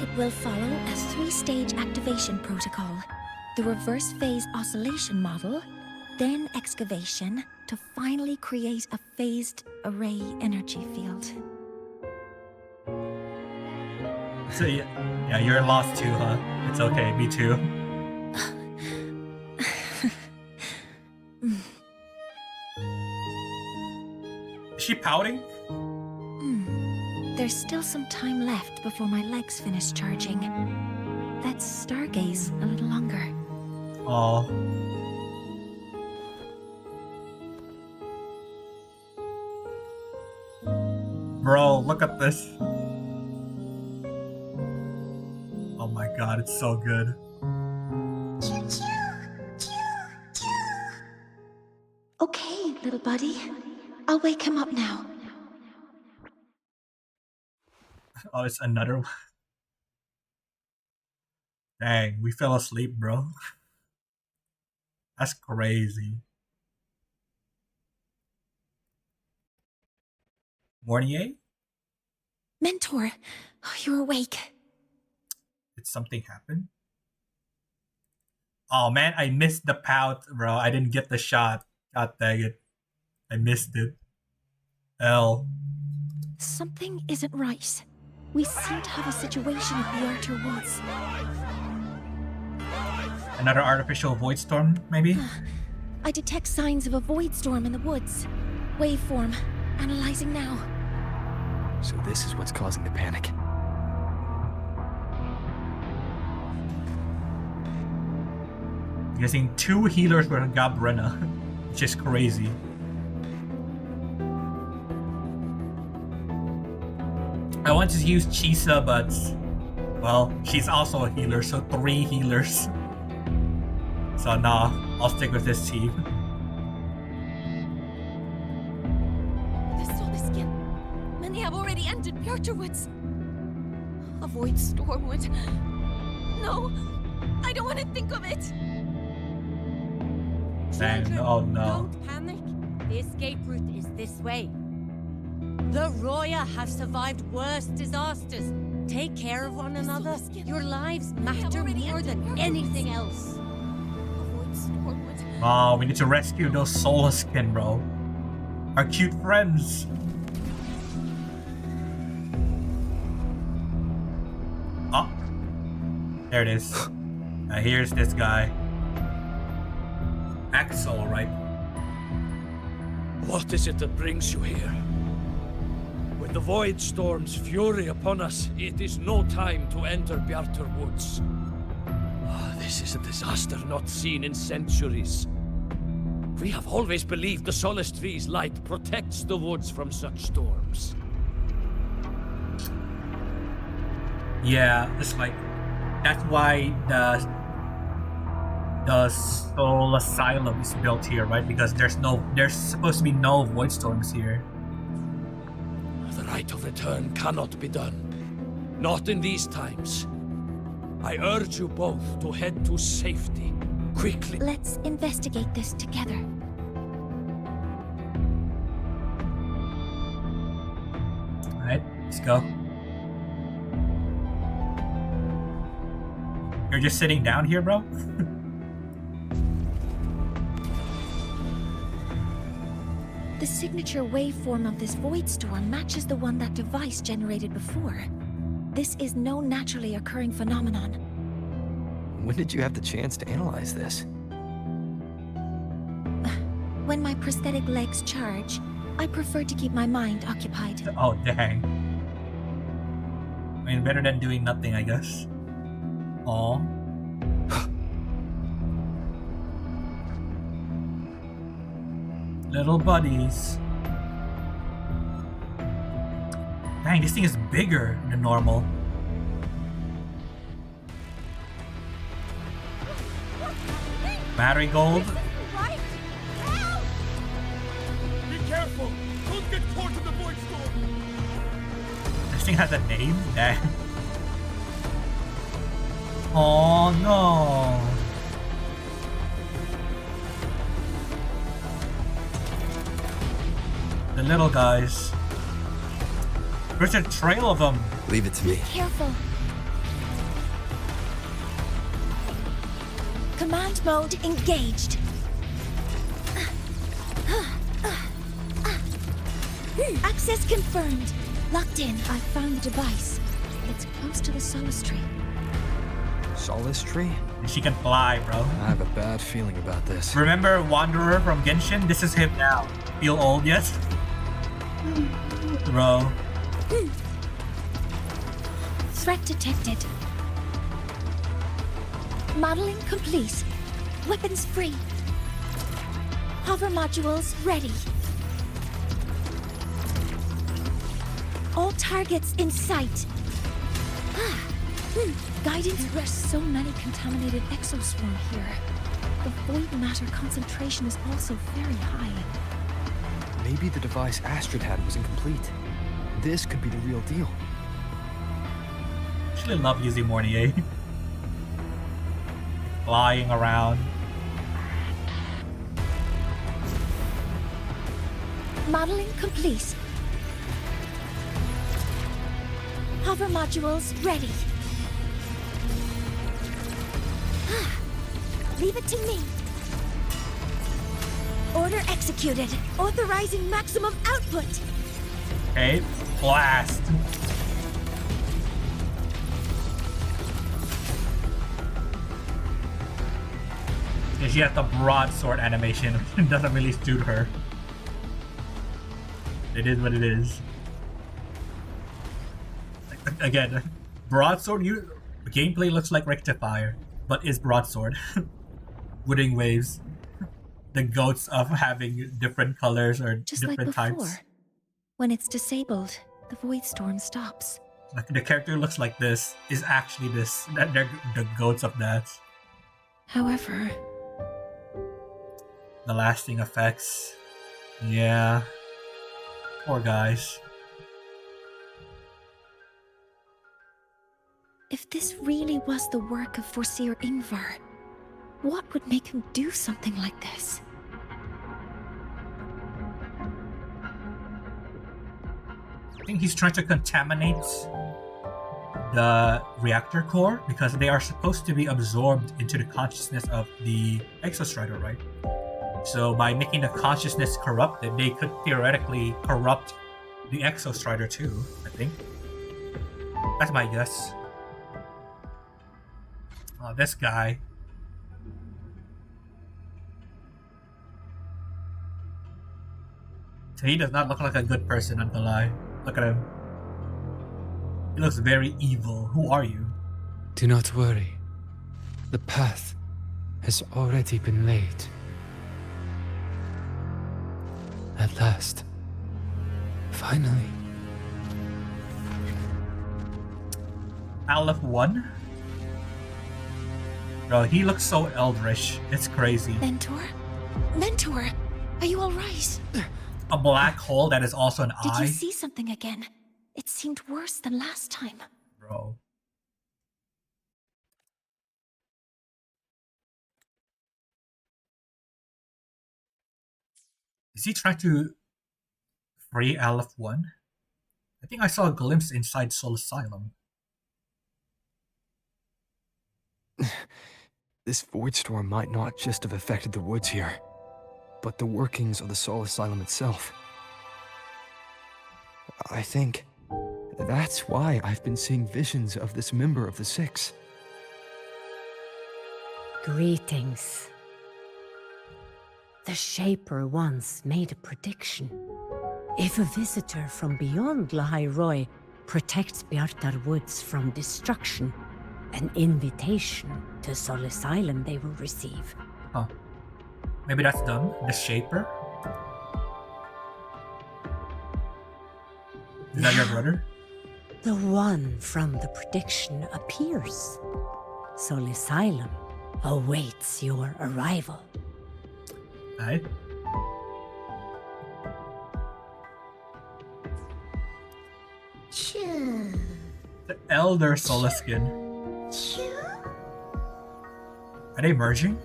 Speaker 3: It will follow a 3-stage activation protocol. The reverse phase oscillation model, then excavation, to finally create a phased array energy field.
Speaker 1: So yeah, you're lost too, huh? It's okay, me too. Is she pouting?
Speaker 3: There's still some time left before my legs finish charging. Let's stargaze a little longer.
Speaker 1: Oh. Bro, look at this. Oh my god, it's so good.
Speaker 3: Okay, little buddy. I'll wake him up now.
Speaker 1: Oh, it's another one. Dang, we fell asleep, bro. That's crazy. Mornye?
Speaker 3: Mentor, you're awake.
Speaker 1: Did something happen? Oh man, I missed the pout, bro. I didn't get the shot. God dang it. I missed it. L.
Speaker 3: Something isn't right. We seem to have a situation at the Reactor Woods.
Speaker 1: Another artificial void storm, maybe?
Speaker 3: I detect signs of a void storm in the woods. Waveform. Analyzing now.
Speaker 4: So this is what's causing the panic.
Speaker 1: Using 2 healers for Gabrena, which is crazy. I wanted to use Chisa, but well, she's also a healer, so 3 healers. So nah, I'll stick with this team.
Speaker 3: The solar skin. Many have already entered Bjarterwoods. Avoid Stormwood. No, I don't want to think of it.
Speaker 1: Dang, oh no.
Speaker 10: Don't panic. The escape route is this way. The Roya have survived worse disasters. Take care of one another. Your lives matter more than anything else.
Speaker 3: Avoid Stormwood.
Speaker 1: Oh, we need to rescue those solar skin, bro. Our cute friends. Oh, there it is. Here's this guy. Axel, right?
Speaker 11: What is it that brings you here? With the Void Storm's fury upon us, it is no time to enter Bjarter Woods. This is a disaster not seen in centuries. We have always believed the Solace Tree's light protects the woods from such storms.
Speaker 1: Yeah, it's like that's why the Soul Asylum is built here, right? Because there's supposed to be no void storms here.
Speaker 11: The right of return cannot be done. Not in these times. I urge you both to head to safety, quickly.
Speaker 3: Let's investigate this together.
Speaker 1: Alright, let's go. You're just sitting down here, bro?
Speaker 3: The signature waveform of this void storm matches the one that device generated before. This is no naturally occurring phenomenon.
Speaker 4: When did you have the chance to analyze this?
Speaker 3: When my prosthetic legs charge, I prefer to keep my mind occupied.
Speaker 1: Oh, dang. I mean, better than doing nothing, I guess. Aw. Little buddies. Dang, this thing is bigger than normal. Marigold.
Speaker 13: Be careful! Don't get caught in the void storm!
Speaker 1: This thing has a name? Dang. Oh no. The little guys. There's a trail of them.
Speaker 4: Leave it to me.
Speaker 3: Careful. Command mode engaged. Access confirmed. Locked in. I found the device. It's close to the Solace Tree.
Speaker 4: Solace Tree?
Speaker 1: She can fly, bro.
Speaker 4: I have a bad feeling about this.
Speaker 1: Remember Wanderer from Genshin? This is him now. Feel old yet? Bro.
Speaker 3: Threat detected. Modeling complete. Weapons free. Hover modules ready. All targets in sight. Guidance. There's so many contaminated exoswarm here. The void matter concentration is also very high.
Speaker 4: Maybe the device Astrid had was incomplete. This could be the real deal.
Speaker 1: I actually love using Mornye. Flying around.
Speaker 3: Modeling complete. Hover modules ready. Leave it to me. Order executed. Authorizing maximum output.
Speaker 1: Okay, blast. Yeah, she has the broadsword animation. It doesn't really suit her. It is what it is. Again, broadsword. Gameplay looks like Rectifier, but is broadsword. Wuthering waves. The goats of having different colors or
Speaker 3: Just
Speaker 1: different
Speaker 3: like before.
Speaker 1: types.
Speaker 3: When it's disabled, the void storm stops.
Speaker 1: Like the character looks like this is actually this. That they're the goats of that.
Speaker 3: However,
Speaker 1: the lasting effects. Yeah. Poor guys.
Speaker 3: if this really was the work of Foreseer Ingvar, what would make him do something like this?
Speaker 1: I think he's trying to contaminate the reactor core because they are supposed to be absorbed into the consciousness of the Exostrider, right? So by making the consciousness corrupted, they could theoretically corrupt the Exostrider too, I think. That's my guess. Oh, this guy. So he does not look like a good person, I'm gonna lie. Look at him. He looks very evil. Who are you?
Speaker 8: Do not worry. The path has already been laid. At last. Finally.
Speaker 1: Aleph 1? Bro, he looks so eldritch. It's crazy.
Speaker 3: Mentor? Mentor, are you alright?
Speaker 1: A black hole that is also an
Speaker 3: Did
Speaker 1: eye?
Speaker 3: you see something again? It seemed worse than last time.
Speaker 1: Bro. Is he trying to free Aleph 1? I think I saw a glimpse inside Soul Asylum.
Speaker 4: This void storm might not just have affected the woods here, but the workings of the Soul Asylum itself. I think that's why I've been seeing visions of this member of the Six.
Speaker 10: Greetings. The Shaper once made a prediction. If a visitor from beyond Lahai-roi protects Bjartar Woods from destruction, an invitation to Soul Asylum they will receive.
Speaker 1: Huh. Maybe that's them, the Shaper? Is that your brother?
Speaker 10: The one from the prediction appears. Soul Asylum awaits your arrival.
Speaker 1: Right. The Elder Solaskin. Are they merging?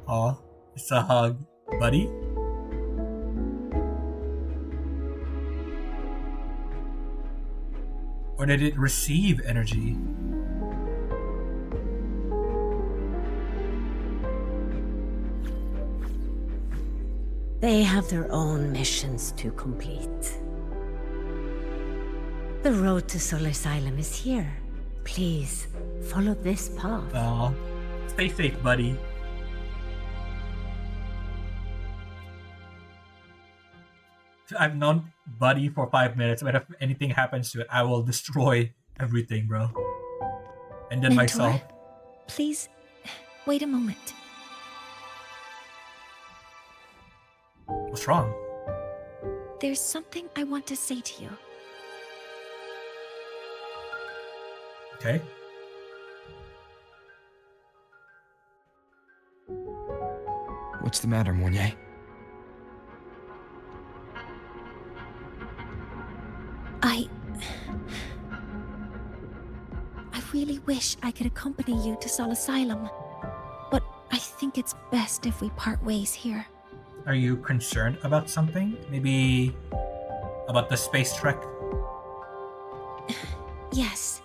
Speaker 1: Oh, it's a hug, buddy. Or did it receive energy?
Speaker 10: They have their own missions to complete. The road to Soul Asylum is here. Please, follow this path.
Speaker 1: Aw, stay safe, buddy. I've known Buddy for 5 minutes, but if anything happens to it, I will destroy everything, bro. And then
Speaker 3: Mentor,
Speaker 1: myself.
Speaker 3: Please, wait a moment.
Speaker 1: What's wrong?
Speaker 3: There's something I want to say to you.
Speaker 1: Okay.
Speaker 4: What's the matter, Mornye?
Speaker 3: I really wish I could accompany you to Soul Asylum, but I think it's best if we part ways here.
Speaker 1: Are you concerned about something? Maybe about the space trek?
Speaker 3: Yes.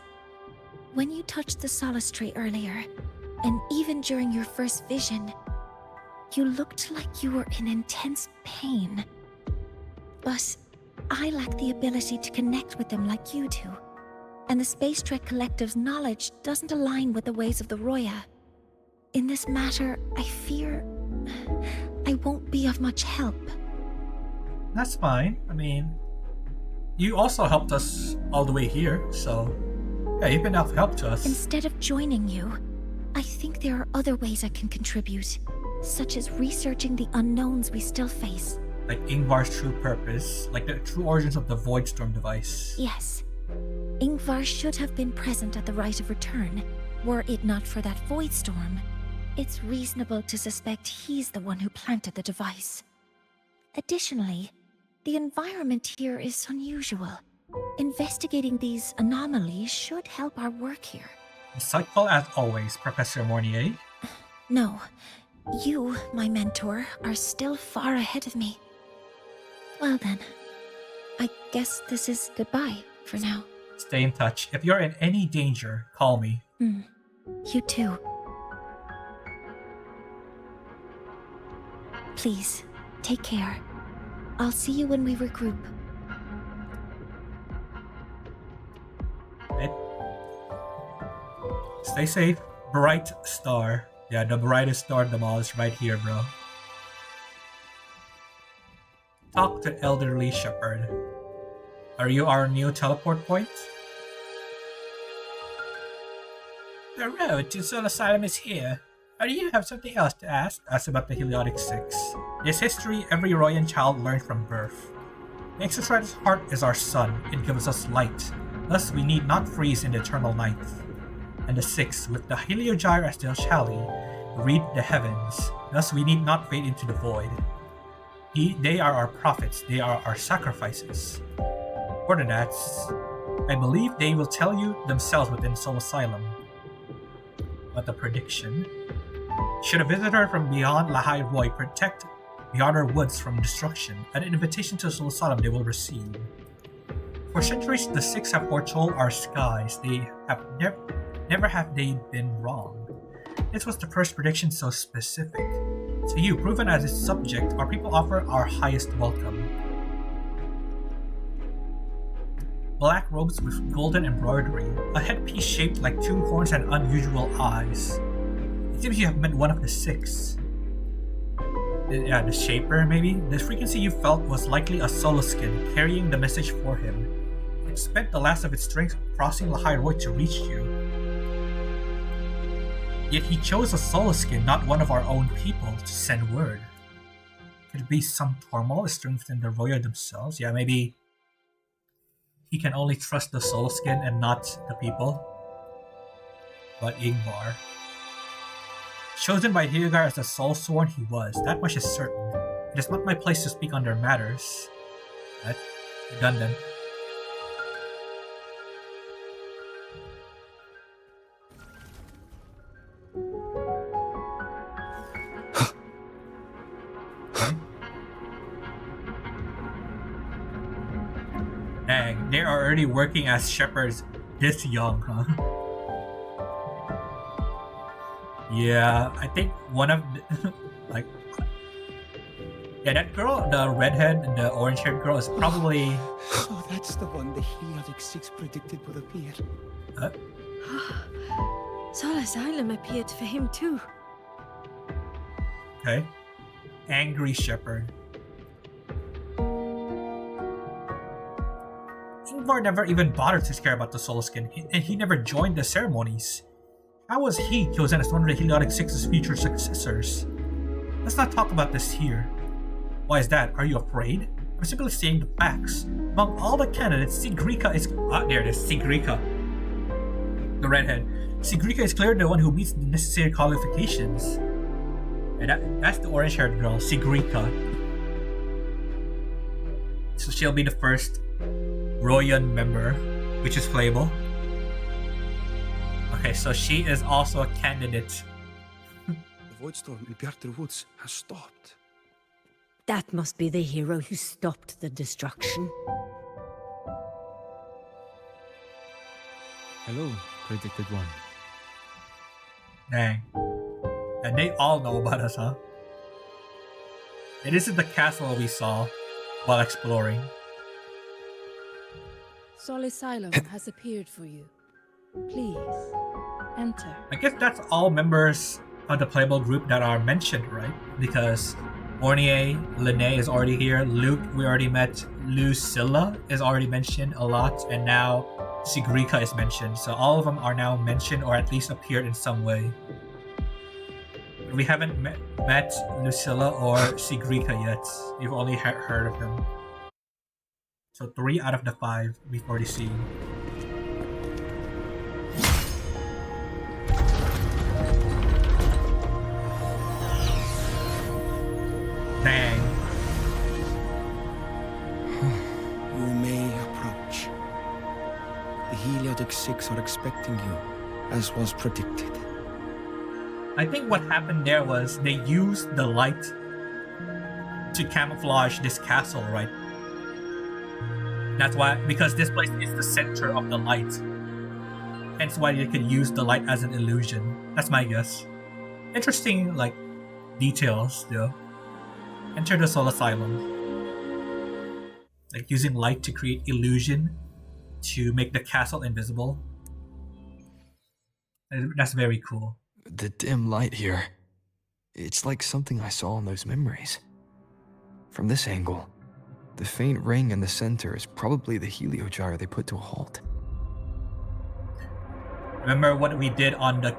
Speaker 3: When you touched the Solace Tree earlier, and even during your first vision, you looked like you were in intense pain. But I lack the ability to connect with them like you do, and the Space Trek Collective's knowledge doesn't align with the ways of the Roya. In this matter, I fear I won't be of much help.
Speaker 1: That's fine. I mean, you also helped us all the way here, so yeah, you've been of help to us.
Speaker 3: Instead of joining you, I think there are other ways I can contribute, such as researching the unknowns we still face
Speaker 1: Like Ingvar's true purpose, like the true origins of the Voidstorm device.
Speaker 3: Yes. Ingvar should have been present at the rite of return, were it not for that Voidstorm. It's reasonable to suspect he's the one who planted the device. Additionally, the environment here is unusual. Investigating these anomalies should help our work here.
Speaker 1: Insightful as always, Professor Mornye.
Speaker 3: No, you, my mentor, are still far ahead of me. Well then, I guess this is goodbye for now.
Speaker 1: Stay in touch. If you're in any danger, call me.
Speaker 3: You too. Please, take care. I'll see you when we regroup.
Speaker 1: Right. Stay safe. Bright star. Yeah, the brightest star in the mall is right here, bro. Talk to elderly shepherd. Are you our new teleport point? The road to Soul Asylum is here. Or do you have something else to ask? Ask about the Helios 6. This history every Royan child learned from birth. The Exostrider's heart is our sun. It gives us light. Thus we need not freeze in the eternal night. And the 6, with the Helios as their chali, read the heavens. Thus we need not fade into the void. They are our prophets. They are our sacrifices. More than that, I believe they will tell you themselves within Soul Asylum. But the prediction: should a visitor from beyond lahai-roi protect the outer woods from destruction, an invitation to Soul Asylum they will receive. For centuries, the 6 have foretold our skies. They have never have they been wrong. This was the first prediction so specific. To you, proven as its subject, our people offer our highest welcome. Black robes with golden embroidery, a headpiece shaped like 2 horns and unusual eyes. It seems you have met one of the 6. Yeah, the Shaper, maybe? The frequency you felt was likely a solo skin, carrying the message for him. It spent the last of its strength crossing lahai-roi to reach you. Yet he chose a solo skin, not one of our own people, to send word. Could it be some turmoil stirring within the Roya themselves? Yeah, maybe he can only trust the solo skin and not the people. But Ingvar. Chosen by Hildegard as the soul sworn he was, that much is certain. It is not my place to speak on their matters. But redundant. Dang, they are already working as shepherds this young, huh? Yeah, I think one of the, like, yeah, that girl, the redhead, the orange-haired girl is probably.
Speaker 15: Oh, that's the one the Helios 6 predicted would appear.
Speaker 7: Soul Asylum appeared for him too.
Speaker 1: Okay. Angry shepherd. Ingvar never even bothered to care about the Soul Skin, and he never joined the ceremonies. How was he chosen as one of the Helios 6's future successors? Let's not talk about this here. Why is that? Are you afraid? I'm simply stating the facts. Among all the candidates, Sigrika is... Ah, there it is, Sigrika. The redhead. Sigrika is clearly the one who meets the necessary qualifications. And that's the orange-haired girl, Sigrika. So she'll be the first Royan member, which is playable. Okay, so she is also a candidate.
Speaker 15: The Voidstorm in Bjartur Woods has stopped.
Speaker 10: That must be the hero who stopped the destruction.
Speaker 8: Hello, predicted one.
Speaker 1: Dang. And they all know about us, huh? And this is the castle we saw while exploring.
Speaker 12: Soul Asylum has appeared for you. Please, enter.
Speaker 1: I guess that's all members of the playable group that are mentioned, right? Because Mornye, Lene is already here, Luke, we already met, Lucilla is already mentioned a lot, and now Sigrika is mentioned. So all of them are now mentioned or at least appeared in some way. We haven't met Lucilla or Sigrika yet. You've only heard of them. So 3 out of the 5 we've already seen. Dang.
Speaker 15: You may approach. The Heliodic Six are expecting you, as was predicted.
Speaker 1: I think what happened there was they used the light to camouflage this castle, right? That's why, because this place is the center of the light. Hence why they could use the light as an illusion. That's my guess. Interesting, like, details, though. Enter the Soul Asylum. Like, using light to create illusion to make the castle invisible. That's very cool.
Speaker 4: The dim light here. It's like something I saw in those memories. From this angle, the faint ring in the center is probably the Heliogyre they put to a halt.
Speaker 1: Remember what we did on the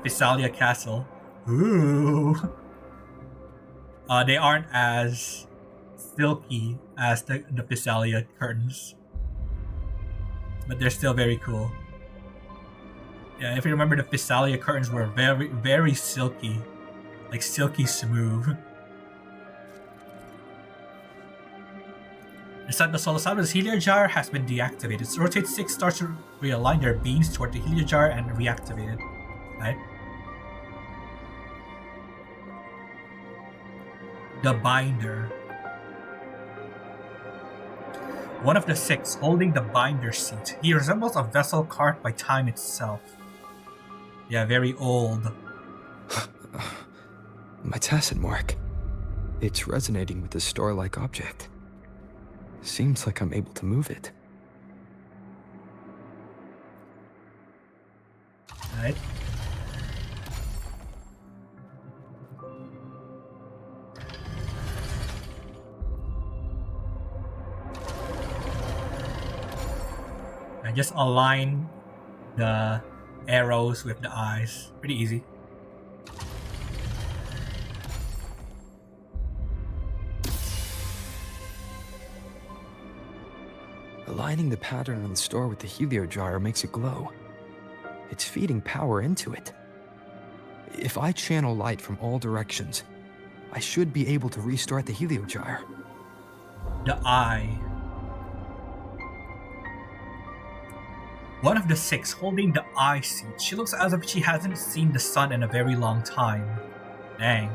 Speaker 1: Physalia castle? Ooh. They aren't as silky as the Physalia curtains. But they're still very cool. Yeah, if you remember, the Physalia curtains were very, very silky. Like silky smooth. Inside the Soul Asylum, the Heliogyre has been deactivated. So rotate 6 stars to realign their beams toward the Heliogyre and reactivate it. Right? The Binder. One of the 6 holding the binder seat. He resembles a vessel carved by time itself. Yeah, very old.
Speaker 4: My tacit mark. It's resonating with the star-like object. Seems like I'm able to move it.
Speaker 1: Right. I just align the arrows with the eyes. Pretty easy.
Speaker 4: Aligning the pattern on the star with the Heliogyre makes it glow. It's feeding power into it. If I channel light from all directions, I should be able to restart the Heliogyre.
Speaker 1: The eye. One of the 6 holding the eye seat. She looks as if she hasn't seen the sun in a very long time. Dang.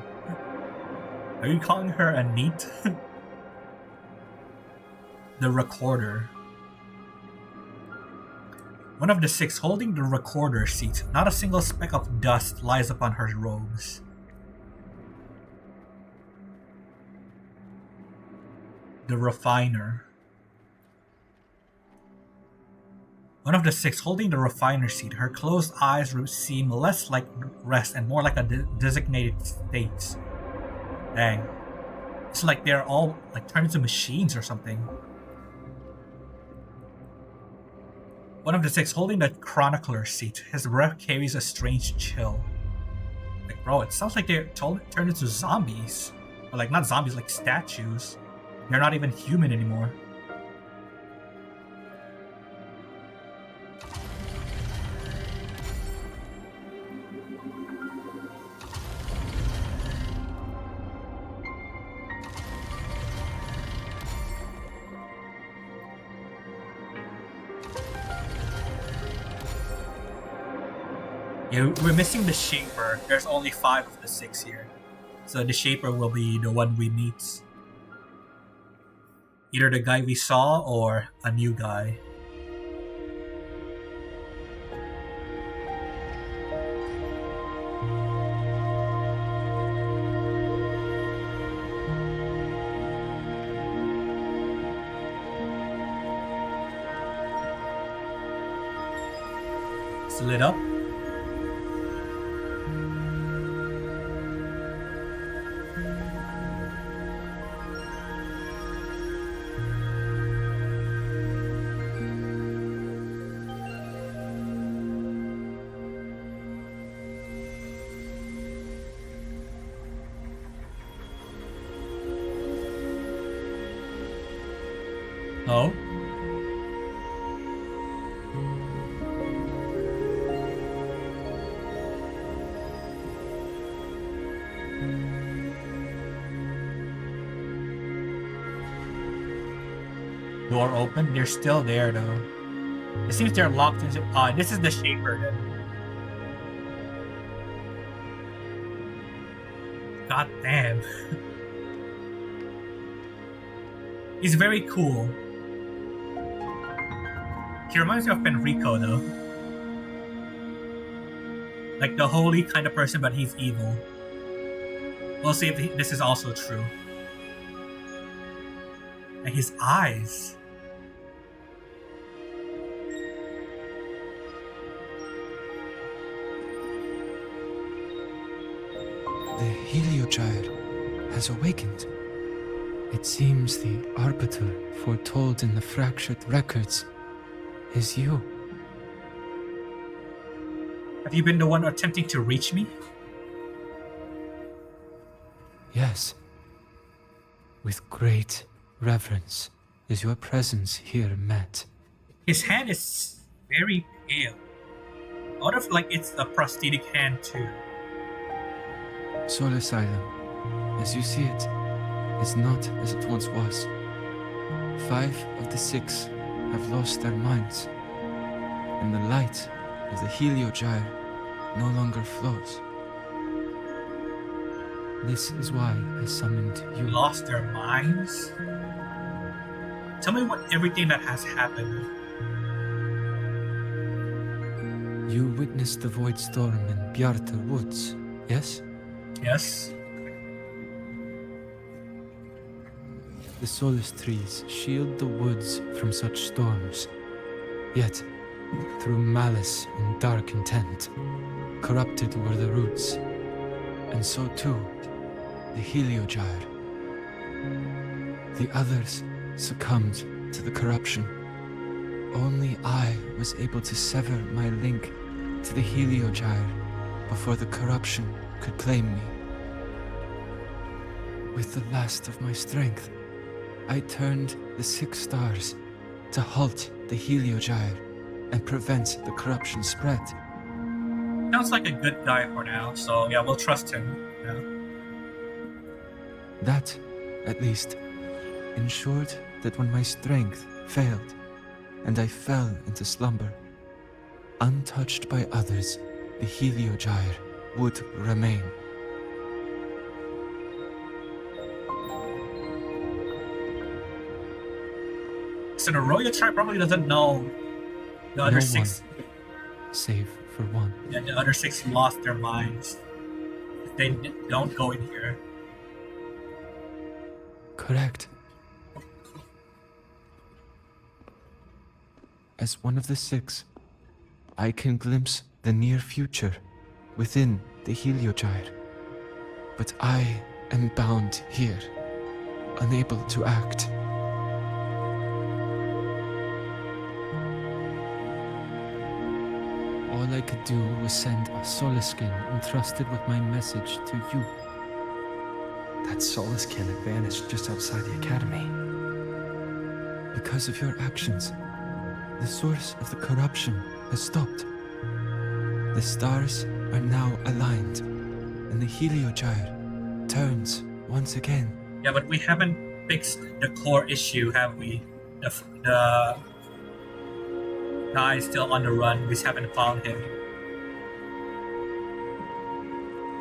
Speaker 1: Are you calling her a neat? The recorder. One of the 6 holding the recorder seat. Not a single speck of dust lies upon her robes. The refiner. One of the 6 holding the refiner seat. Her closed eyes seem less like rest and more like a designated state. Dang. It's like they're all like turned into machines or something. One of the 6 holding the chronicler seat. His breath carries a strange chill. Like, bro, it sounds like they're turned into zombies. Or like, not zombies, like statues. They're not even human anymore. Yeah, we're missing the Shaper. There's only 5 of the 6 here. So the Shaper will be the one we meet. Either the guy we saw or a new guy. It's lit up. Door open. They're still there though. It seems they're locked into. This is the Shaper then. God damn. He's very cool. He reminds me of Enrico though. Like the holy kind of person, but he's evil. We'll see if this is also true. And his eyes.
Speaker 8: The Heliogyre has awakened. It seems the Arbiter foretold in the fractured records is you.
Speaker 1: Have you been the one attempting to reach me?
Speaker 8: Yes. With great reverence is your presence here met.
Speaker 1: His hand is very pale. Out of like it's a prosthetic hand too.
Speaker 8: Soul Asylum, as you see it, is not as it once was. 5 of the 6 have lost their minds, and the light of the Heliogyre no longer flows. This is why I summoned you.
Speaker 1: Lost their minds? Tell me what everything that has happened.
Speaker 8: You witnessed the Void Storm in Bjartar Woods, yes?
Speaker 1: Yes.
Speaker 8: The Solace trees shield the woods from such storms. Yet, through malice and dark intent, corrupted were the roots, and so too the Heliogyre. The others succumbed to the corruption. Only I was able to sever my link to the Heliogyre before the corruption could claim me. With the last of my strength, I turned the 6 stars to halt the Heliogyre and prevent the corruption spread.
Speaker 1: Sounds like a good guy for now, so yeah, we'll trust him. Yeah.
Speaker 8: That, at least, ensured that when my strength failed and I fell into slumber, untouched by others, the Heliogyre would remain.
Speaker 1: So the Roya tribe probably doesn't know the other
Speaker 8: No
Speaker 1: 6.
Speaker 8: one, save for one.
Speaker 1: Yeah, the other 6 lost their minds. They don't go in here.
Speaker 8: Correct. As one of the 6, I can glimpse the near future within the Heliogyre. But I am bound here, unable to act. All I could do was send a Solaskin entrusted with my message to you.
Speaker 4: That Solaskin had vanished just outside the academy.
Speaker 8: Because of your actions, the source of the corruption has stopped. The stars are now aligned, and the Heliogyre turns once again.
Speaker 1: Yeah, but we haven't fixed the core issue, have we? The guy is still on the run. We just haven't found him.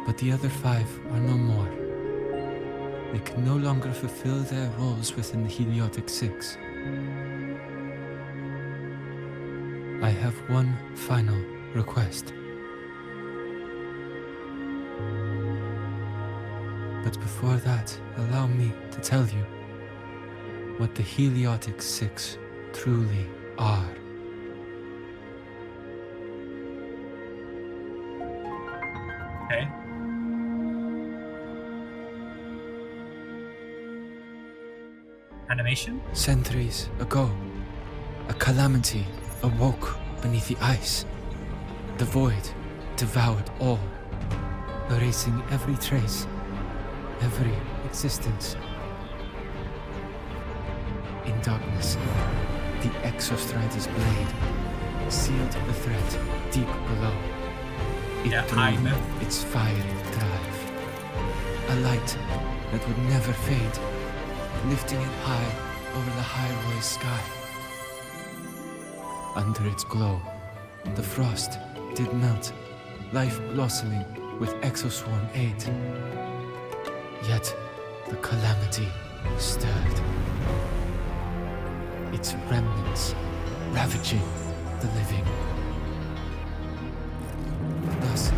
Speaker 8: But the other 5 are no more. They can no longer fulfill their roles within the Heliotic 6. I have one final request. But before that, allow me to tell you what the Heliotic 6 truly are.
Speaker 1: Okay. Animation?
Speaker 8: Centuries ago, a calamity awoke beneath the ice. The void devoured all, erasing every trace, every existence. In darkness, the Exostrider's blade sealed the threat deep below. It drew its fiery drive, a light that would never fade, lifting it high over the lahai-roi sky. Under its glow, the frost did melt, life blossoming with exoswarm aid. Yet the calamity stirred, its remnants ravaging the living. Thus,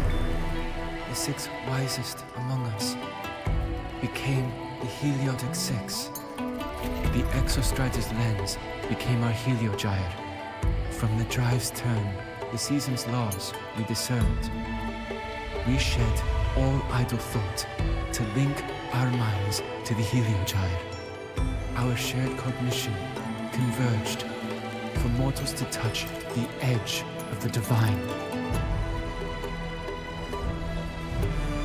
Speaker 8: the 6 wisest among us became the Heliotic 6. The Exostrider's lens became our Heliogyre. From the drive's turn, the season's laws we discerned. We shed all idle thought to link our minds to the Heliogyre. Our shared cognition converged for mortals to touch the edge of the divine.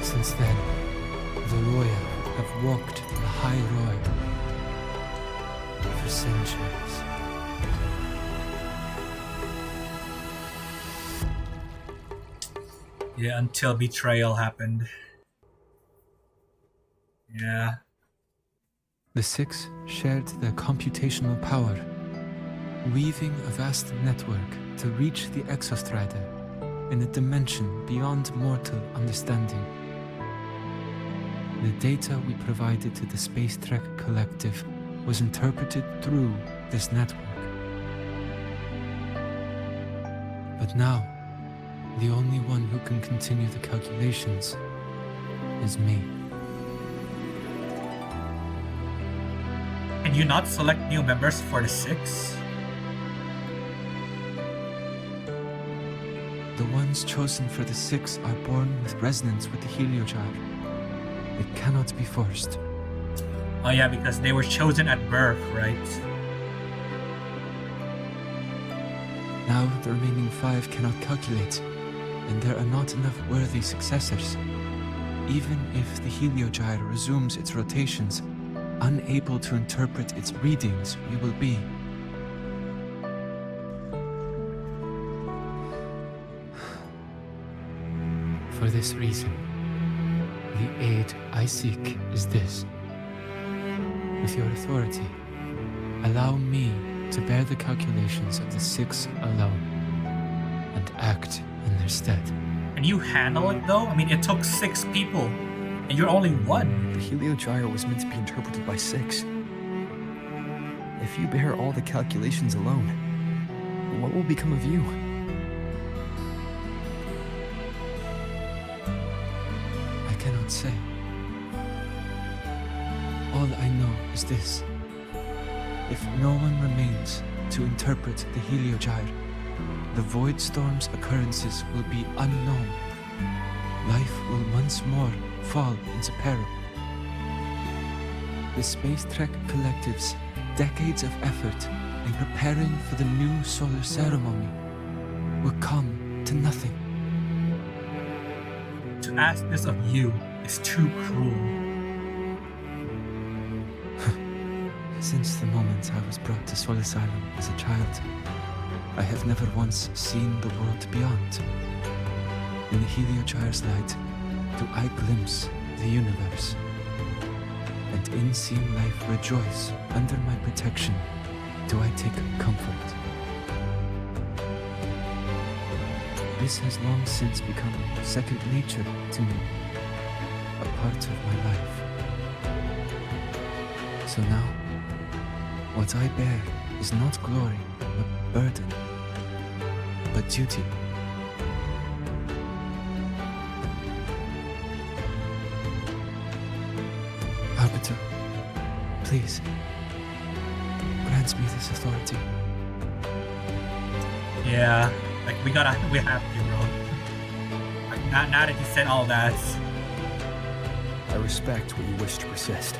Speaker 8: Since then, the Roya have walked the lahairoi for centuries.
Speaker 1: Yeah, until betrayal happened. Yeah.
Speaker 8: The 6 shared their computational power, weaving a vast network to reach the Exostrider in a dimension beyond mortal understanding. The data we provided to the Space Trek Collective was interpreted through this network. But now, the only one who can continue the calculations is me.
Speaker 1: Can you not select new members for the 6?
Speaker 8: The ones chosen for the 6 are born with resonance with the Heliogyre. It cannot be forced.
Speaker 1: Oh yeah, because they were chosen at birth, right?
Speaker 8: Now the remaining 5 cannot calculate, and there are not enough worthy successors. Even if the Heliogyre resumes its rotations, unable to interpret its readings, we will be. For this reason, the aid I seek is this. With your authority, allow me to bear the calculations of the 6 alone, and act in their stead.
Speaker 1: Can you handle it though? I mean, it took 6 people, and you're only 1.
Speaker 4: The Heliogyre was meant to be interpreted by 6. If you bear all the calculations alone, what will become of you?
Speaker 8: I cannot say. All I know is this. If no one remains to interpret the Heliogyre, the Void Storm's occurrences will be unknown. Life will once more fall into peril. The Space Trek Collective's decades of effort in preparing for the new solar ceremony will come to nothing.
Speaker 1: To ask this of you is too cruel.
Speaker 8: Since the moment I was brought to Sol Asylum as a child, I have never once seen the world beyond. In the Heliogyre's light, do I glimpse the universe, and in seeing life rejoice under my protection, do I take comfort. This has long since become second nature to me, a part of my life. So now, what I bear is not glory, but burden, but duty. Arbiter, please, grant me this authority.
Speaker 1: Yeah, like we have to, bro. Like, now that you said all that.
Speaker 4: I respect what you wish to persist.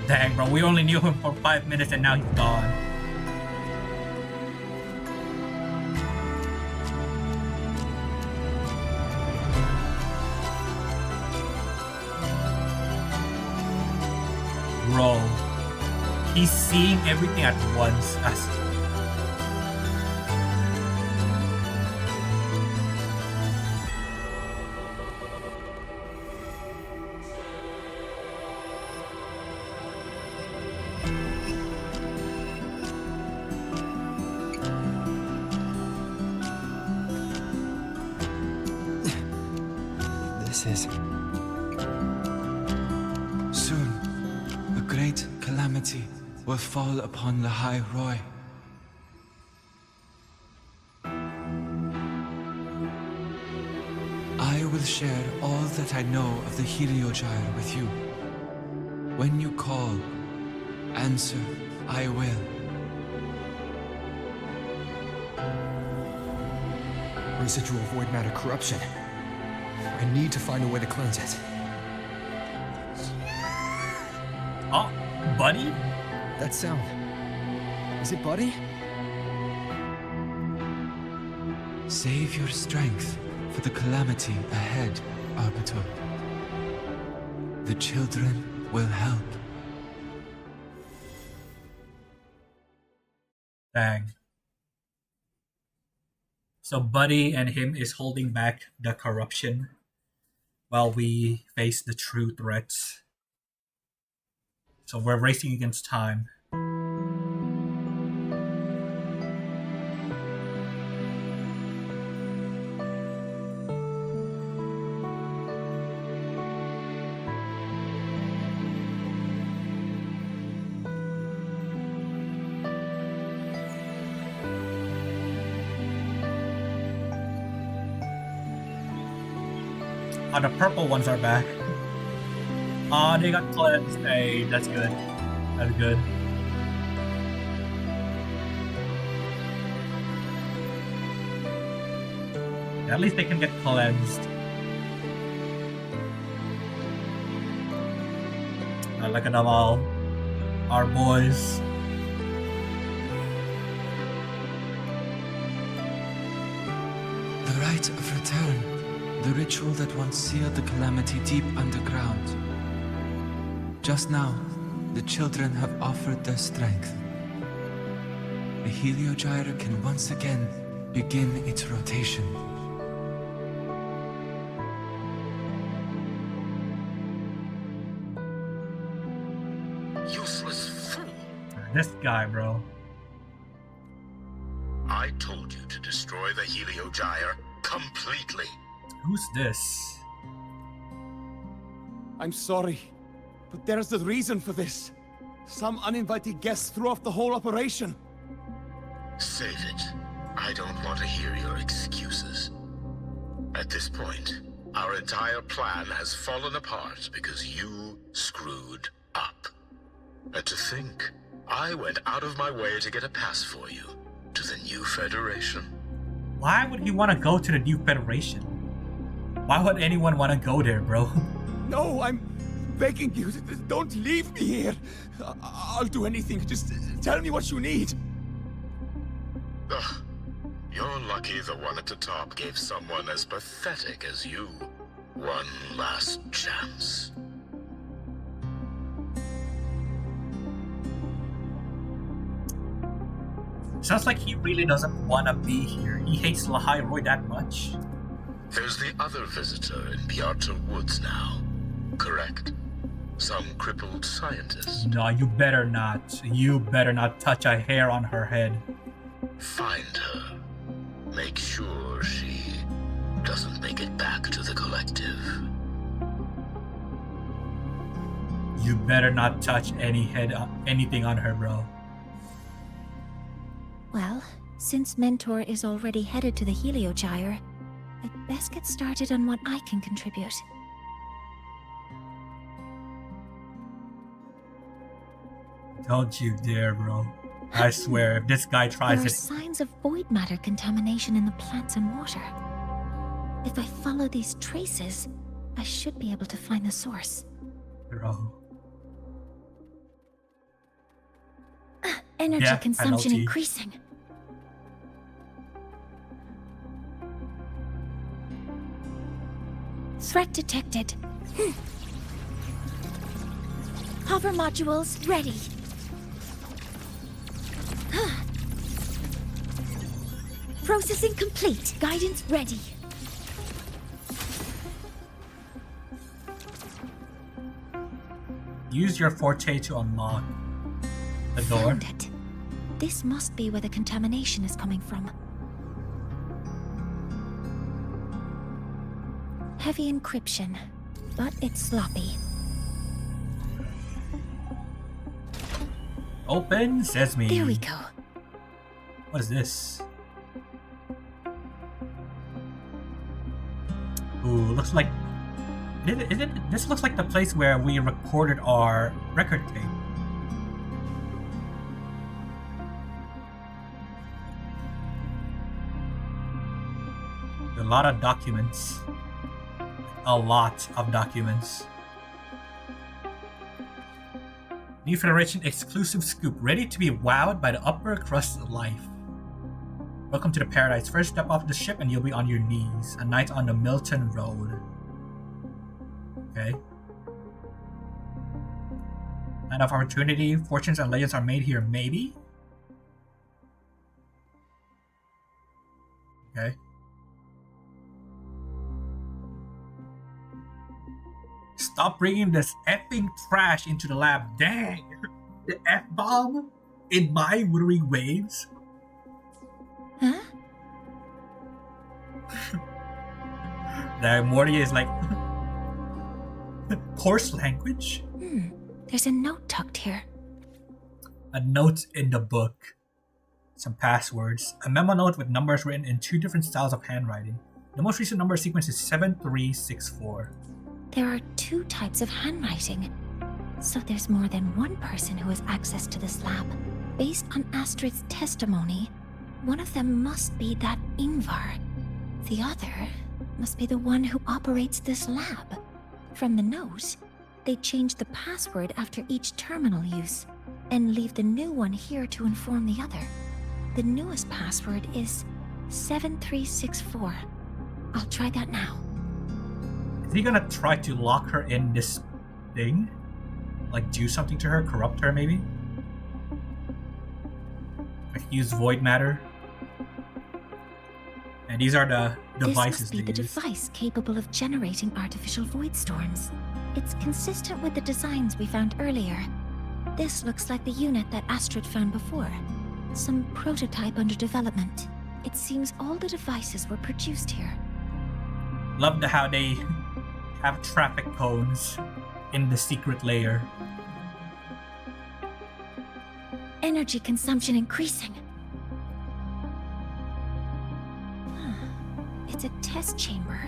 Speaker 1: Dang, bro, we only knew him for 5 minutes and now he's gone. Bro, he's seeing everything at once.
Speaker 8: this is. Soon, a great calamity will fall upon lahai-roi. I will share all that I know of the Helios with you. When you call, answer, I will.
Speaker 4: Residual void matter corruption. I need to find a way to cleanse it.
Speaker 1: Oh, buddy?
Speaker 4: That sound. Is it Buddy?
Speaker 8: Save your strength for the calamity ahead, Arbiter. The children will help.
Speaker 1: Dang. So Buddy and him is holding back the corruption while we face the true threats. So we're racing against time. Oh, the purple ones are back. Oh, they got cleansed. Hey, that's good. That's good. At least they can get cleansed. Look at them all. Our boys.
Speaker 8: The rite of return. The ritual that once sealed the calamity deep underground. Just now, the children have offered their strength. The Helios can once again begin its rotation.
Speaker 16: Useless fool.
Speaker 1: This guy, bro.
Speaker 16: I told you to destroy the Helios completely.
Speaker 1: Who's this?
Speaker 15: I'm sorry, but there's a reason for this. Some uninvited guests threw off the whole operation.
Speaker 16: Save it. I don't want to hear your excuses. At this point, our entire plan has fallen apart because you screwed up. And to think, I went out of my way to get a pass for you to the new Federation.
Speaker 1: Why would he want to go to the new Federation? Why would anyone want to go there, bro?
Speaker 15: No, I'm begging you, don't leave me here. I'll do anything, just tell me what you need.
Speaker 16: Ugh. You're lucky the one at the top gave someone as pathetic as you one last chance.
Speaker 1: Sounds like he really doesn't want to be here. He hates lahairoi that much.
Speaker 16: There's the other visitor in Beata Woods now, correct? Some crippled scientist.
Speaker 1: No, you better not. You better not touch a hair on her head.
Speaker 16: Find her. Make sure she doesn't make it back to the collective.
Speaker 1: You better not touch anything on her, bro.
Speaker 3: Well, since Mentor is already headed to the Helios, I'd best get started on what I can contribute.
Speaker 1: Don't you dare, bro. I swear, if this guy tries
Speaker 3: There are
Speaker 1: it...
Speaker 3: signs of void matter contamination in the plants and water. If I follow these traces, I should be able to find the source.
Speaker 1: Bro.
Speaker 3: Energy
Speaker 1: Yeah,
Speaker 3: consumption
Speaker 1: penalty.
Speaker 3: increasing. Threat detected. Hover modules ready. Processing complete. Guidance ready.
Speaker 1: Use your forte to unlock the door.
Speaker 3: Found it. This must be where the contamination is coming from. heavy encryption, but it's sloppy.
Speaker 1: Open sesame.
Speaker 3: There we go.
Speaker 1: What is this? Ooh, looks like... This looks like the place where we recorded our record tape. A lot of documents. A lot of documents. New Federation exclusive scoop, ready to be wowed by the upper crust of life. Welcome to the paradise. First step off the ship and you'll be on your knees. A night on the Milton Road. Okay. Land of opportunity. Fortunes and legends are made here, maybe? Okay. Stop bringing this effing trash into the lab. Dang! The F-bomb in my wuthering waves?
Speaker 3: Huh?
Speaker 1: The Mornye is like... coarse language?
Speaker 3: There's a note tucked here.
Speaker 1: A note in the book. Some passwords. A memo note with numbers written in 2 different styles of handwriting. The most recent number sequence is 7364.
Speaker 3: There are 2 types of handwriting, so there's more than one person who has access to this lab. Based on Astrid's testimony, one of them must be that Ingvar. The other must be the one who operates this lab. From the note, they change the password after each terminal use, and leave the new one here to inform the other. The newest password is 7364. I'll try that now.
Speaker 1: Is he gonna try to lock her in this thing? Like do something to her? Corrupt her maybe? Like use void matter? And these are the devices
Speaker 3: This must be the device capable of generating artificial void storms. It's consistent with the designs we found earlier. This looks like the unit that Astrid found before. Some prototype under development. It seems all the devices were produced here.
Speaker 1: Love how they have traffic cones in the secret layer.
Speaker 3: Energy consumption increasing. It's a test chamber.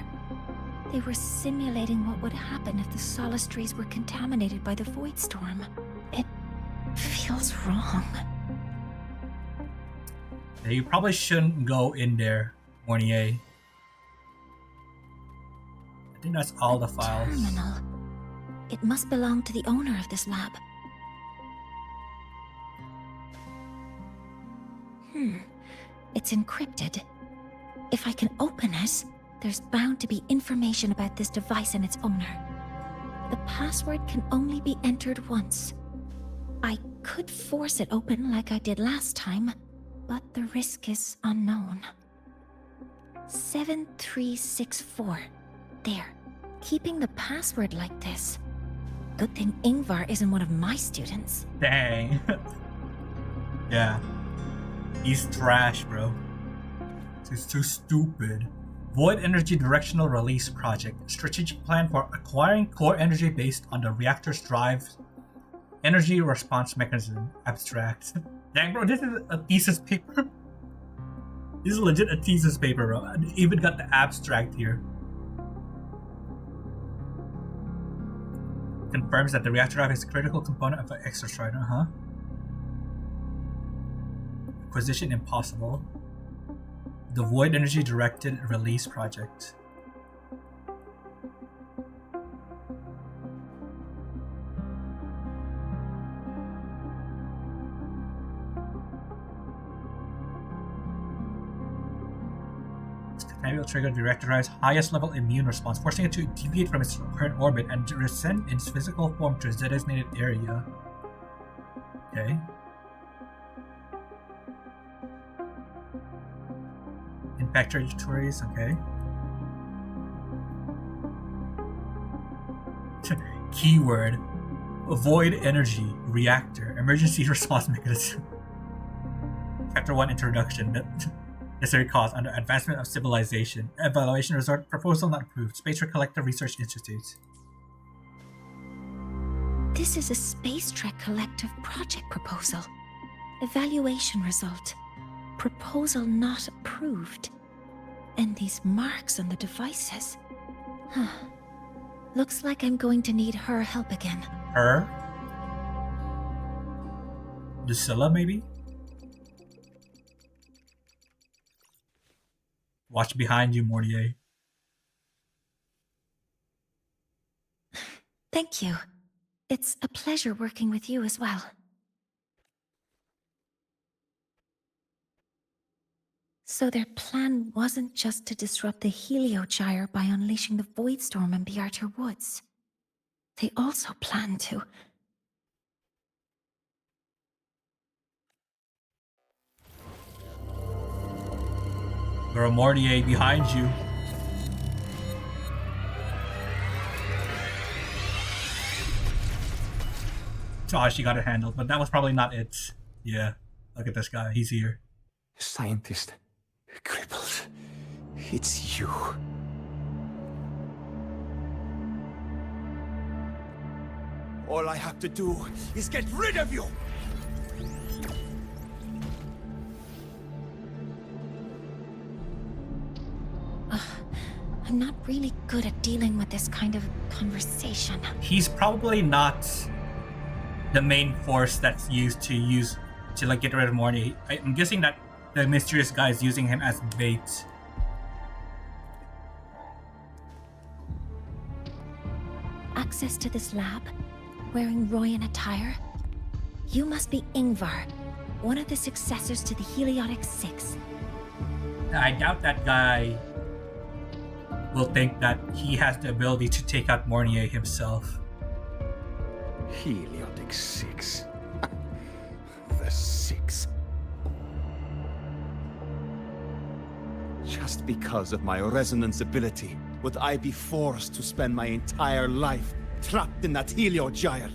Speaker 3: They were simulating what would happen if the Solace trees were contaminated by the void storm. It feels wrong.
Speaker 1: Yeah, you probably shouldn't go in there, Mornye. I think that's all the files.
Speaker 3: Terminal. It must belong to the owner of this lab. It's encrypted. If I can open it, there's bound to be information about this device and its owner. The password can only be entered once. I could force it open like I did last time, but the risk is unknown. 7364. There. Keeping the password like this. Good thing Ingvar isn't one of my students.
Speaker 1: Dang. Yeah. He's trash, bro. He's too stupid. Void Energy Directional Release Project. Strategic plan for acquiring core energy based on the reactor's drive. Energy response mechanism. Abstract. Dang, bro, this is a thesis paper. This is legit a thesis paper, bro. I even got the abstract here. Confirms that the reactor drive is a critical component of the Exostrider, huh? Acquisition impossible. The Void Energy Directed Release Project. Maybe will trigger the reactor drive's highest level immune response, forcing it to deviate from its current orbit and to descend in its physical form to its designated area. Okay. Impact trajectories, okay. Keyword. Void Energy Reactor Emergency Response Mechanism. Chapter 1 Introduction. Necessary cost under Advancement of Civilization. Evaluation resort. Proposal not approved. Space Collective Research Institute.
Speaker 3: This is a Space Trek Collective project proposal. Evaluation result. Proposal not approved. And these marks on the devices. Huh. Looks like I'm going to need her help again.
Speaker 1: Her? Drusilla, maybe? Watch behind you, Mornye.
Speaker 3: Thank you. It's a pleasure working with you as well. So their plan wasn't just to disrupt the Helios by unleashing the Void Storm in Reactor Woods. They also planned to...
Speaker 1: Girl, Mornye behind you. Oh, she got it handled, but that was probably not it. Yeah, look at this guy. He's here.
Speaker 15: Scientist. Crippled. It's you. All I have to do is get rid of you!
Speaker 3: I'm not really good at dealing with this kind of conversation.
Speaker 1: He's probably not the main force that's used to like get rid of Mornye. I'm guessing that the mysterious guy is using him as bait.
Speaker 3: Access to this lab, wearing Royan attire. You must be Ingvar, one of the successors to the Helios 6.
Speaker 1: I doubt that guy will think that he has the ability to take out Mornye himself.
Speaker 15: Helios 6. The 6. Just because of my resonance ability, would I be forced to spend my entire life trapped in that Helios gyre?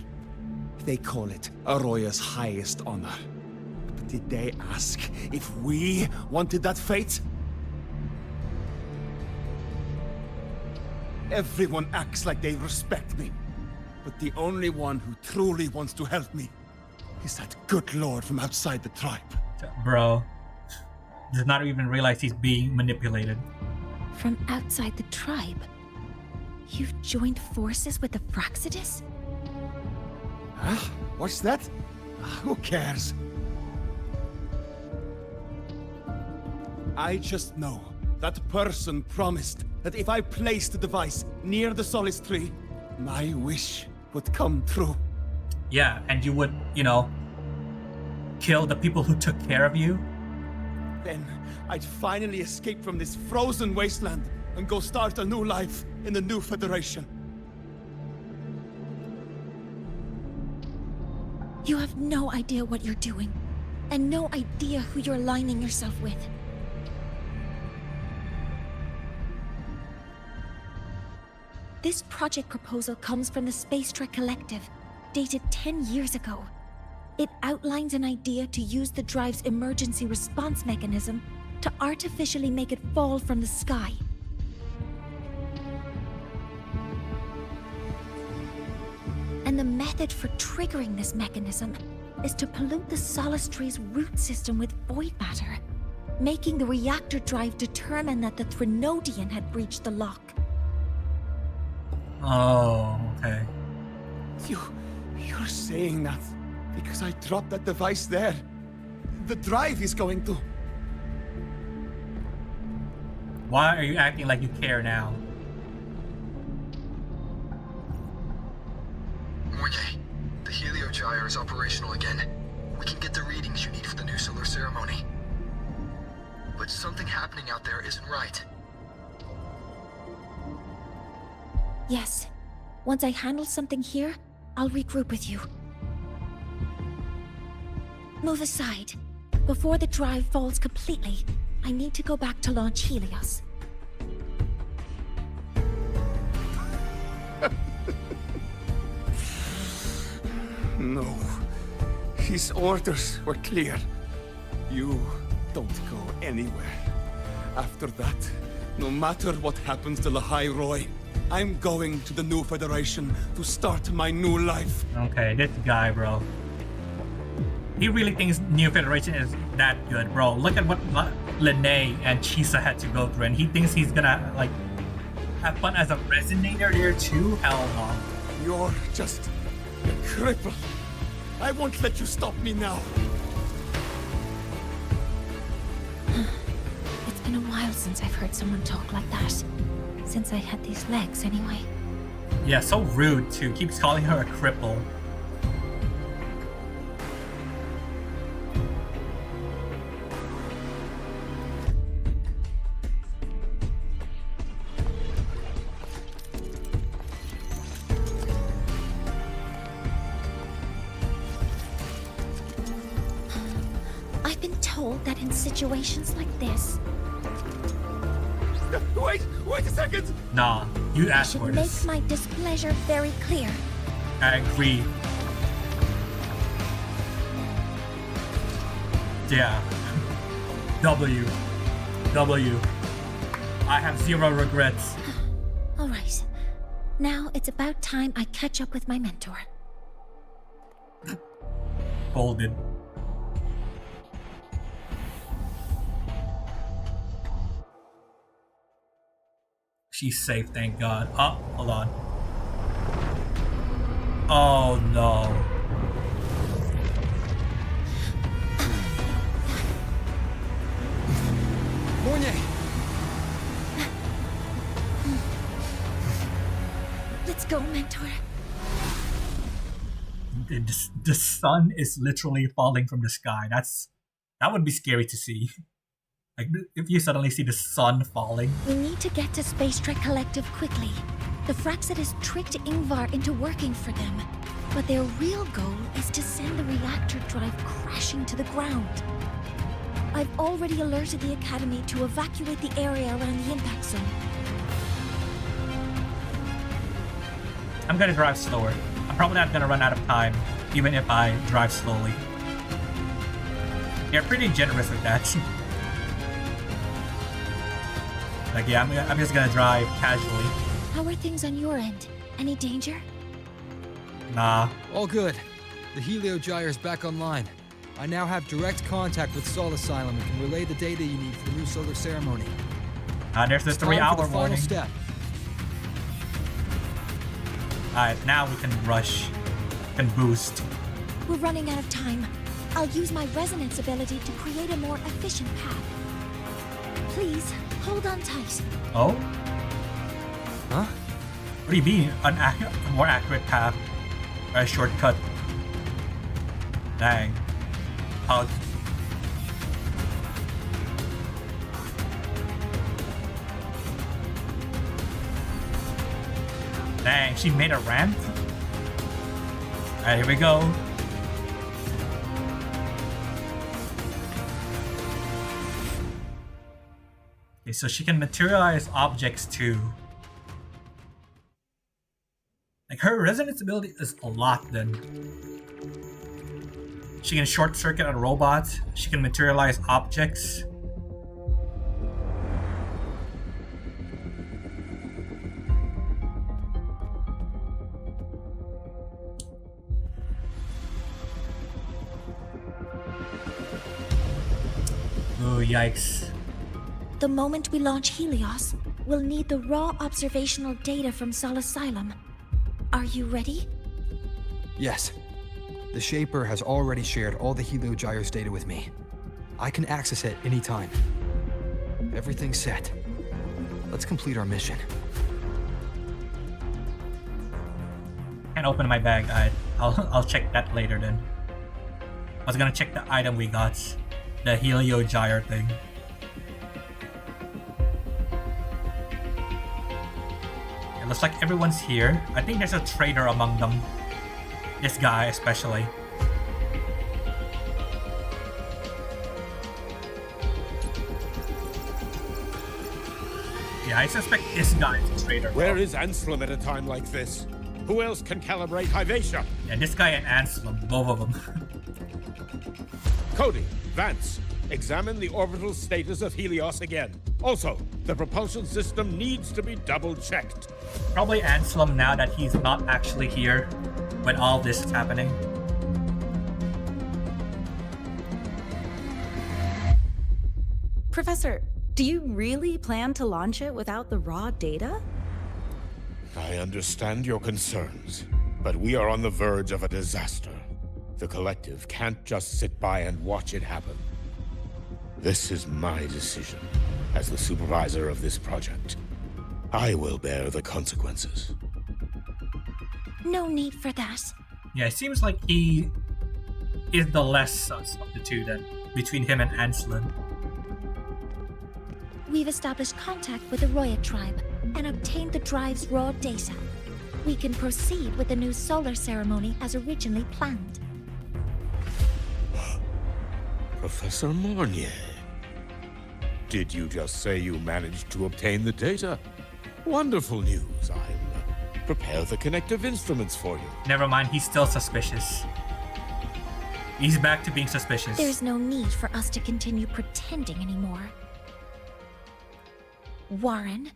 Speaker 15: They call it a Roya's highest honor. But did they ask if we wanted that fate? Everyone acts like they respect me. But the only one who truly wants to help me is that good lord from outside the tribe.
Speaker 1: Bro, does not even realize he's being manipulated.
Speaker 3: From outside the tribe? You've joined forces with the Fraxidus?
Speaker 15: Huh? What's that? Who cares? I just know that person promised that if I placed the device near the Solace Tree, my wish would come true.
Speaker 1: Yeah, and you would, kill the people who took care of you?
Speaker 15: Then I'd finally escape from this frozen wasteland and go start a new life in the new Federation.
Speaker 3: You have no idea what you're doing, and no idea who you're aligning yourself with. This project proposal comes from the Space Trek Collective, dated 10 years ago. It outlines an idea to use the drive's emergency response mechanism to artificially make it fall from the sky. And the method for triggering this mechanism is to pollute the Solace Tree's root system with void matter, making the reactor drive determine that the Threnodian had breached the lock.
Speaker 1: Oh, okay.
Speaker 15: You're saying that because I dropped that device there. The drive is going to...
Speaker 1: Why are you acting like you care now?
Speaker 17: Mornye, the Helios gyre is operational again. We can get the readings you need for the new solar ceremony. But something happening out there isn't right.
Speaker 3: Yes. Once I handle something here, I'll regroup with you. Move aside. Before the drive falls completely, I need to go back to launch Helios.
Speaker 15: No. His orders were clear. You don't go anywhere. After that, no matter what happens to lahai-roi, I'm going to the new Federation to start my new life.
Speaker 1: Okay, this guy, bro. He really thinks New Federation is that good, bro. Look at what Lene and Chisa had to go through, and he thinks he's gonna, like, have fun as a resonator here too? Hell no.
Speaker 15: You're just a cripple. I won't let you stop me now.
Speaker 3: It's been a while since I've heard someone talk like that. Since I had these legs, anyway.
Speaker 1: Yeah, so rude too. Keeps calling her a cripple.
Speaker 3: I've been told that in situations like this,
Speaker 15: Wait a second!
Speaker 1: Nah, you asked
Speaker 3: should
Speaker 1: for
Speaker 3: make
Speaker 1: this.
Speaker 3: my displeasure very clear.
Speaker 1: I agree. Yeah. W. I have zero regrets.
Speaker 3: All right. Now it's about time I catch up with my mentor.
Speaker 1: Folded. She's safe, thank God. Oh, hold on. Oh no.
Speaker 4: Mornye!
Speaker 3: Let's go, mentor.
Speaker 1: The sun is literally falling from the sky. That would be scary to see. Like, if you suddenly see the sun falling.
Speaker 3: We need to get to Space Trek Collective quickly. The Fraxit has tricked Ingvar into working for them. But their real goal is to send the reactor drive crashing to the ground. I've already alerted the Academy to evacuate the area around the impact zone.
Speaker 1: I'm gonna drive slower. I'm probably not gonna run out of time, even if I drive slowly. They're pretty generous with that. Like, yeah, I'm just gonna drive casually.
Speaker 3: How are things on your end? Any danger?
Speaker 1: Nah.
Speaker 8: All good. The Helios Gyre's back online. I now have direct contact with Sol Asylum and can relay the data you need for the new solar ceremony.
Speaker 1: There's the 3-hour warning.
Speaker 8: Step.
Speaker 1: Alright, now we can rush. Can boost.
Speaker 3: We're running out of time. I'll use my resonance ability to create a more efficient path. Please, hold on tight.
Speaker 1: Oh? Huh? What do you mean, a more accurate path? Or a shortcut? Dang. Hug. Dang, she made a ramp? Alright, here we go. Okay, so she can materialize objects too. Like, her resonance ability is a lot then. She can short circuit a robot. She can materialize objects. Oh, yikes.
Speaker 3: The moment we launch Helios, we'll need the raw observational data from Sol Asylum. Are you ready?
Speaker 4: Yes. The Shaper has already shared all the Helios Gyre's data with me. I can access it anytime. Everything's set. Let's complete our mission.
Speaker 1: Can't open my bag. I'll check that later then. I was gonna check the item we got. The Helios Gyre thing. It looks like everyone's here. I think there's a traitor among them. This guy especially. Yeah, I suspect this guy is a traitor.
Speaker 18: Where is Anselm at a time like this? Who else can calibrate Hyvatia?
Speaker 1: Yeah, this guy and Anselm, both of them.
Speaker 18: Cody, Vance, examine the orbital status of Helios again. Also, the propulsion system needs to be double-checked.
Speaker 1: Probably Anselm now that he's not actually here when all this is happening.
Speaker 19: Professor, do you really plan to launch it without the raw data?
Speaker 18: I understand your concerns, but we are on the verge of a disaster. The Collective can't just sit by and watch it happen. This is my decision as the supervisor of this project. I will bear the consequences.
Speaker 3: No need for that.
Speaker 1: Yeah, it seems like he is the less sus of the two then, between him and Anselm.
Speaker 3: We've established contact with the Roya tribe and obtained the drive's raw data. We can proceed with the new solar ceremony as originally planned.
Speaker 18: Professor Mornye, did you just say you managed to obtain the data? Wonderful news. I'll prepare the connective instruments for you.
Speaker 1: Never mind, he's still suspicious. He's back to being suspicious.
Speaker 3: There's no need for us to continue pretending anymore. Warren,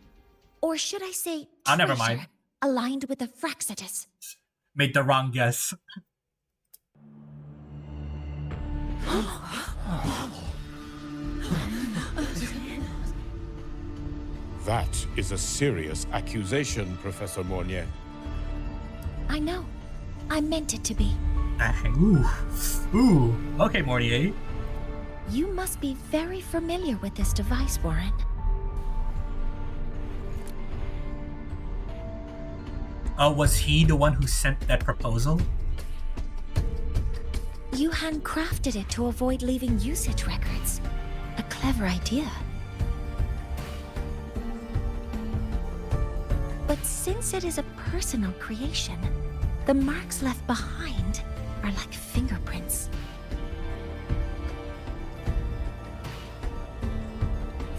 Speaker 3: or should I say
Speaker 1: never mind.
Speaker 3: Aligned with the Fraxitus.
Speaker 1: Made the wrong guess.
Speaker 18: That is a serious accusation, Professor Mornye.
Speaker 3: I know. I meant it to be.
Speaker 1: Ooh. Okay, Mornye.
Speaker 3: You must be very familiar with this device, Warren.
Speaker 1: Was he the one who sent that proposal?
Speaker 3: You handcrafted it to avoid leaving usage records. A clever idea. But since it is a personal creation, the marks left behind are like fingerprints.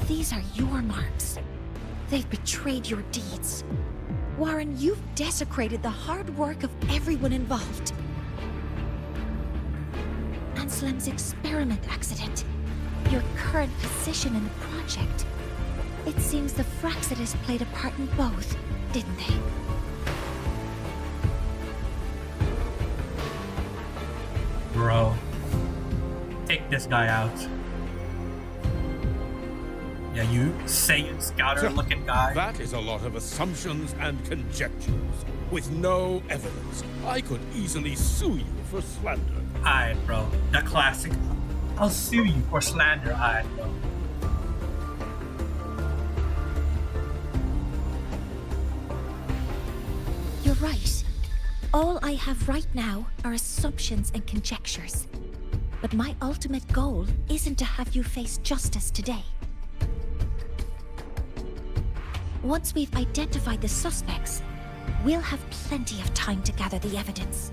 Speaker 3: These are your marks. They've betrayed your deeds. Warren, you've desecrated the hard work of everyone involved. Anselm's experiment accident, your current position in the project. It seems the Fraxitus played a part in both, didn't they?
Speaker 1: Bro, take this guy out. Yeah, you Saiyan scouter looking guy.
Speaker 18: That is a lot of assumptions and conjectures, with no evidence. I could easily sue you for slander.
Speaker 1: Alright, bro. The classic. I'll sue you for slander, alright, bro.
Speaker 3: You're right. All I have right now are assumptions and conjectures. But my ultimate goal isn't to have you face justice today. Once we've identified the suspects, we'll have plenty of time to gather the evidence.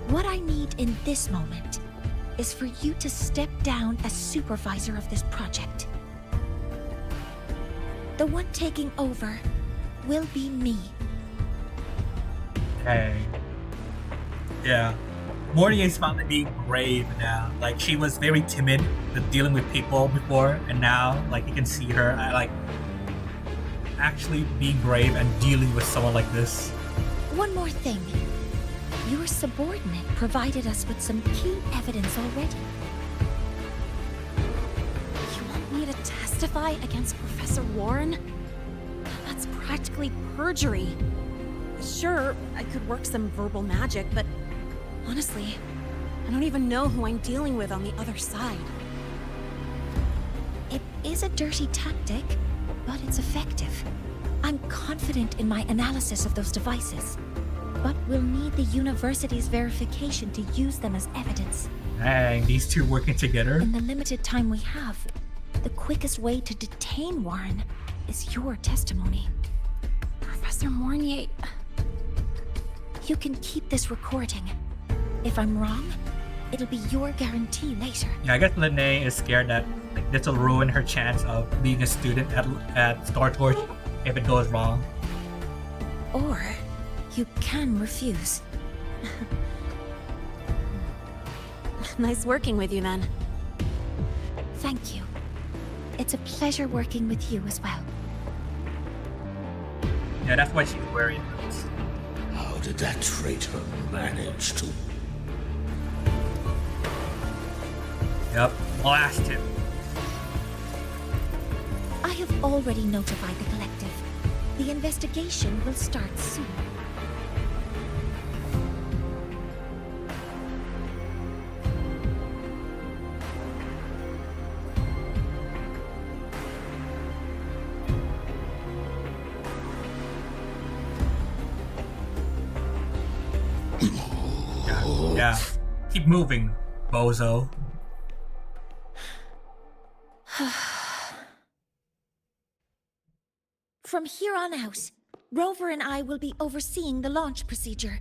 Speaker 3: What I need in this moment is for you to step down as supervisor of this project. The one taking over will be me.
Speaker 1: Hey. Yeah. Mornye's finally being brave now. Like, she was very timid with dealing with people before, and now, like, you can see her, actually being brave and dealing with someone like this.
Speaker 3: One more thing. Your subordinate provided us with some key evidence already.
Speaker 5: You want me to testify against Professor Warren? That's practically perjury. Sure, I could work some verbal magic, but honestly, I don't even know who I'm dealing with on the other side.
Speaker 3: It is a dirty tactic, but it's effective. I'm confident in my analysis of those devices, but we'll need the university's verification to use them as evidence.
Speaker 1: Dang, these two working together?
Speaker 3: In the limited time we have, the quickest way to detain Warren is your testimony.
Speaker 5: Professor Mornye...
Speaker 3: You can keep this recording. If I'm wrong, it'll be your guarantee later.
Speaker 1: Yeah, I guess Lene is scared that this will ruin her chance of being a student at Star Torch if it goes wrong.
Speaker 3: Or you can refuse.
Speaker 5: Nice working with you then.
Speaker 3: Thank you. It's a pleasure working with you as well.
Speaker 1: Yeah, that's why she's wearing boots.
Speaker 18: How did that traitor manage to...
Speaker 1: Yep, blast him.
Speaker 3: I have already notified the collective. The investigation will start soon.
Speaker 1: Yeah, keep moving, bozo.
Speaker 3: From here on out, Rover and I will be overseeing the launch procedure.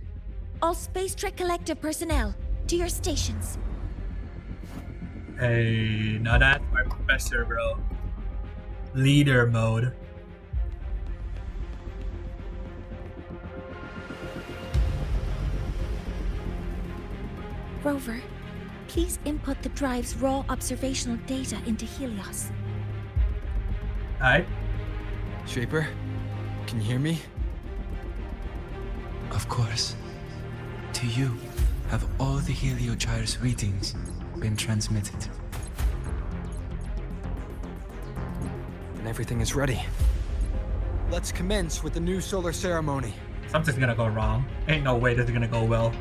Speaker 3: All Space Trek Collective personnel, to your stations.
Speaker 1: Hey, now that's my professor, bro. Leader mode.
Speaker 3: Rover, please input the drive's raw observational data into Helios.
Speaker 1: Alright.
Speaker 8: Shaper, can you hear me? Of course. To you, have all the Heliogyre's readings been transmitted? And everything is ready. Let's commence with the new solar ceremony.
Speaker 1: Something's gonna go wrong. Ain't no way this is gonna go well.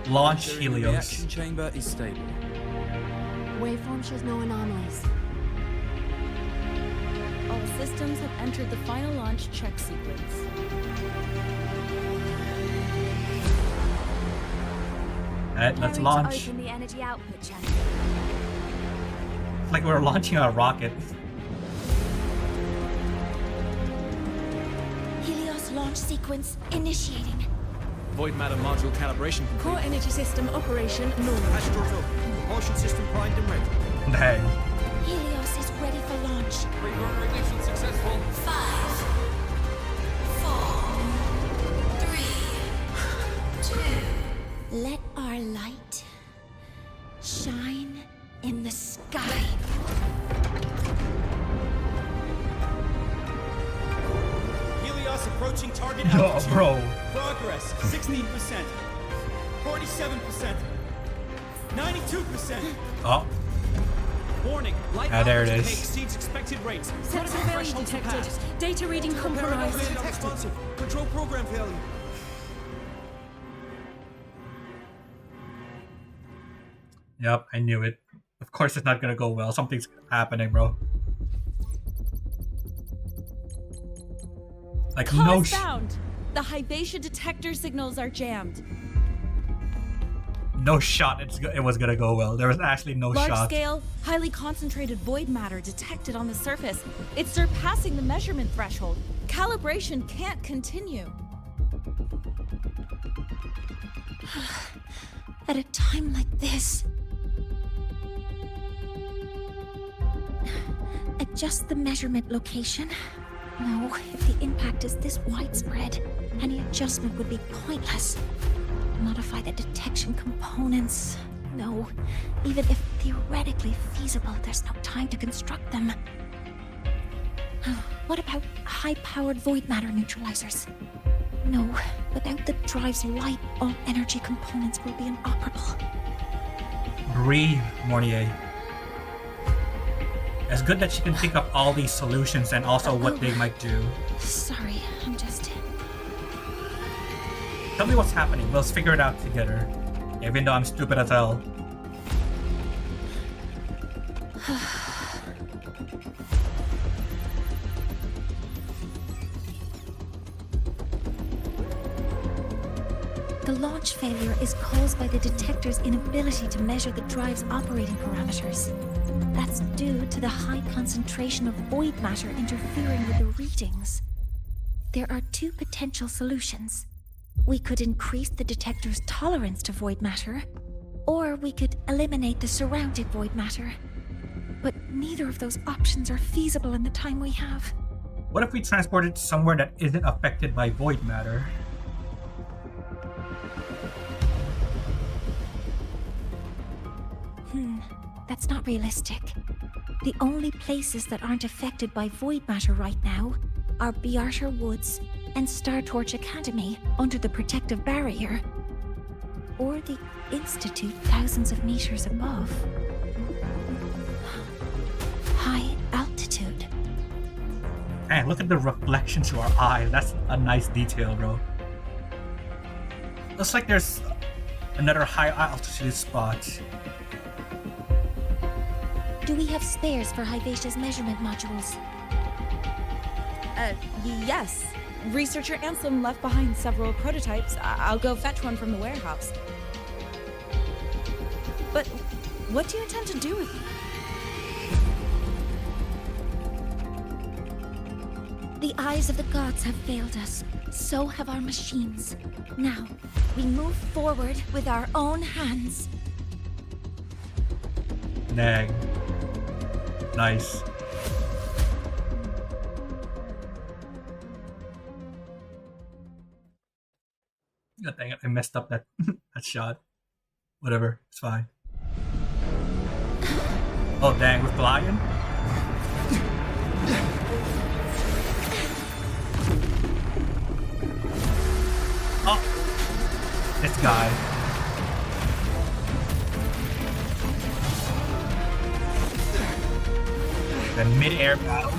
Speaker 1: Launch Helios.
Speaker 20: Reaction chamber is stable.
Speaker 21: Waveform shows no anomalies.
Speaker 19: All systems have entered the final launch check sequence.
Speaker 1: Alright, let's launch.
Speaker 21: Open the energy output channel.
Speaker 1: It's like we're launching a rocket.
Speaker 3: Helios launch sequence initiating.
Speaker 20: Void matter module calibration complete.
Speaker 7: Core energy system operation normal.
Speaker 20: Hatch doors open. Propulsion system primed and ready.
Speaker 1: Dang.
Speaker 3: Helios is ready for launch.
Speaker 20: Reburner ignition successful.
Speaker 3: 5, 4, 3, 2. Let our light shine in the sky.
Speaker 20: Helios approaching target
Speaker 1: Yo,
Speaker 20: altitude.
Speaker 1: bro.
Speaker 20: Progress 16%. 47%. 92%.
Speaker 1: Oh.
Speaker 20: Warning, light
Speaker 1: There it
Speaker 20: output
Speaker 1: is.
Speaker 20: exceeds expected rates.
Speaker 7: Sensor
Speaker 20: Critical
Speaker 7: failure
Speaker 20: threshold
Speaker 7: detected.
Speaker 20: surpassed.
Speaker 7: Data reading compromised.
Speaker 20: Detected. Control program failure.
Speaker 1: Yep, I knew it. Of course it's not gonna go well. Something's happening, bro. Like no
Speaker 19: Cause found. The Hybatia detector signals are jammed.
Speaker 1: no shot it was gonna go well. There was actually no shot.
Speaker 19: Large-scale, highly concentrated void matter detected on the surface. It's surpassing the measurement threshold. Calibration can't continue.
Speaker 3: At a time like this. Adjust the measurement location. No, if the impact is this widespread, any adjustment would be pointless. Modify the detection components. No, even if theoretically feasible, there's no time to construct them. What about high-powered void matter neutralizers? No, without the drive's light, all energy components will be inoperable.
Speaker 1: Breathe, Mornye. It's good that she can think up all these solutions and also what they might do.
Speaker 3: Sorry, I'm just...
Speaker 1: Tell me what's happening. We'll figure it out together. Even though I'm stupid as hell.
Speaker 3: The launch failure is caused by the detector's inability to measure the drive's operating parameters. That's due to the high concentration of void matter interfering with the readings. There are two potential solutions. We could increase the detector's tolerance to void matter, or we could eliminate the surrounding void matter. But neither of those options are feasible in the time we have.
Speaker 1: What if we transport it somewhere that isn't affected by void matter?
Speaker 3: That's not realistic. The only places that aren't affected by void matter right now are Bearter Woods and Startorch Academy under the protective barrier. Or the Institute thousands of meters above. High altitude.
Speaker 1: Man, look at the reflection to our eye. That's a nice detail, bro. Looks like there's another high altitude spot.
Speaker 3: Do we have spares for Hyvatia's measurement modules?
Speaker 19: Yes. Researcher Ansem left behind several prototypes. I'll go fetch one from the warehouse. But what do you intend to do with them?
Speaker 3: The eyes of the gods have failed us. So have our machines. Now, we move forward with our own hands.
Speaker 1: Dang. Nice. God dang it, I messed up that that shot. Whatever, it's fine. Oh dang, we're flying? Oh! This guy. The mid-air battle.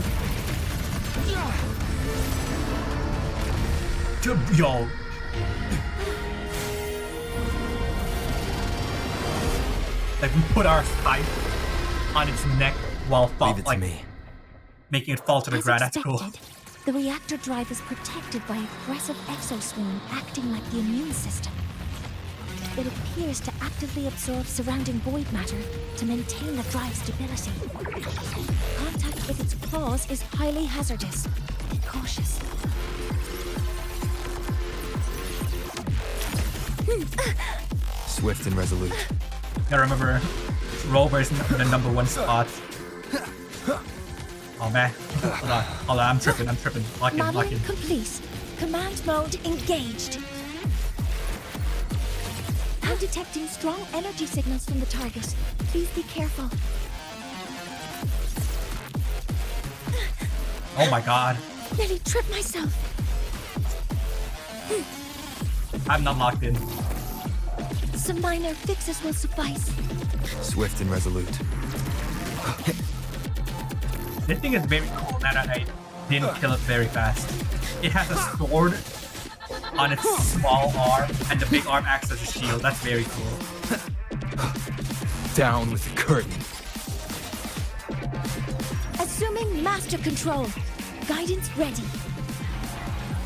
Speaker 1: Yo. Like we put our sight on its neck while like making it fall to the ground. That's cool.
Speaker 3: The reactor drive is protected by aggressive exoswarm acting like the immune system. It appears to actively absorb surrounding void matter to maintain the drive's stability. Contact with its claws is highly hazardous. Be cautious.
Speaker 4: Swift and resolute.
Speaker 1: Gotta remember, Rover is the number one spot. Oh man, hold on, I'm tripping. Lock in.
Speaker 3: Complete. Command mode engaged. I'm detecting strong energy signals from the target. Please be careful.
Speaker 1: Oh my god.
Speaker 3: Nearly tripped myself.
Speaker 1: I'm not locked in.
Speaker 3: Some minor fixes will suffice.
Speaker 4: Swift and resolute.
Speaker 1: This thing is very cool now that I didn't kill it very fast. It has a sword on its small arm, and the big arm acts as a shield. That's very cool.
Speaker 4: Down with the curtain.
Speaker 3: Assuming master control. Guidance ready.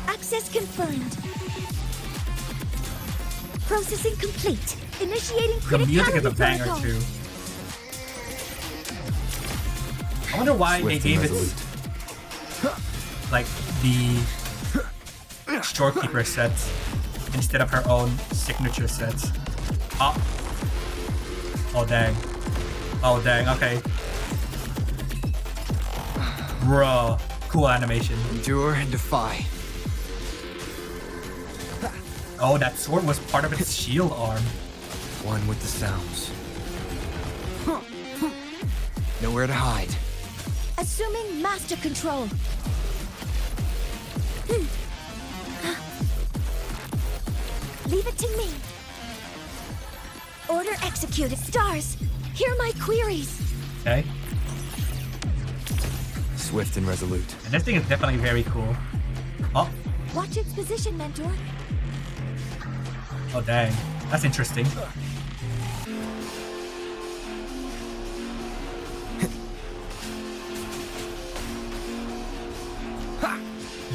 Speaker 3: Access confirmed. Processing complete. Initiating criticality.
Speaker 1: The music is a banger too. I wonder why they gave it like the storekeeper sets instead of her own signature sets. Oh dang. Oh dang, okay. Bro, cool animation.
Speaker 4: Endure and defy.
Speaker 1: Oh, that sword was part of its shield arm.
Speaker 4: One with the sounds. Nowhere to hide.
Speaker 3: Assuming master control. Leave it to me. Order executed. Stars, hear my queries.
Speaker 1: Okay.
Speaker 4: Swift and resolute.
Speaker 1: And this thing is definitely very cool. Oh.
Speaker 3: Watch its position, Mentor.
Speaker 1: Oh dang. That's interesting.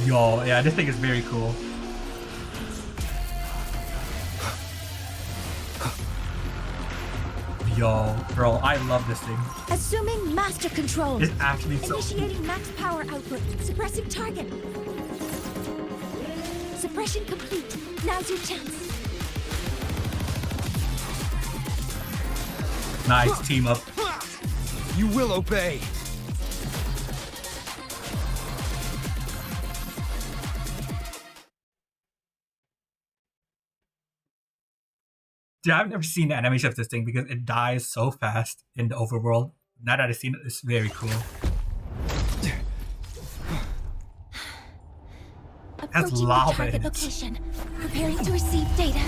Speaker 1: Yo, yeah, this thing is very cool. Yo, bro, I love this thing.
Speaker 3: Assuming master control.
Speaker 1: It's actually so
Speaker 3: Initiating max power output. Suppressing target. Suppression complete. Now's your chance.
Speaker 1: Nice team up.
Speaker 4: You will obey.
Speaker 1: Dude, I've never seen the animation of this thing because it dies so fast in the overworld. Now that I've seen it, it's very cool. Has
Speaker 3: Approaching
Speaker 1: lava
Speaker 3: the target
Speaker 1: in it.
Speaker 3: location. Preparing to receive data.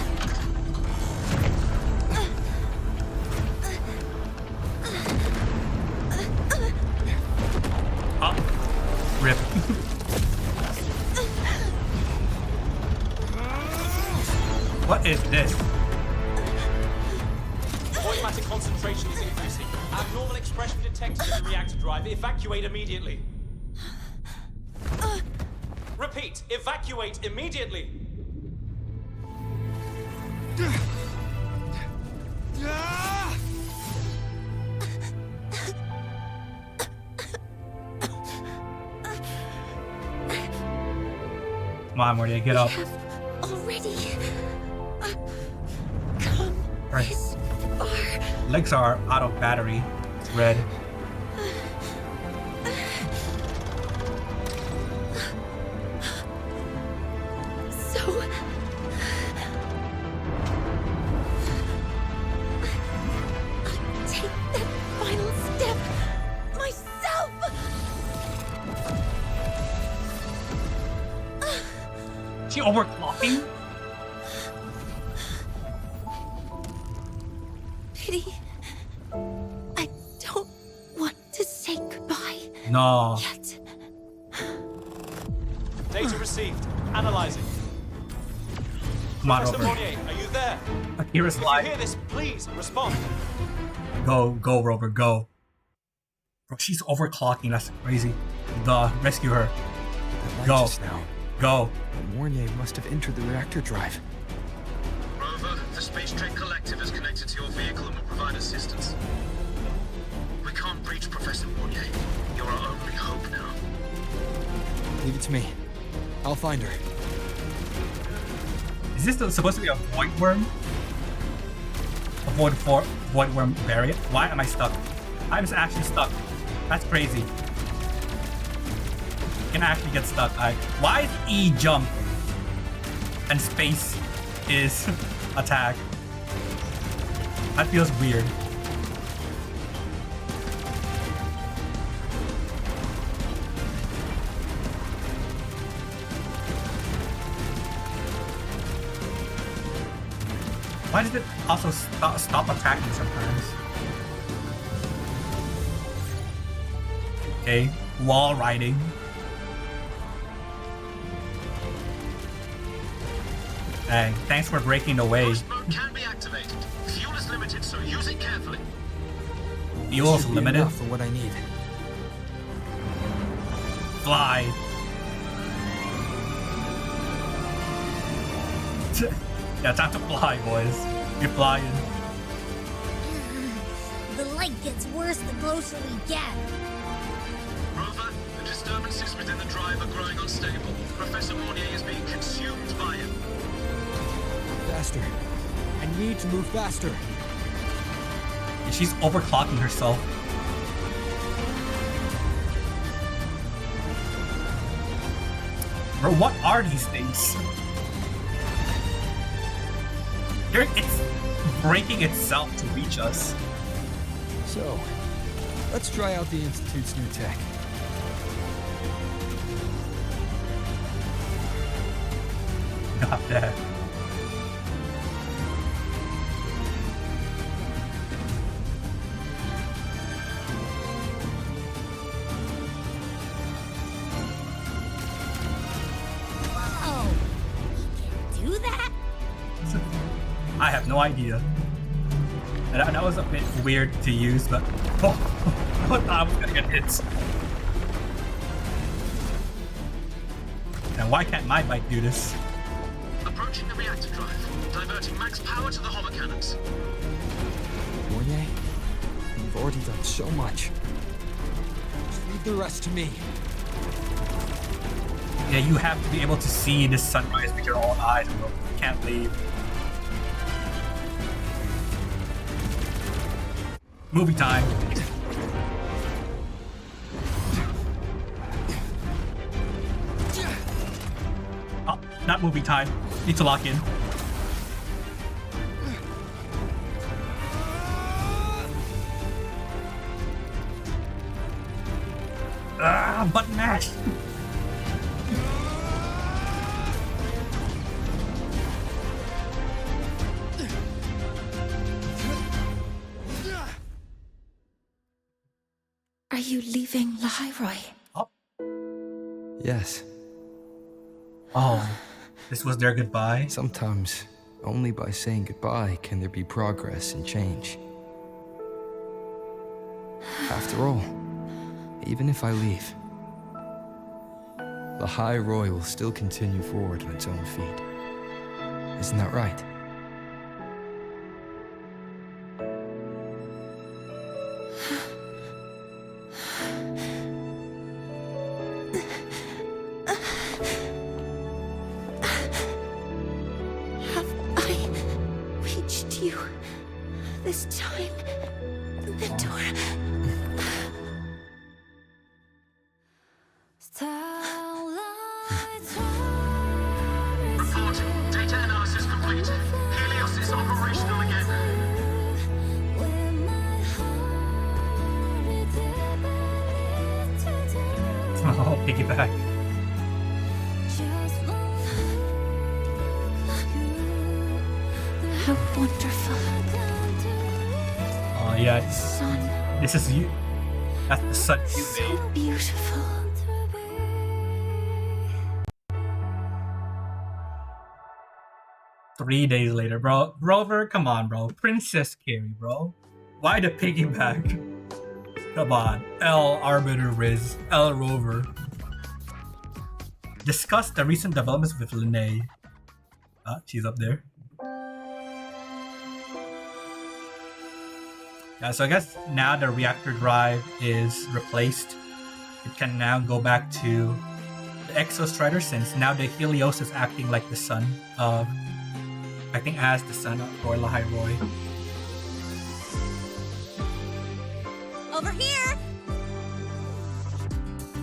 Speaker 1: Rip. What is this?
Speaker 20: Void matter concentration is increasing. Abnormal expression detected in the reactor drive. Evacuate immediately. Repeat, evacuate immediately.
Speaker 1: Come on, Morty, get up.
Speaker 3: Already.
Speaker 1: Right. Legs are out of battery. It's red.
Speaker 3: So. I'll take that final step myself.
Speaker 1: She overclocking?
Speaker 3: Pity. I don't want to say goodbye.
Speaker 1: No.
Speaker 3: Yet.
Speaker 20: Data received. Analyzing.
Speaker 1: Come on,
Speaker 20: Professor
Speaker 1: Rover.
Speaker 20: Mornye, are you there?
Speaker 1: Akira's
Speaker 20: If you
Speaker 1: live.
Speaker 20: hear this, please respond.
Speaker 1: Go, Rover, go. Bro, she's overclocking. That's crazy. Rescue her.
Speaker 4: That light
Speaker 1: Go.
Speaker 4: just now.
Speaker 1: Go.
Speaker 4: Mornye must have entered the reactor drive.
Speaker 17: Rover, the Space Trek Collective is connected to your vehicle and will provide assistance. We can't breach Professor Mornye. You're our only hope now.
Speaker 4: Leave it to me. I'll find her.
Speaker 1: Is this supposed to be a void worm? A void worm variant? Why am I stuck? I'm just actually stuck. That's crazy. Can actually get stuck. Why is E jump and space is attack? That feels weird. Why does it also stop attacking sometimes? Okay, wall riding. Dang, thanks for breaking the way.
Speaker 17: Burst mode can be activated. Fuel is limited, so use it carefully.
Speaker 1: Fuel's
Speaker 4: Should be
Speaker 1: limited.
Speaker 4: enough for what I need.
Speaker 1: Fly. Yeah, time to fly, boys. You're flying.
Speaker 2: The light gets worse the closer we get.
Speaker 17: Rover, the disturbances within the drive are growing unstable. Professor Mornye is being consumed by it.
Speaker 4: Faster. I need to move faster.
Speaker 1: Yeah, she's overclocking herself. Bro, what are these things? It's breaking itself to reach us.
Speaker 4: So, let's try out the Institute's new tech.
Speaker 1: Got that.
Speaker 2: Whoa! You can do that?
Speaker 1: I have no idea. And that was a bit weird to use, but I thought I was gonna get hit. And why can't my bike do this?
Speaker 17: Approaching the reactor drive, diverting max power to the hover cannons.
Speaker 4: Mornye, you've already done so much. Just leave the rest to me.
Speaker 1: Yeah, you have to be able to see the sunrise with your own eyes, bro. You can't leave. Movie time. Oh, not movie time. Need to lock in. Ah, button mash!
Speaker 3: Are you leaving lahairoi?
Speaker 4: Yes.
Speaker 1: Oh, this was their goodbye?
Speaker 4: Sometimes, only by saying goodbye can there be progress and change. After all, even if I leave, lahai-roi will still continue forward on its own feet. Isn't that right?
Speaker 3: This time, the door.
Speaker 20: Report. Data analysis complete. Helios is operational again.
Speaker 1: Oh, piggyback.
Speaker 3: How wonderful.
Speaker 1: Oh yeah,
Speaker 3: Sun.
Speaker 1: This is you. That's the sun you
Speaker 3: So
Speaker 1: made.
Speaker 3: beautiful.
Speaker 1: Three days later, bro. Rover, come on, bro. Princess Carrie, bro. Why the piggyback? Come on. L Arbiter Riz. L Rover. Discuss the recent developments with Linnea. She's up there. Yeah, so I guess now the reactor drive is replaced. It can now go back to the Exostrider since now the Helios is acting like the sun of... acting as the son of lahai-roi.
Speaker 5: Over here!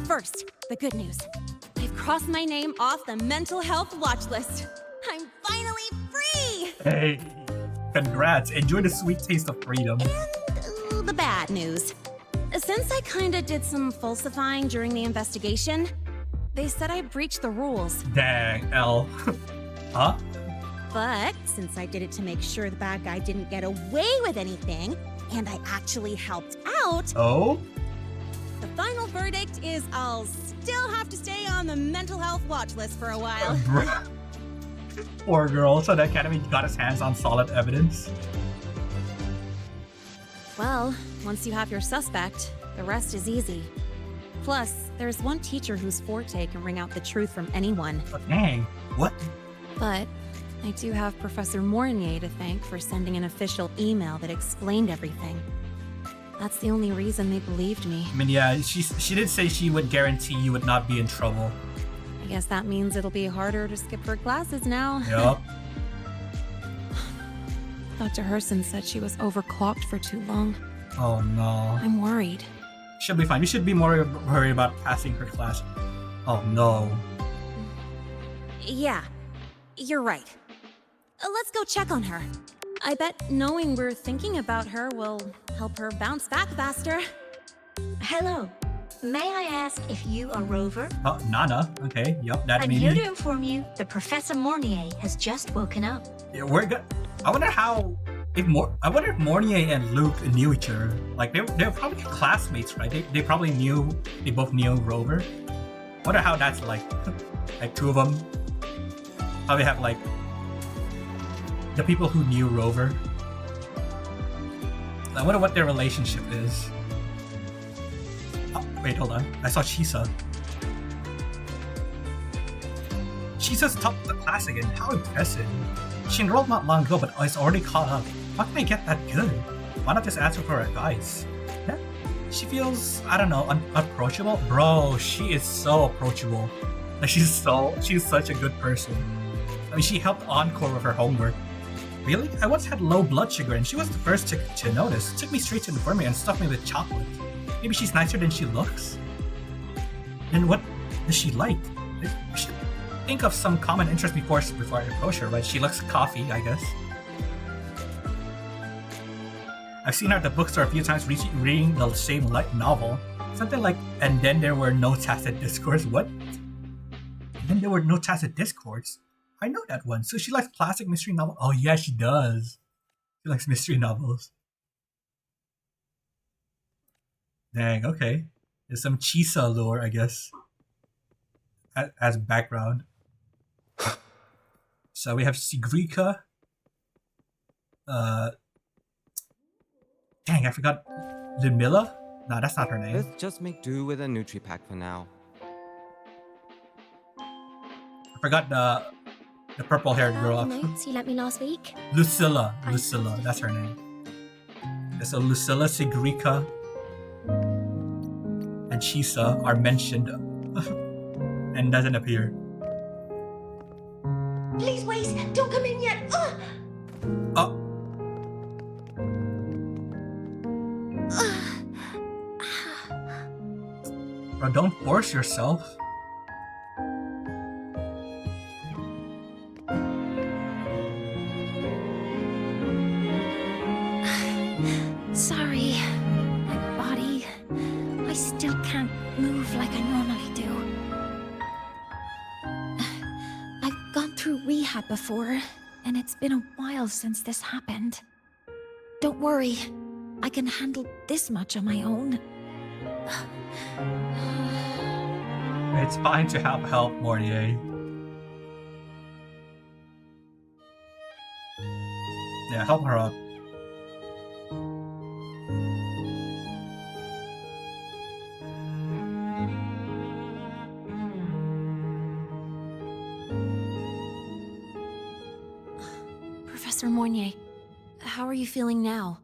Speaker 5: First, the good news. I've crossed my name off the mental health watch list. I'm finally free!
Speaker 1: Hey, congrats. Enjoy the sweet taste of freedom.
Speaker 5: And the bad news. Since I kinda did some falsifying during the investigation, they said I breached the rules.
Speaker 1: Dang, L. Huh?
Speaker 5: But since I did it to make sure the bad guy didn't get away with anything, and I actually helped out...
Speaker 1: Oh?
Speaker 5: The final verdict is I'll still have to stay on the mental health watch list for a while.
Speaker 1: Poor girl. So the Academy got his hands on solid evidence.
Speaker 5: Well, once you have your suspect, the rest is easy. Plus, there's one teacher whose forte can wring out the truth from anyone.
Speaker 1: But dang, what?
Speaker 5: But I do have Professor Mornye to thank for sending an official email that explained everything. That's the only reason they believed me.
Speaker 1: I mean, yeah, she did say she would guarantee you would not be in trouble.
Speaker 5: I guess that means it'll be harder to skip her classes now.
Speaker 1: Yup.
Speaker 5: Dr. Herson said she was overclocked for too long.
Speaker 1: Oh no.
Speaker 5: I'm worried.
Speaker 1: She'll be fine. You should be more worried about passing her class. Oh no.
Speaker 5: Yeah, you're right. Let's go check on her. I bet knowing we're thinking about her will help her bounce back faster.
Speaker 2: Hello. May I ask if you are Rover?
Speaker 1: Oh, Nana. Okay, yup, that
Speaker 2: I'm
Speaker 1: means...
Speaker 2: here to inform you that Professor Mornye has just woken up.
Speaker 1: Yeah, we're good. I wonder how... I wonder if Mornye and Luke knew each other. Like, they're probably classmates, right? They probably knew... They both knew Rover. I wonder how that's like. Like, two of them. How they have, like... The people who knew Rover. I wonder what their relationship is. Oh, wait, hold on. I saw Chisa. Chisa's top of the class again. How impressive. She enrolled not long ago, but is already caught up. How can I get that good? Why not just ask her for advice? Yeah. She feels, I don't know, approachable? Bro, she is so approachable. Like, she's such a good person. I mean, she helped Encore with her homework. Really? I once had low blood sugar and she was the first to notice. Took me straight to the infirmary and stuffed me with chocolate. Maybe she's nicer than she looks? Then what does she like? I should think of some common interest before I approach her, right? She likes coffee, I guess. I've seen her at the bookstore a few times reading the same light novel. Something like, and then there were no tacit discourse. What? And then there were no tacit discourse. I know that one. So she likes classic mystery novels. Oh yeah, she does. She likes mystery novels. Dang, okay. There's some Chisa lore, I guess, as background. So we have Sigrika. Dang, I forgot. Ludmilla? No, that's not her name.
Speaker 6: Let's just make do with a Nutri-Pack for now.
Speaker 1: I forgot the purple-haired girl.
Speaker 21: The notes you lent me last week?
Speaker 1: Lucilla, that's her name. So Lucilla, Sigrika, and Chisa are mentioned and doesn't appear.
Speaker 21: Please wait! Don't come in yet!
Speaker 1: Oh. Bro, don't force yourself.
Speaker 3: Sorry, my body. I still can't move like I normally do. I've gone through rehab before, and it's been a while since this happened. Don't worry, I can handle this much on my own.
Speaker 1: It's fine to have help, Mornye. Yeah, help her up.
Speaker 19: Professor Mornye, how are you feeling now?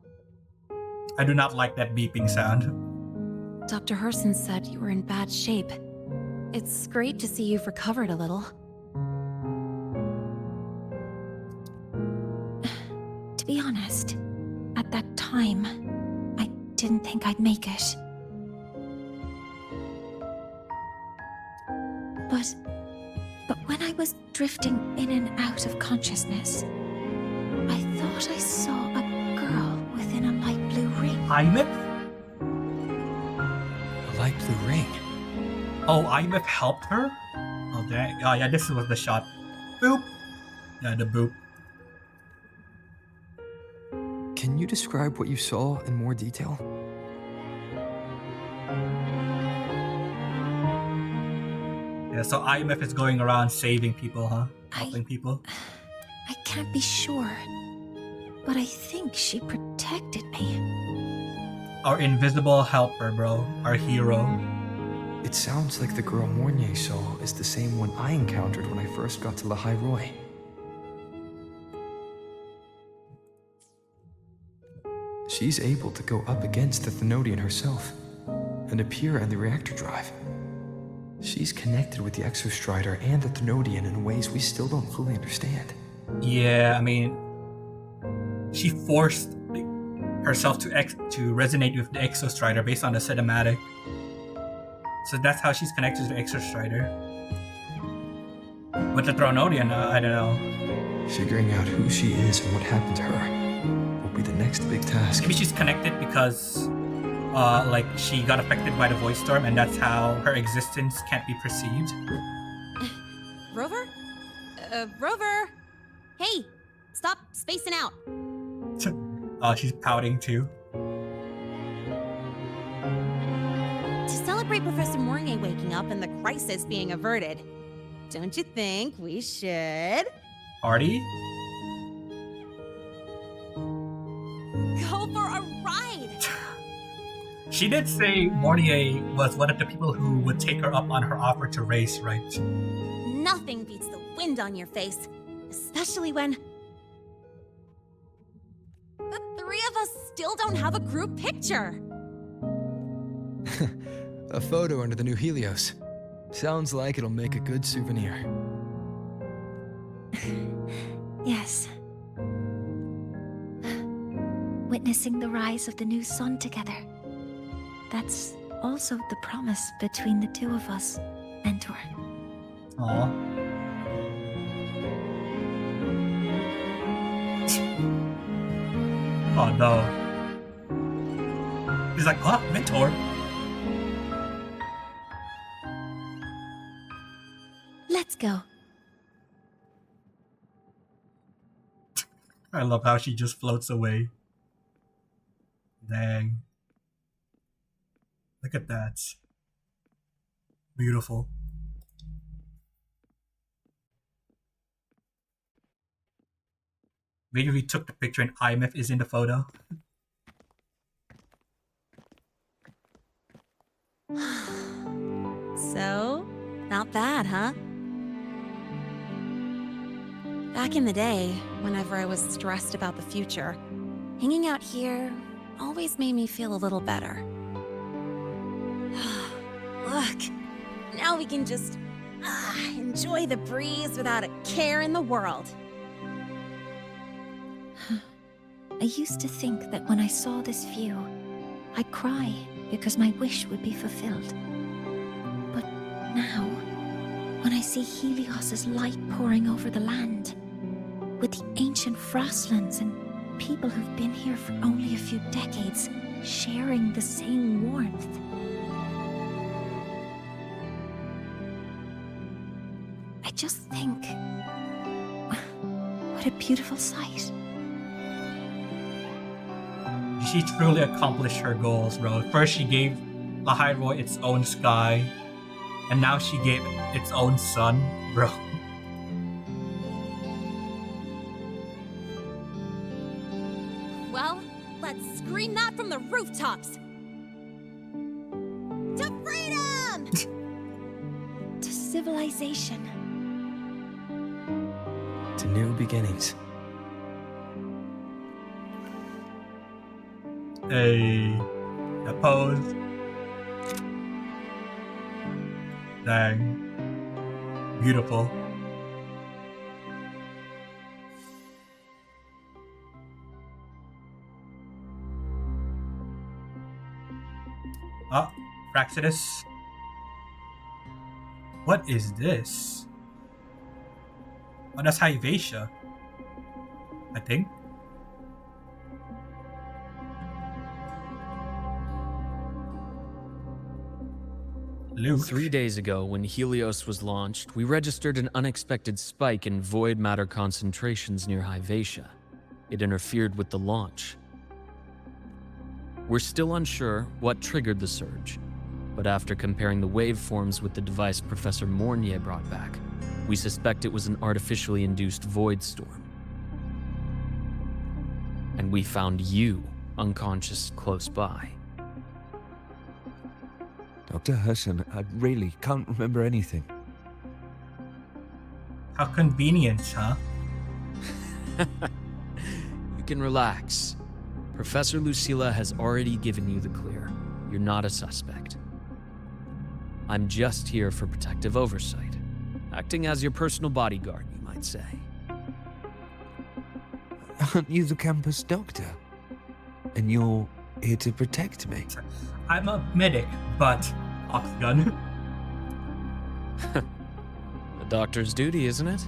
Speaker 1: I do not like that beeping sound.
Speaker 19: Dr. Herson said you were in bad shape. It's great to see you've recovered a little.
Speaker 3: To be honest, at that time, I didn't think I'd make it. But when I was drifting in and out of consciousness, I thought I saw a girl within a light blue ring.
Speaker 1: Imip?
Speaker 4: A light blue ring?
Speaker 1: Oh, Imip helped her? Oh, dang. Oh, yeah, this was the shot. Boop. Yeah, the boop.
Speaker 4: Can you describe what you saw in more detail?
Speaker 1: Yeah, so IMF is going around saving people, huh? Helping people.
Speaker 3: I can't be sure, but I think she protected me.
Speaker 1: Our invisible helper, bro. Our hero.
Speaker 4: It sounds like the girl Mornye saw is the same one I encountered when I first got to lahai-roi. She's able to go up against the Thenodian herself and appear in the reactor drive. She's connected with the Exostrider and the Thenodian in ways we still don't fully understand.
Speaker 1: Yeah, I mean, she forced herself to resonate with the Exostrider based on the cinematic. So that's how she's connected to the Exostrider. With the Thenodian, I don't know.
Speaker 4: Figuring out who she is and what happened to her will be the next big task.
Speaker 1: Maybe she's connected because like she got affected by the voice storm and that's how her existence can't be perceived.
Speaker 5: Rover? Rover! Hey! Stop spacing out!
Speaker 1: Oh, she's pouting too.
Speaker 5: To celebrate Professor Mornye waking up and the crisis being averted, don't you think we should...
Speaker 1: Party?
Speaker 5: Go for a ride!
Speaker 1: She did say Mornye was one of the people who would take her up on her offer to race, right?
Speaker 5: Nothing beats the wind on your face, especially when... the three of us still don't have a group picture!
Speaker 4: A photo under the new Helios. Sounds like it'll make a good souvenir.
Speaker 3: Yes. Witnessing the rise of the new sun together. That's also the promise between the two of us, Mentor.
Speaker 1: Aww. Oh no. He's like, huh? Mentor?
Speaker 3: Let's go.
Speaker 1: I love how she just floats away. Dang. Look at that. Beautiful. Maybe we took the picture and IMF is in the photo.
Speaker 5: So, not bad, huh? Back in the day, whenever I was stressed about the future, hanging out here always made me feel a little better. Look, now we can just enjoy the breeze without a care in the world.
Speaker 3: I used to think that when I saw this view, I'd cry because my wish would be fulfilled. But now, when I see Helios's light pouring over the land, with the ancient frostlands and people who've been here for only a few decades sharing the same warmth, I just think, what a beautiful sight.
Speaker 1: She truly accomplished her goals, bro. First she gave lahai-roi its own sky, and now she gave it its own sun, bro.
Speaker 5: Well, let's scream that from the rooftops! To freedom!
Speaker 3: To civilization.
Speaker 4: To new beginnings.
Speaker 1: Hey, a pose. Dang. Beautiful. Ah, Praxidus. What is this? Oh, that's Hyvatia, I think. Luke.
Speaker 9: 3 days ago, when Helios was launched, we registered an unexpected spike in void matter concentrations near Hyvatia. It interfered with the launch. We're still unsure what triggered the surge, but after comparing the waveforms with the device Professor Mornye brought back, we suspect it was an artificially induced void storm. And we found you unconscious close by.
Speaker 22: Dr. Hudson, I really can't remember anything.
Speaker 1: How convenient, huh?
Speaker 9: You can relax. Professor Lucilla has already given you the clear. You're not a suspect. I'm just here for protective oversight, acting as your personal bodyguard, you might say.
Speaker 22: Aren't you the campus doctor? And you're here to protect me?
Speaker 1: I'm a medic, but Oxgun.
Speaker 9: A doctor's duty, isn't it?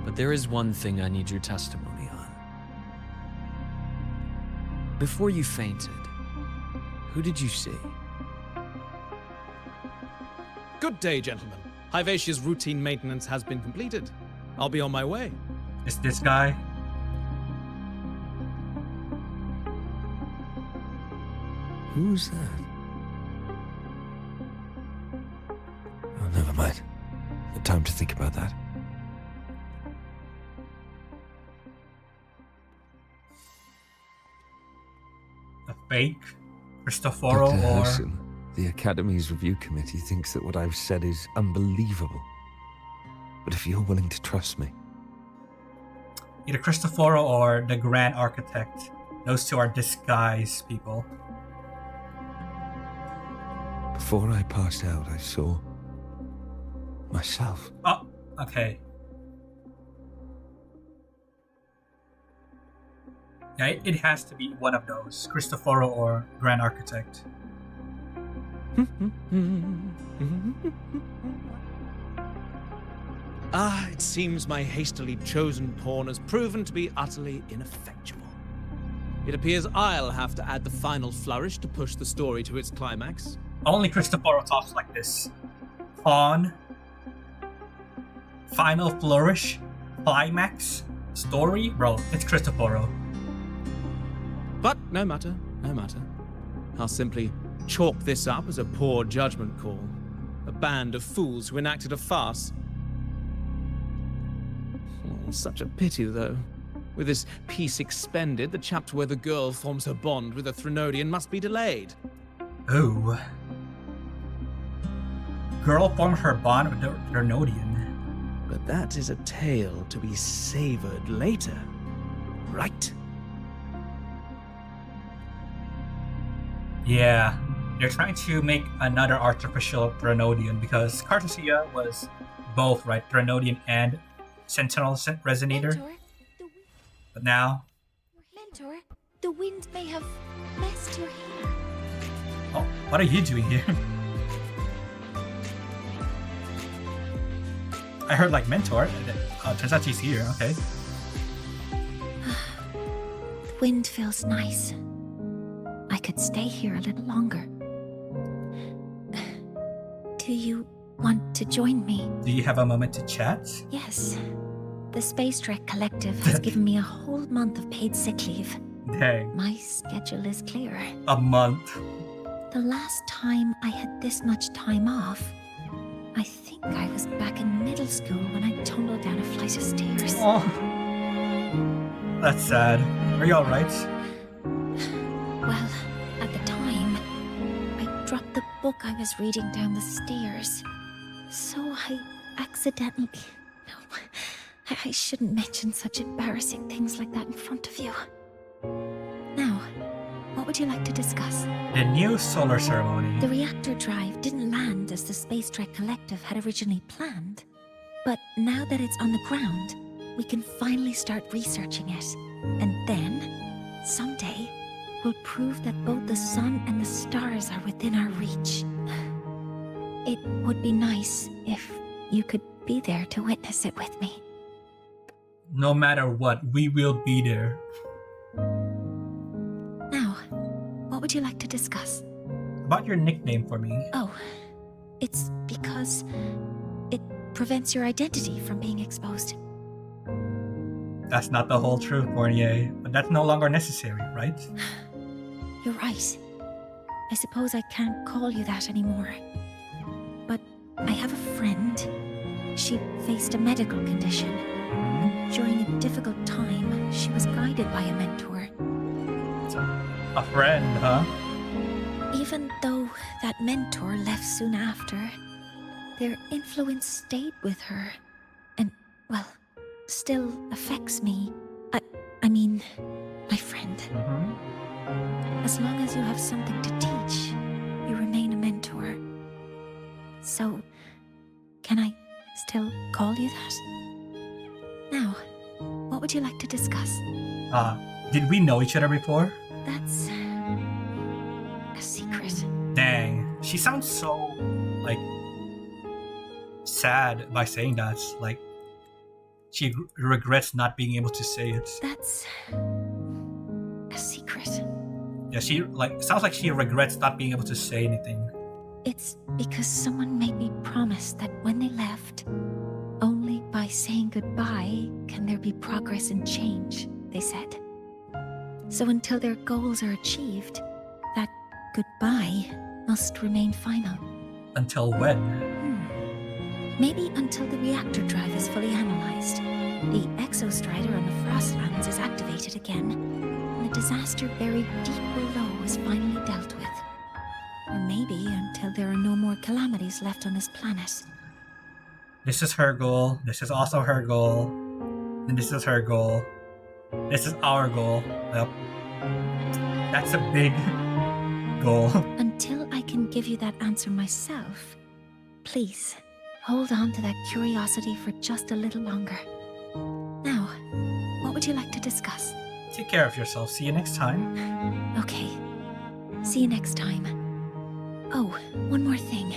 Speaker 9: But there is one thing I need your testimony on. Before you fainted, who did you see?
Speaker 23: Good day, gentlemen. Hyvatia's routine maintenance has been completed. I'll be on my way.
Speaker 1: Is this guy?
Speaker 22: Who's that? Oh, never mind. No time to think about that.
Speaker 1: A fake? Cristoforo
Speaker 22: Dr.
Speaker 1: or...
Speaker 22: Hudson, the Academy's review committee thinks that what I've said is unbelievable. But if you're willing to trust me...
Speaker 1: Either Cristoforo or the Grand Architect. Those two are disguised people.
Speaker 22: Before I passed out, I saw... myself.
Speaker 1: Oh, okay. Yeah, it has to be one of those. Cristoforo or Grand Architect.
Speaker 23: It seems my hastily chosen pawn has proven to be utterly ineffectual. It appears I'll have to add the final flourish to push the story to its climax.
Speaker 1: Only Cristoforo talks like this. Pawn. final flourish, climax, story? Bro, it's Cristoforo.
Speaker 23: But no matter, no matter. I'll simply chalk this up as a poor judgment call. A band of fools who enacted a farce. Oh, such a pity, though. With this piece expended, the chapter where the girl forms her bond with a Threnodian must be delayed.
Speaker 1: Oh. Girl formed her bond with the Threnodian.
Speaker 23: But that is a tale to be savored later, right?
Speaker 1: Yeah, they're trying to make another artificial Threnodian because Cartesia was both, right? Threnodian and Sentinel Resonator.
Speaker 3: Mentor,
Speaker 1: But now...
Speaker 3: Mentor, the wind may have messed your hair.
Speaker 1: Oh, what are you doing here? I heard like mentor. Turns out she's here, okay.
Speaker 3: The wind feels nice. I could stay here a little longer. Do you want to join me?
Speaker 1: Do you have a moment to chat?
Speaker 3: Yes. The Space Trek Collective has given me a whole month of paid sick leave.
Speaker 1: Dang.
Speaker 3: My schedule is clear.
Speaker 1: A month.
Speaker 3: The last time I had this much time off, I think I was back in middle school when I tumbled down a flight of stairs.
Speaker 1: Oh. That's sad. Are you alright?
Speaker 3: Well, at the time, I dropped the book I was reading down the stairs. So I accidentally... No, I shouldn't mention such embarrassing things like that in front of you. Now, what would you like to discuss?
Speaker 1: The new solar ceremony.
Speaker 3: The reactor drive didn't land as the Space Trek Collective had originally planned. But now that it's on the ground, we can finally start researching it. And then, someday, we'll prove that both the sun and the stars are within our reach. It would be nice if you could be there to witness it with me.
Speaker 1: No matter what, we will be there.
Speaker 3: Now, what would you like to discuss?
Speaker 1: About your nickname for me.
Speaker 3: Oh, it's because it prevents your identity from being exposed.
Speaker 1: That's not the whole truth, Mornye, but that's no longer necessary, right?
Speaker 3: You're right. I suppose I can't call you that anymore. But I have a friend. She faced a medical condition. And during a difficult time, she was guided by a mentor.
Speaker 1: A friend, huh?
Speaker 3: Even though that mentor left soon after, their influence stayed with her. And, well, still affects me. I mean, my friend. As long as you have something to teach, you remain a mentor. So, can I still call you that? Now, what would you like to discuss?
Speaker 1: Did we know each other before?
Speaker 3: That's a secret.
Speaker 1: Dang, she sounds so, like, sad by saying that. Like, she regrets not being able to say it.
Speaker 3: That's a secret.
Speaker 1: Yeah, sounds like she regrets not being able to say anything.
Speaker 3: It's because someone made me promise that when they left, only by saying goodbye can there be progress and change, they said. So until their goals are achieved, that goodbye must remain final.
Speaker 1: Until when?
Speaker 3: Maybe until the reactor drive is fully analyzed, the Exostrider on the Frostlands is activated again, and the disaster buried deep below is finally dealt with. Or maybe until there are no more calamities left on this planet.
Speaker 1: This is her goal. This is also her goal. And this is her goal. This is our goal. Yep. That's a big goal.
Speaker 3: Until I can give you that answer myself, please, hold on to that curiosity for just a little longer. Now, what would you like to discuss?
Speaker 1: Take care of yourself. See you next time.
Speaker 3: Okay. See you next time. Oh, one more thing.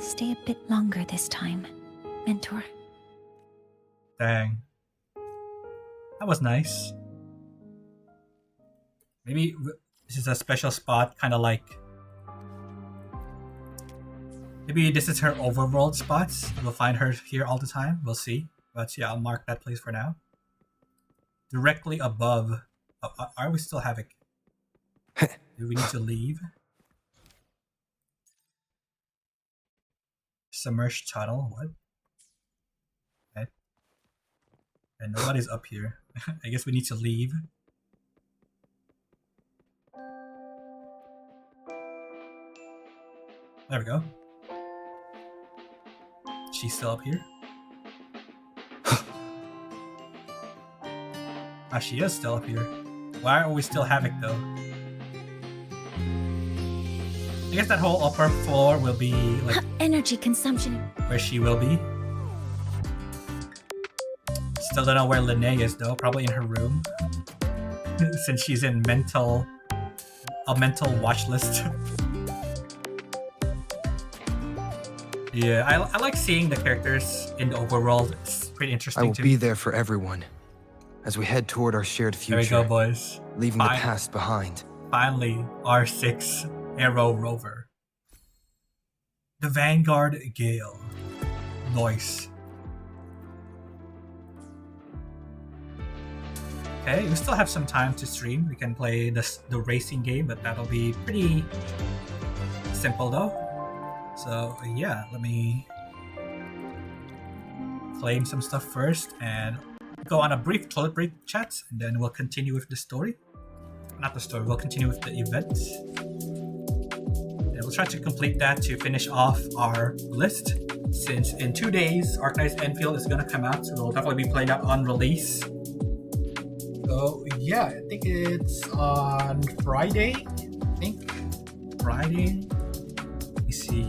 Speaker 3: Stay a bit longer this time, Mentor.
Speaker 1: Dang. That was nice. Maybe this is a special spot, kind of like... Maybe this is her overworld spots. We'll find her here all the time. We'll see. But yeah, I'll mark that place for now. Directly above. Are we still Havoc? Do we need to leave? Submerged tunnel. What? Okay. And nobody's up here. I guess we need to leave. There we go. She's still up here. Ah, she is still up here. Why are we still Havoc though? I guess that whole upper floor will be like
Speaker 3: energy consumption.
Speaker 1: Where she will be. Still don't know where Lene is though. Probably in her room, since she's in a mental watch list. Yeah, I like seeing the characters in the overworld. It's pretty interesting.
Speaker 4: I will
Speaker 1: too.
Speaker 4: be there for everyone as we head toward our shared future.
Speaker 1: There we go, boys.
Speaker 4: Leaving the past behind.
Speaker 1: Finally, R6 Aero Rover. The Vanguard Gale. Noise. Okay, we still have some time to stream. We can play the racing game, but that'll be pretty simple though. So yeah, let me claim some stuff first and go on a brief toilet break chat, and then we'll continue with the story. Not the story, we'll continue with the event. And we'll try to complete that to finish off our list, since in 2 days, Arknight's Enfield is going to come out, so we'll definitely be playing that on release. So yeah, I think it's on Friday. Friday. Let me see.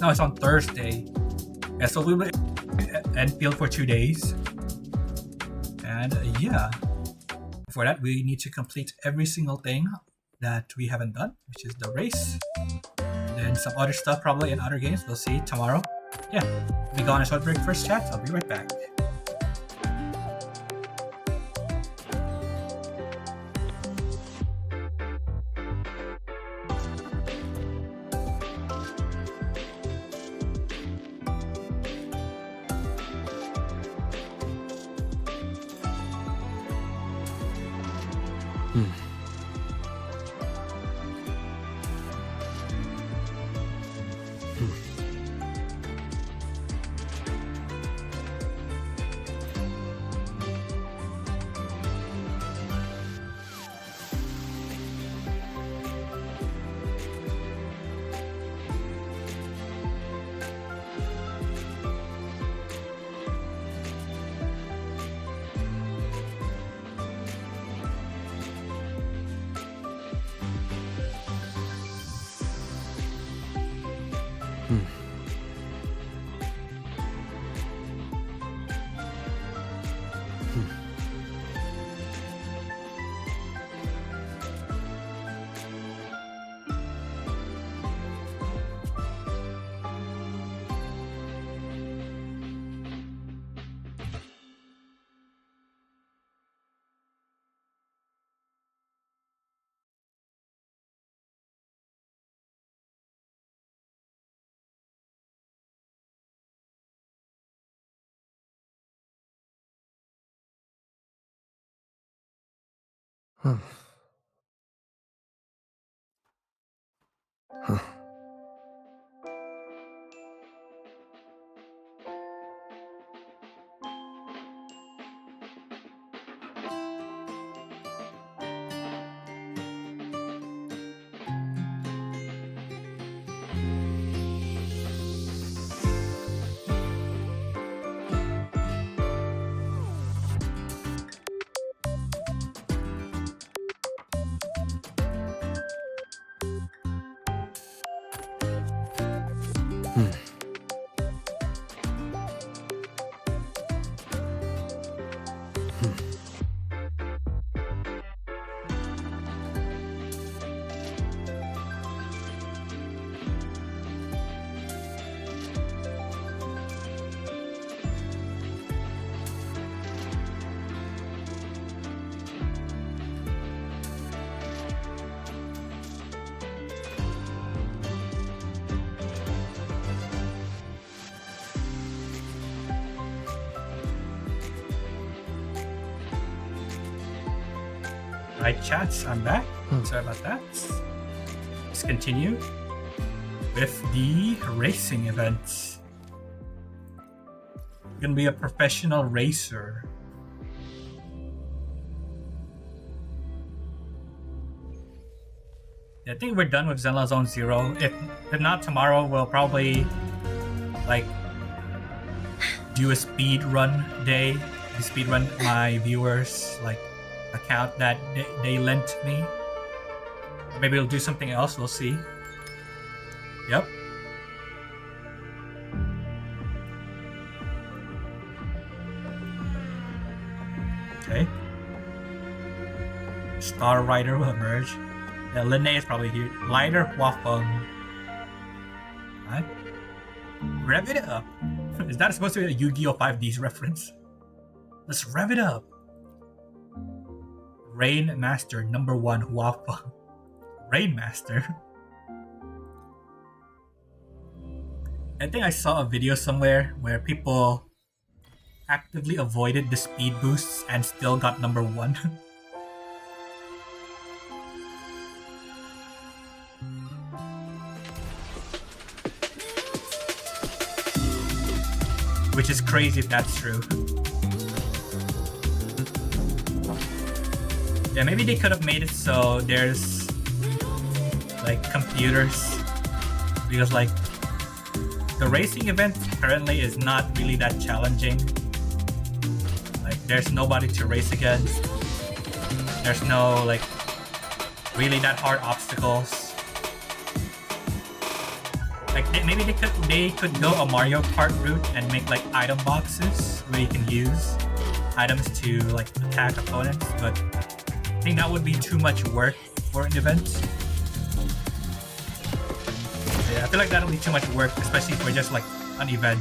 Speaker 1: No, it's on Thursday. Yeah, so we'll be Enfield for 2 days. And yeah, for that we need to complete every single thing that we haven't done, which is the race. And then some other stuff probably in other games. We'll see tomorrow. Yeah, we go on a short break first, chat. I'll be right back. Alright, chats, I'm back. Sorry about that. Let's continue with the racing event. I'm gonna be a professional racer. I think we're done with Zenla Zone Zero. If not tomorrow, we'll probably like do a speed run day. Speed run my viewers like account that they lent me. Maybe we'll do something else. We'll see. Yep. Okay. Star Rider will emerge. Yeah, Linnae is probably here. Lighter Wafeng. What? Rev it up. Is that supposed to be a Yu-Gi-Oh! 5D's reference? Let's rev it up. Rain Master number 1 Wafeng. Rain Master. I think I saw a video somewhere where people actively avoided the speed boosts and still got number 1. Which is crazy if that's true. Yeah, maybe they could have made it so there's like computers, because like the racing event currently is not really that challenging. Like there's nobody to race against. There's no like really that hard obstacles. Like maybe they could go a Mario Kart route and make like item boxes where you can use items to like attack opponents, but I think that would be too much work for an event. Yeah, I feel like that'll be too much work, especially for just like an event.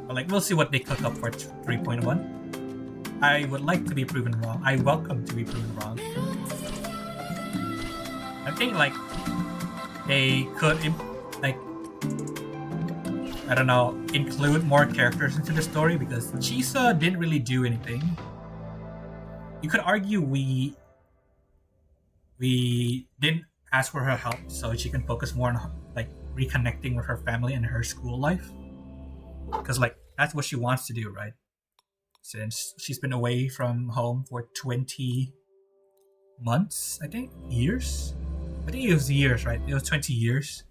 Speaker 1: But like we'll see what they cook up for 3.1. I would like to be proven wrong. I welcome to be proven wrong. I think like they could like I don't know, include more characters into the story, because Chisa didn't really do anything. You could argue we didn't ask for her help so she can focus more on like reconnecting with her family and her school life, because like that's what she wants to do, right? Since she's been away from home for 20 months, I think years. I think it was years, right? It was 20 years.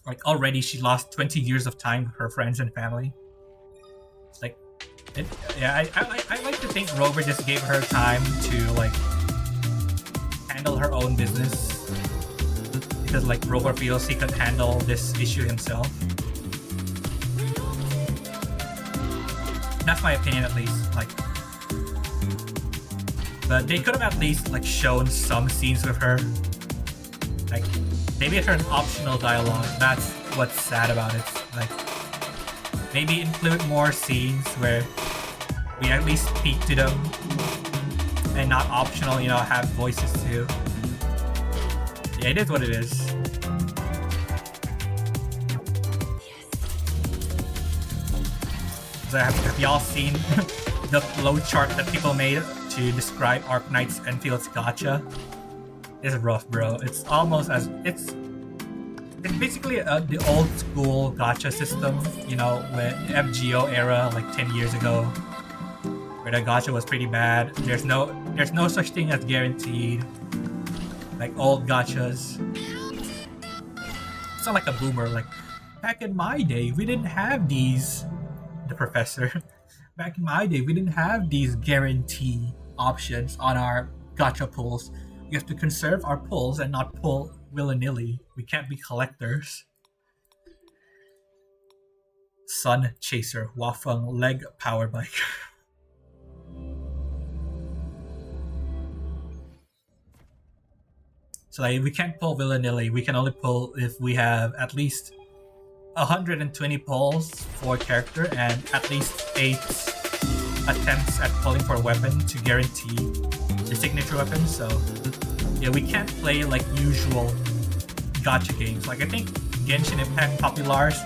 Speaker 1: Like already she lost 20 years of time with her friends and family. It's like I like to think Rover just gave her time to like handle her own business, because like Rover feels he could handle this issue himself. That's my opinion, at least. Like, but they could have at least like shown some scenes with her. Like maybe it's an optional dialogue. That's what's sad about it. Like maybe include more scenes where we at least speak to them, and not optional, you know, have voices too. Yeah, it is what it is. So have y'all seen the flowchart that people made to describe Arknight's Enfield's gacha? It's rough, bro. It's almost as it's basically the old school gacha system, you know, with FGO era, like 10 years ago, where the gacha was pretty bad. There's no such thing as guaranteed, like old gachas. It's not like a boomer. Like back in my day, we didn't have these. The professor. Back in my day, we didn't have these guarantee options on our gacha pulls. We have to conserve our pulls and not pull willy-nilly. We can't be collectors. Sun Chaser, Wafeng leg power bike. So like, we can't pull willy-nilly. We can only pull if we have at least 120 pulls for character and at least 8 attempts at pulling for a weapon to guarantee the signature weapon. So yeah, we can't play like usual gacha games. Like I think Genshin Impact popularized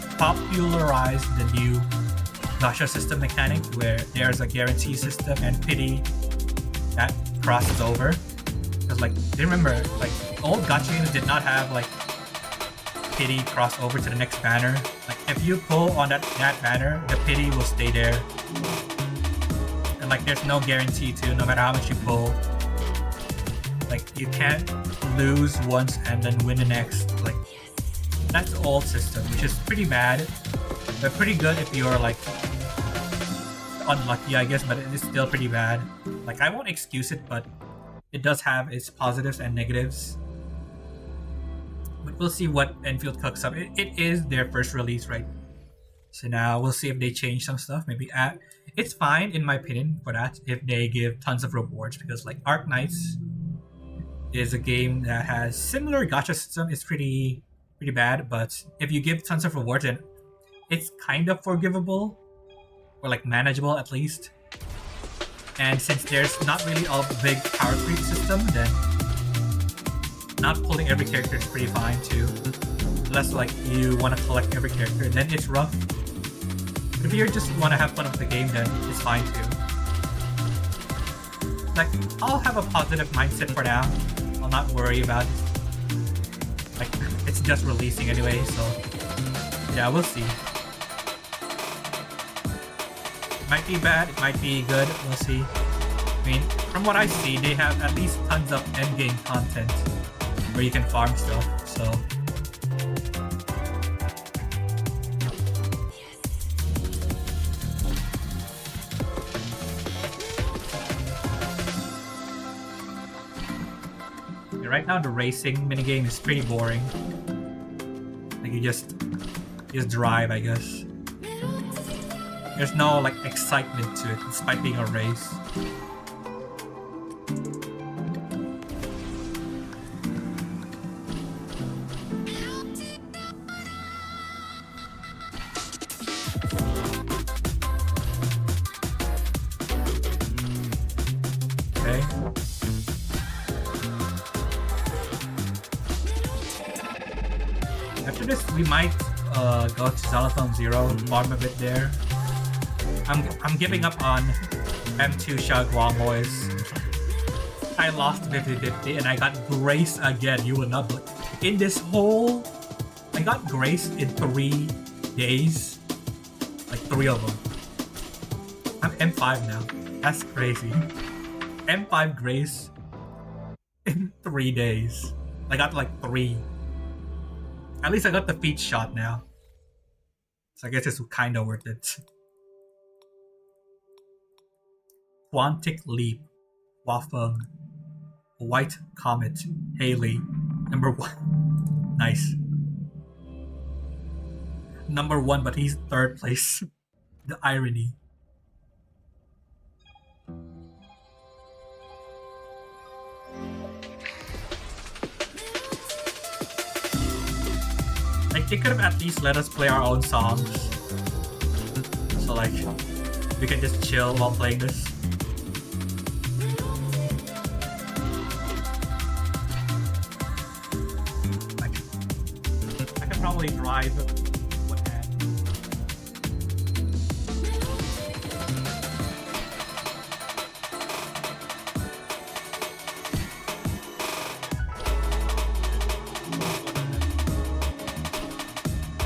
Speaker 1: the new gacha system mechanic where there's a guarantee system and pity that crosses over. Because like, remember, like old gacha games did not have like pity cross over to the next banner. Like if you pull on that banner, the pity will stay there. And like there's no guarantee to, no matter how much you pull. Like you can't lose once and then win the next. Like that's the old system, which is pretty bad. But pretty good if you're like unlucky, I guess, but it is still pretty bad. Like I won't excuse it, but it does have its positives and negatives. But we'll see what Enfield cooks up. It is their first release, right? So now we'll see if they change some stuff. Maybe it's fine in my opinion for that if they give tons of rewards, because like Arc Knights is a game that has similar gacha system. It's pretty bad, but if you give tons of rewards, then it's kind of forgivable, or like manageable at least. And since there's not really a big power creep system, then not pulling every character is pretty fine too. Unless like you want to collect every character, then it's rough. But if you just want to have fun with the game, then it's fine too. Like, I'll have a positive mindset for now. I'll not worry about it. Like, it's just releasing anyway, so yeah, we'll see. It might be bad, it might be good, we'll see. I mean, from what I see, they have at least tons of endgame content where you can farm stuff, so. Yeah, right now the racing minigame is pretty boring. Like you just drive, I guess. There's no like excitement to it, despite being a race. Okay. After this, we might go to Xylophone Zero, farm a bit there. I'm giving up on M2 Shaguang boys. I lost 50-50 and I got Grace again. You will not believe. In this whole... I got Grace in 3 days. Like 3 of them. I'm M5 now. That's crazy. M5 Grace in 3 days. I got like 3. At least I got the feet shot now. So I guess it's kind of worth it. Quantic Leap, Wafeng, White Comet, Haley, number 1. Nice. Number 1, but he's 3rd place. The irony. Like, they could have at least let us play our own songs. So like, we can just chill while playing this. I can probably drive one hand.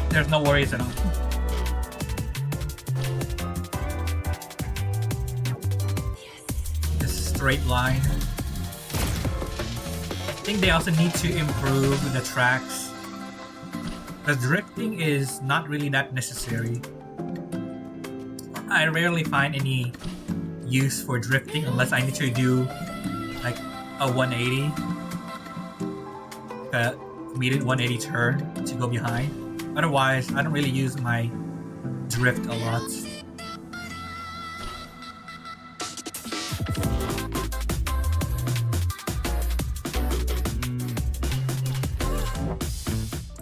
Speaker 1: There's no worries at all. Just a straight line. I think they also need to improve the tracks, because drifting is not really that necessary. I rarely find any use for drifting unless I need to do like a 180, a immediate 180 turn to go behind. Otherwise, I don't really use my drift a lot.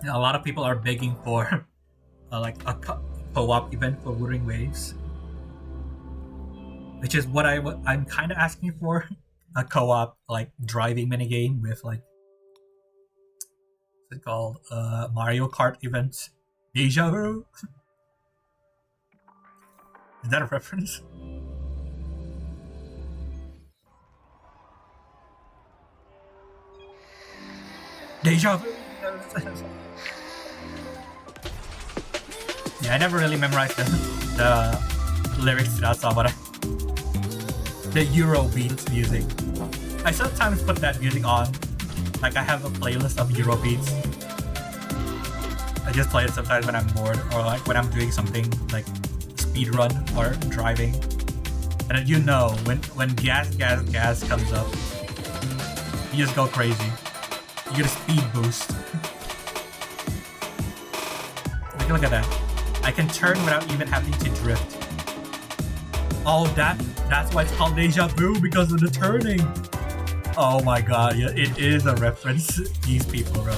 Speaker 1: A lot of people are begging for like a co-op event for Wuthering Waves, which is what I'm kind of asking for. A co-op like driving minigame with like, what's it called? Mario Kart event. Deja vu? Is that a reference? Deja vu. Yeah, I never really memorized the lyrics to that song, but the Eurobeats music. I sometimes put that music on. Like I have a playlist of Eurobeats. I just play it sometimes when I'm bored or like when I'm doing something like speed run or driving. And then when gas comes up, you just go crazy. You get a speed boost. Look at that. I can turn without even having to drift. Oh, that's why it's called Deja Vu, because of the turning. Oh my god, yeah, it is a reference. These people, bro.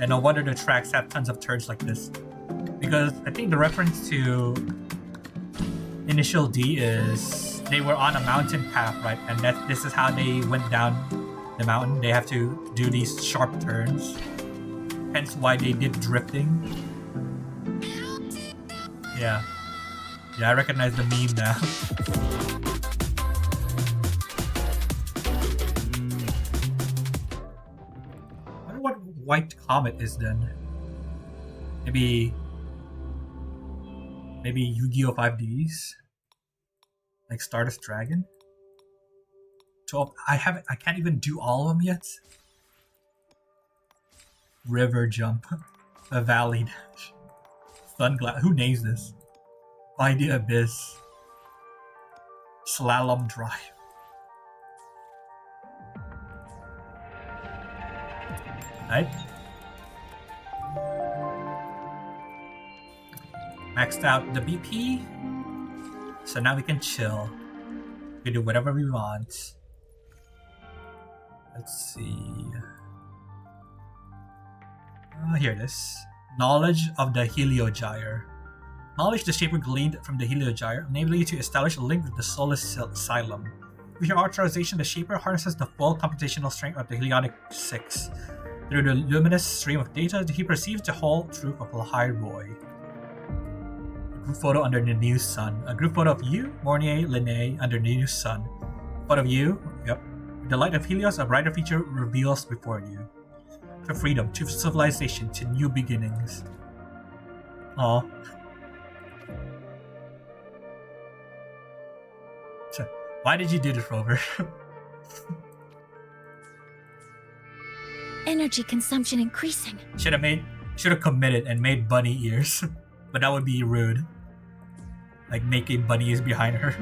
Speaker 1: And no wonder the tracks have tons of turns like this. Because I think the reference to Initial D is they were on a mountain path, right? And this is how they went down the mountain. They have to do these sharp turns. Hence why they did drifting. Yeah. Yeah, I recognize the meme now. I wonder what White Comet is then. Maybe Yu-Gi-Oh! 5Ds? Like Stardust Dragon? 12. I can't even do all of them yet. River Jump. A Valley Dash. Sunglass. Who names this? By the Abyss. Slalom Drive. Right? Maxed out the BP. So now we can chill. We can do whatever we want. Let's see. Here it is. Knowledge of the Heliogyre. Knowledge the Shaper gleaned from the Heliogyre enable you to establish a link with the Soulless Asylum. With your authorization, the Shaper harnesses the full computational strength of the Helionic 6. Through the luminous stream of data, he perceives the whole truth of lahai-roi. A group photo under the new sun. A group photo of you, Mornye, Linnae, under the new sun. Photo of you, yep. With the light of Helios, a brighter future reveals before you. To freedom, to civilization, to new beginnings. Aw. Why did you do this, Rover?
Speaker 3: Energy consumption increasing.
Speaker 1: Should have committed and made bunny ears. But that would be rude. Like making bunny ears behind her.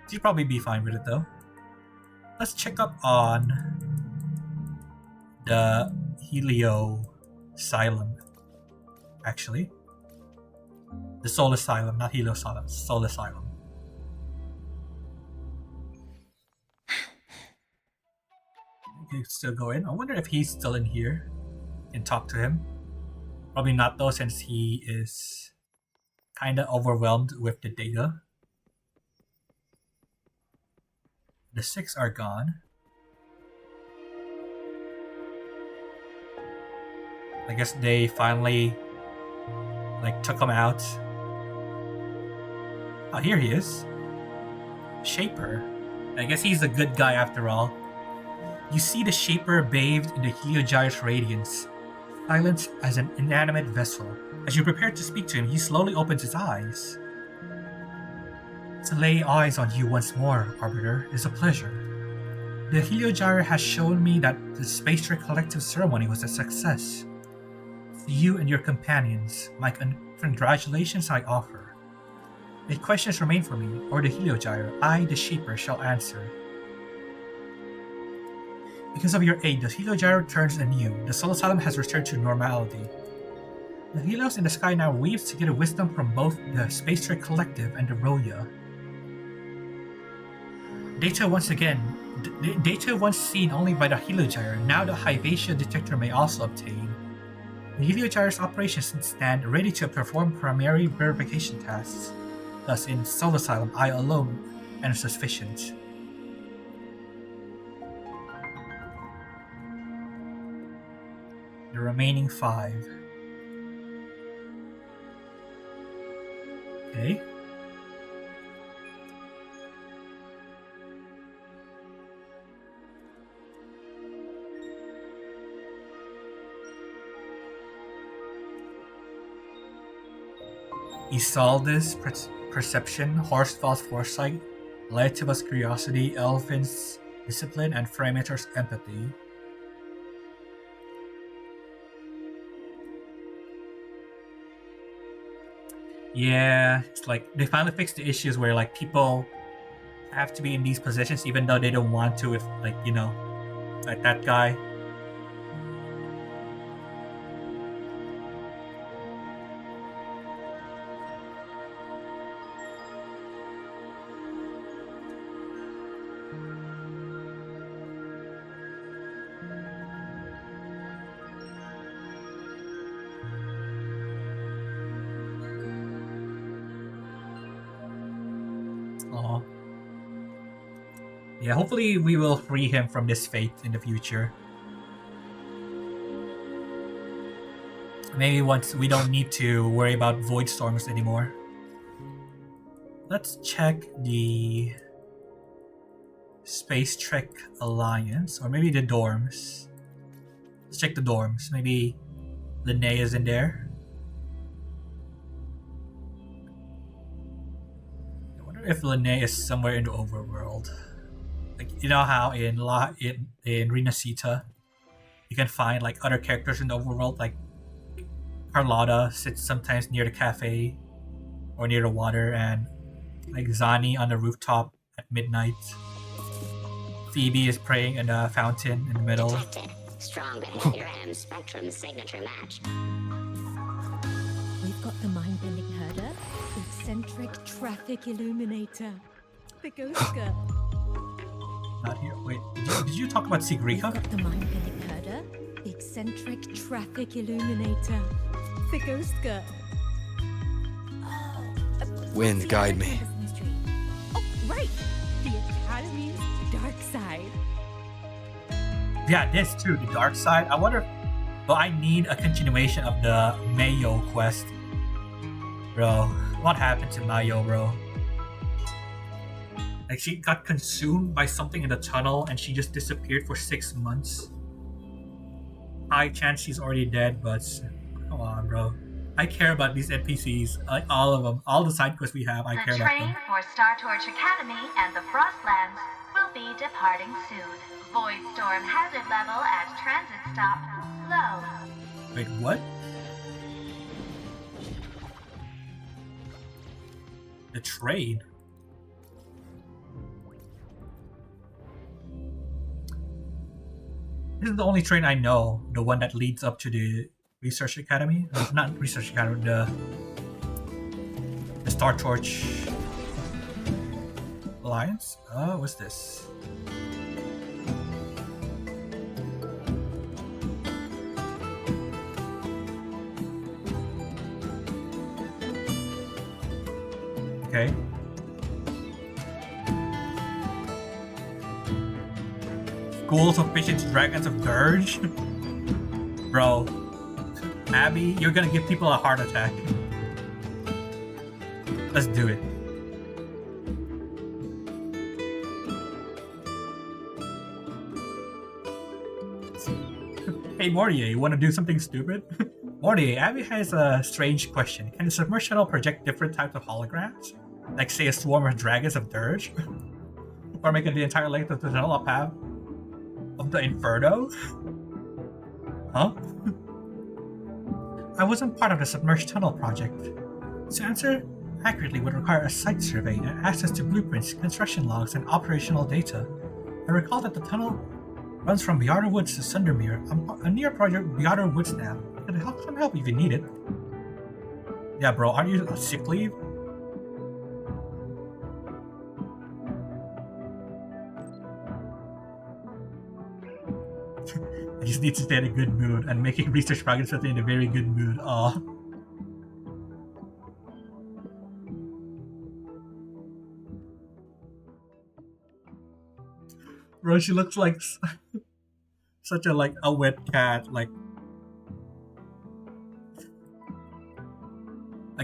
Speaker 1: She'd probably be fine with it though. Let's check up on the Helio Asylum. Actually. The Soul Asylum, not Helios Asylum, Soul Asylum. You can still go in. I wonder if he's still in here. And talk to him. Probably not though, since he is kinda overwhelmed with the data. The 6 are gone. I guess they finally took him out. Oh, here he is. Shaper. I guess he's a good guy after all. You see the Shaper bathed in the Heliogyre's radiance, silent as an inanimate vessel. As you prepare to speak to him, he slowly opens his eyes. To lay eyes on you once more, Arbiter, is a pleasure. The Heliogyre has shown me that the Space Trek Collective ceremony was a success. To you and your companions, my congratulations I offer. If questions remain for me, or the Heliogyre, I, the Shaper, shall answer. Because of your aid, the Heliogyre turns anew. The Soul Asylum has returned to normality. The Helios in the sky now weaves together wisdom from both the Space Trek Collective and the Roya. Data once seen only by the Heliogyre, now the Hyvatia detector may also obtain. The Heliogyre's operations stand ready to perform primary verification tasks. Thus, in Soul Asylum, I alone am sufficient. The remaining 5. Okay. Isolde's perception, Horsfall's foresight, Laetiva's curiosity, Elfin's discipline, and Framator's empathy. Yeah, it's like they finally fixed the issues where like people have to be in these positions even though they don't want to. If like like that guy. Yeah, hopefully we will free him from this fate in the future. Maybe once we don't need to worry about void storms anymore. Let's check the Space Trek Alliance, or maybe the dorms. Let's check the dorms. Maybe Linnea's in there. I wonder if Linnea is somewhere in the overworld. Like, you know how in Renacita, you can find like other characters in the overworld, like Carlotta sits sometimes near the cafe or near the water, and like Zani on the rooftop at midnight. Phoebe is praying in a fountain in the middle.
Speaker 11: Detected. Strong behavior and spectrum signature match.
Speaker 10: We've got the mind-bending herder, eccentric traffic illuminator, the ghost girl.
Speaker 1: Not here. Wait, did you talk about Sigrika?
Speaker 10: We've got the mind-bending herder, eccentric traffic illuminator, the ghost girl.
Speaker 4: Wind, guide me.
Speaker 10: Oh, right! The Academy's dark side.
Speaker 1: Yeah, this too, the dark side. I wonder, do I need a continuation of the Mayo quest? Bro, what happened to Mayo, bro? Like, she got consumed by something in the tunnel and she just disappeared for 6 months. High chance she's already dead, but come on, bro. I care about these NPCs, like all of them, all the side quests we have. I care about them.
Speaker 13: The train for Star Torch Academy and the Frostlands will be departing soon. Void storm hazard level at transit stop low.
Speaker 1: Wait, what? The train? This is the only train I know, the one that leads up to the Research Academy. Not Research Academy, the Star Torch Alliance. Oh, what's this? Okay. Schools of Visions, Dragons of Dirge? Bro. Abby, you're gonna give people a heart attack. Let's do it. Hey Mornye, you wanna do something stupid? Mornye, Abby has a strange question. Can the submerged shuttle project different types of holograms? Like say a swarm of dragons of Dirge? Or make it the entire length of the tunnel a path of the Inferno? Huh? I wasn't part of the submerged tunnel project. To answer accurately would require a site survey and access to blueprints, construction logs, and operational data. I recall that the tunnel runs from Beyarder Woods to Sundermere. I'm near Project Beyarder Woods now. I can come help if you need it. Yeah, bro, aren't you on sick leave? I just need to stay in a good mood, and making research progress puts me in a very good mood. Aw. Bro, she looks like such a a wet cat, like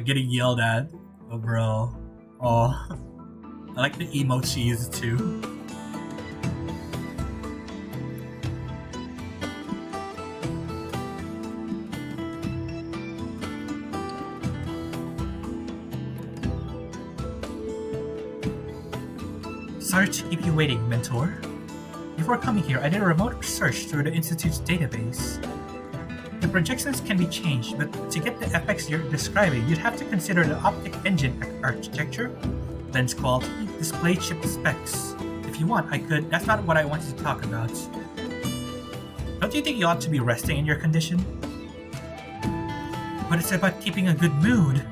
Speaker 1: getting yelled at. Oh, bro. Oh. I like the emotes she uses too. Sorry to keep you waiting, Mentor. Before coming here, I did a remote search through the Institute's database. The projections can be changed, but to get the effects you're describing, you'd have to consider the optic engine architecture, lens quality, display chip specs. If you want, I could. That's not what I wanted to talk about. Don't you think you ought to be resting in your condition? But it's about keeping a good mood.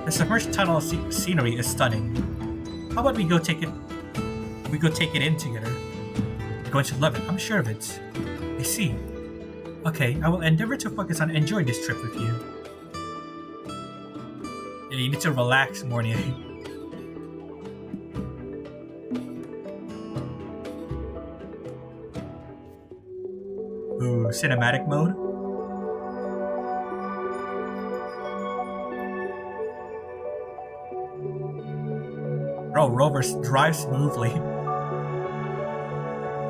Speaker 1: The submerged tunnel scenery is stunning. How about we go take it in together? You're going to love it, I'm sure of it. I see. Okay, I will endeavor to focus on enjoying this trip with you. Yeah, you need to relax, Mornye. Ooh, cinematic mode? Bro, Rover drives smoothly.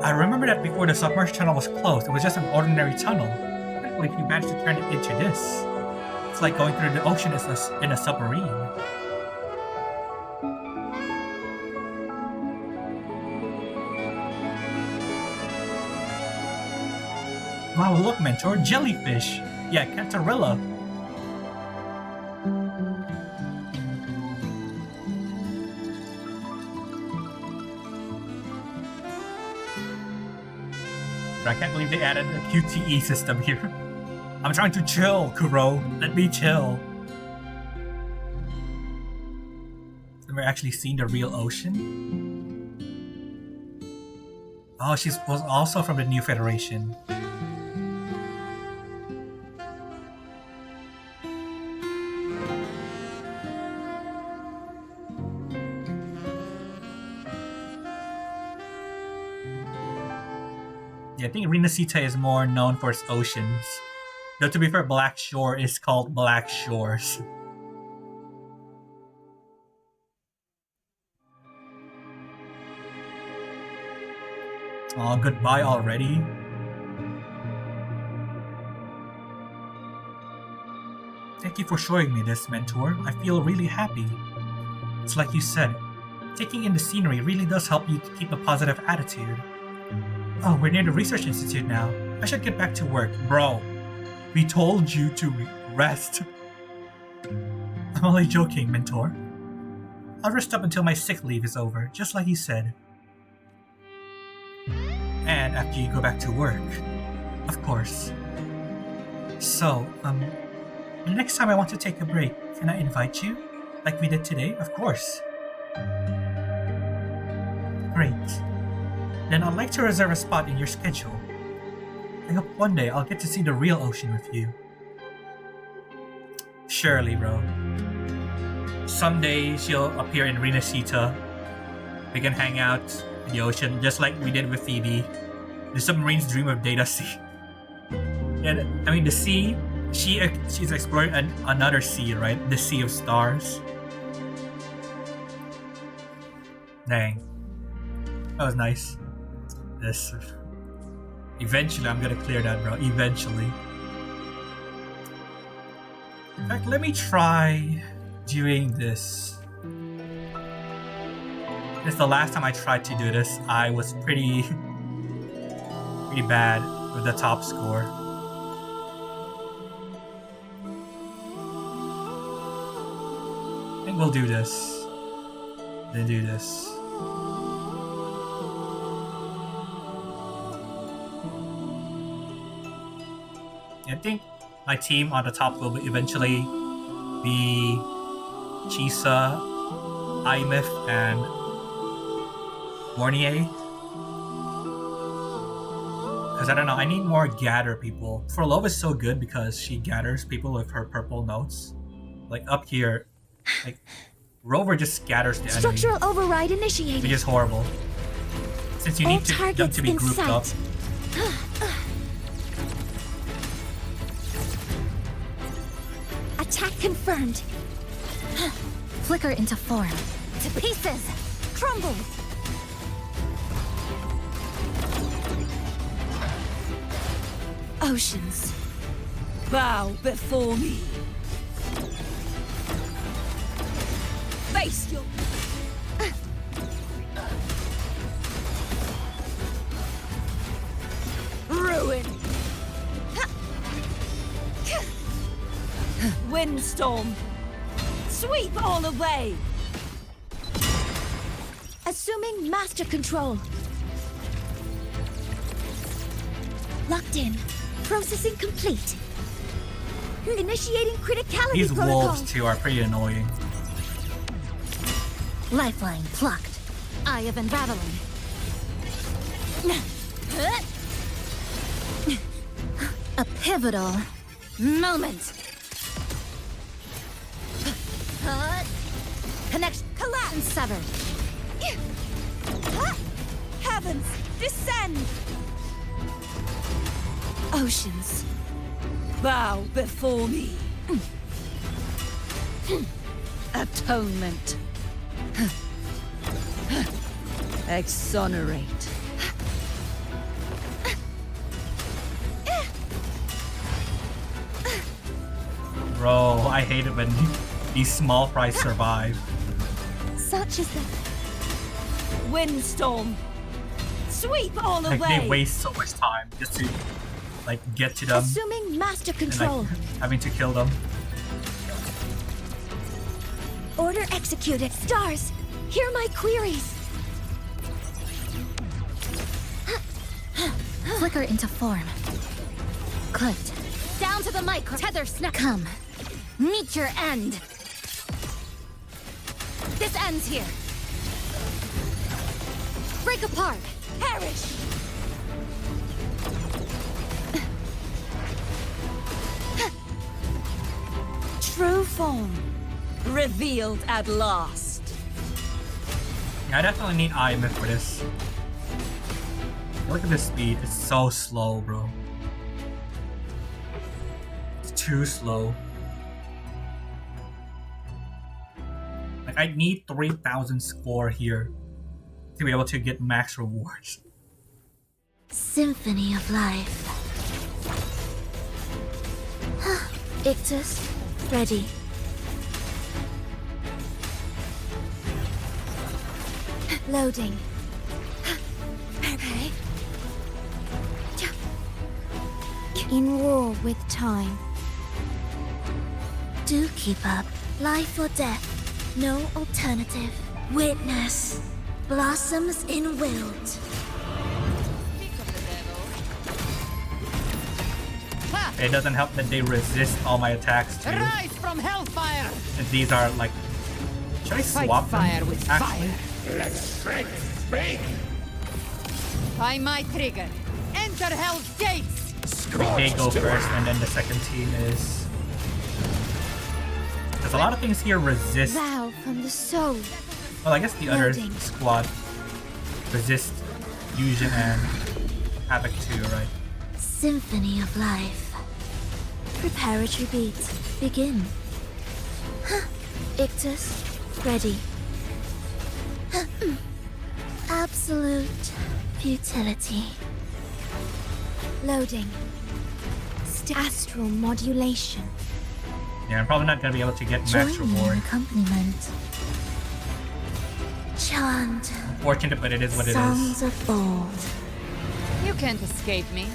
Speaker 1: I remember that before the submerged tunnel was closed, it was just an ordinary tunnel. Like you managed to turn it into this. It's like going through the ocean in a submarine. Wow, look, Mentor, jellyfish! Yeah, Cantarella. I can't believe they added a QTE system here. I'm trying to chill, Kuro. Let me chill. Have we actually seen the real ocean? Oh, she was also from the New Federation. I think Rinasita is more known for its oceans. Though to be fair, Black Shore is called Black Shores. Oh, goodbye already? Thank you for showing me this, Mentor. I feel really happy. It's like you said, taking in the scenery really does help you to keep a positive attitude. Oh, we're near the Research Institute now. I should get back to work. Bro, we told you to rest. I'm only joking, Mentor. I'll rest up until my sick leave is over, just like you said. And after you go back to work. Of course. So, the next time I want to take a break, can I invite you? Like we did today? Of course. Great. Then I'd like to reserve a spot in your schedule. I hope one day I'll get to see the real ocean with you. Surely, bro. Someday she'll appear in Rinasita. We can hang out in the ocean just like we did with Phoebe. The submarine's dream of Data Sea. Yeah, I mean the sea. She's exploring another sea, right? The Sea of Stars. Dang, that was nice. This. Eventually, I'm gonna clear that, bro. Eventually. In fact, let me try doing this. This is the last time I tried to do this. I was pretty bad with the top score. I think we'll do this. Then do this. I think my team on the top will eventually be Chisa, Imif, and Mornye. Because I don't know, I need more gather people. Frolov is so good because she gathers people with her purple notes. Like up here, like Rover just scatters the enemy.
Speaker 3: Structural override initiated.
Speaker 1: Which is horrible. Since you need them to be grouped up.
Speaker 3: Attack confirmed. Flicker into form.
Speaker 2: To pieces! Crumble!
Speaker 3: Oceans.
Speaker 19: Bow before me. Face your... Ruin. Windstorm. Sweep all away.
Speaker 3: Assuming master control. Locked in. Processing complete. Initiating criticality
Speaker 1: These
Speaker 3: protocol.
Speaker 1: wolves too are pretty annoying.
Speaker 2: Lifeline plucked. Eye of unraveling. A pivotal moment. Connection collapse and severed.
Speaker 19: Heavens, descend!
Speaker 3: Oceans.
Speaker 19: Bow before me.
Speaker 2: Atonement.
Speaker 19: Exonerate.
Speaker 1: Bro, I hate it when these small fries survive.
Speaker 3: Such is the
Speaker 19: Windstorm. Sweep all
Speaker 1: Like
Speaker 19: away.
Speaker 1: they waste so much time just to like get to them
Speaker 3: assuming master
Speaker 1: and
Speaker 3: control.
Speaker 1: like having to kill them.
Speaker 3: Order executed. Stars, hear my queries. Flicker into form. Clicked.
Speaker 2: Down to the micro. Tether snap.
Speaker 3: Come.
Speaker 2: Meet your end. This ends here. Break apart.
Speaker 19: Perish. True form. Revealed at last.
Speaker 1: Yeah, I definitely need IMF for this. Look at the speed, it's so slow, bro. It's too slow. Like I need 3,000 score here to be able to get max rewards.
Speaker 3: Symphony of life. Ictus, ready. Loading. Okay. In war with time. Do keep up. Life or death. No alternative. Witness. Blossoms in wilt.
Speaker 1: It doesn't help that they resist all my attacks too.
Speaker 12: Rise from hellfire!
Speaker 1: And these are like, should I
Speaker 12: Fight
Speaker 1: swap them?
Speaker 12: fire with
Speaker 1: actually?
Speaker 12: fire. Let strength speak. By my trigger, enter hell's gates.
Speaker 1: They go first, and then the second team is. There's a lot of things here resist.
Speaker 3: Vow from the soul.
Speaker 1: Well, I guess the other
Speaker 3: Loading.
Speaker 1: squad resist fusion and havoc too, right?
Speaker 3: Symphony of life. Preparatory beat. Begin. Ictus, ready. Absolute futility. Loading. Astral modulation.
Speaker 1: Yeah, I'm probably not gonna be able to get max
Speaker 3: Join me in
Speaker 1: reward.
Speaker 3: accompaniment. Chant.
Speaker 1: Unfortunate, but it is what it is.
Speaker 3: Songs of old.
Speaker 12: You can't escape me.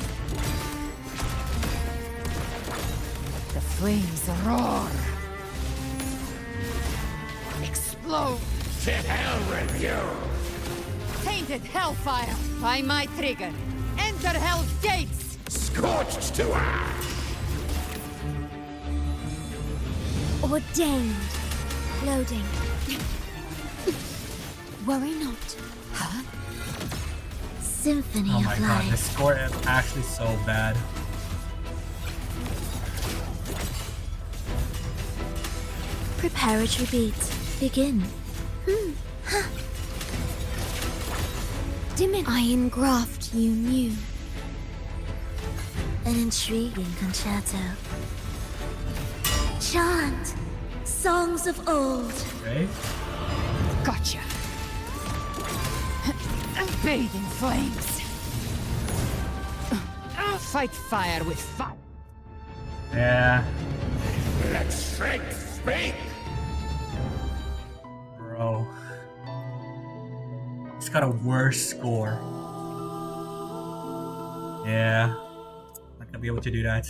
Speaker 12: The flames roar. Explode.
Speaker 18: To hell with you!
Speaker 12: Tainted hellfire. By my trigger. Enter hell's gates.
Speaker 18: Scorched to ash!
Speaker 3: Ordained. Loading. Worry not. Huh? Symphony
Speaker 1: Oh my
Speaker 3: of
Speaker 1: god,
Speaker 3: life.
Speaker 1: the score is actually so bad.
Speaker 3: Preparatory beat. Begin. Dimmin. I engraft you new. An intriguing concerto. Chant.
Speaker 21: songs of old.
Speaker 1: Okay.
Speaker 12: Gotcha. Bathe in flames. I'll fight fire with fire.
Speaker 1: Yeah.
Speaker 18: Let strength speak.
Speaker 1: Bro. He's got a worse score. Yeah. Not gonna be able to do that.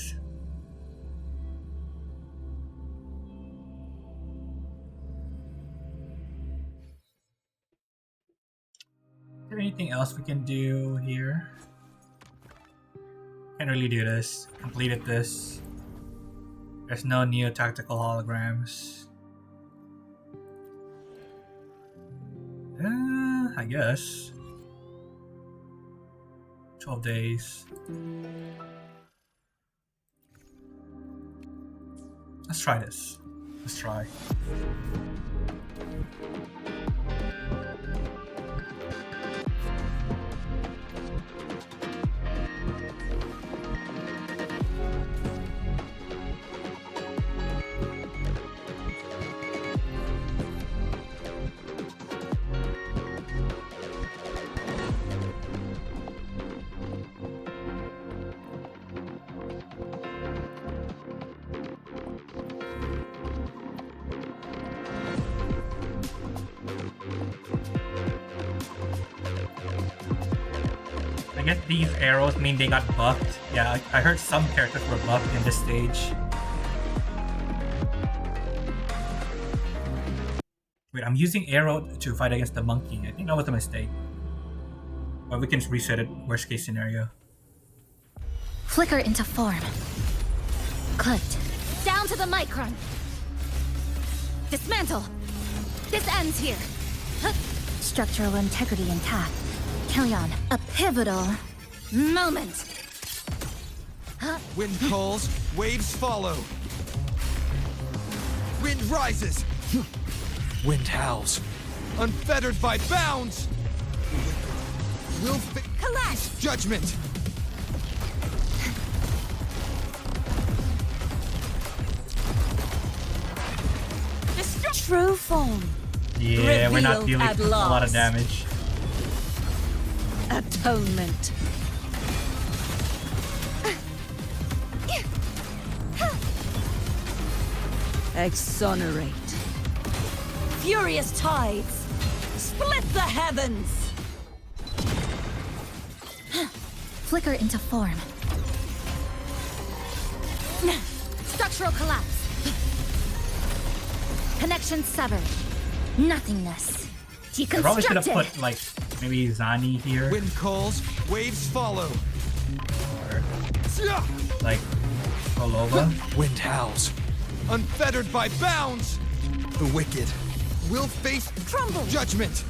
Speaker 1: Is there anything else we can do here? Can't really do this. Completed this. There's no neo-tactical holograms. I guess. 12 days. Let's try this. Let's try. I guess these arrows mean they got buffed. Yeah, I heard some characters were buffed in this stage. Wait, I'm using arrow to fight against the monkey. I think that was a mistake. But we can reset it, worst case scenario.
Speaker 3: Flicker into form. Clicked. Down to the micron. Dismantle. This ends here. Structural integrity intact. Helios, a pivotal moment.
Speaker 14: Wind calls, waves follow. Wind rises. Wind howls. Unfettered by bounds. Will collapse. Judgment.
Speaker 3: True form.
Speaker 1: Yeah, we're not dealing
Speaker 3: Revealed
Speaker 1: with
Speaker 3: at
Speaker 1: a lot of
Speaker 3: last.
Speaker 1: damage.
Speaker 3: Atonement. Exonerate. Furious tides. Split the heavens. Flicker into form. Structural collapse. Connection severed. Nothingness.
Speaker 1: I probably should have
Speaker 3: Deconstructed.
Speaker 1: put like maybe Zani here.
Speaker 14: Wind calls, waves follow.
Speaker 1: Or, like Rolova.
Speaker 14: Wind howls. Unfettered by bounds. The wicked will face
Speaker 3: crumble.
Speaker 14: Judgment.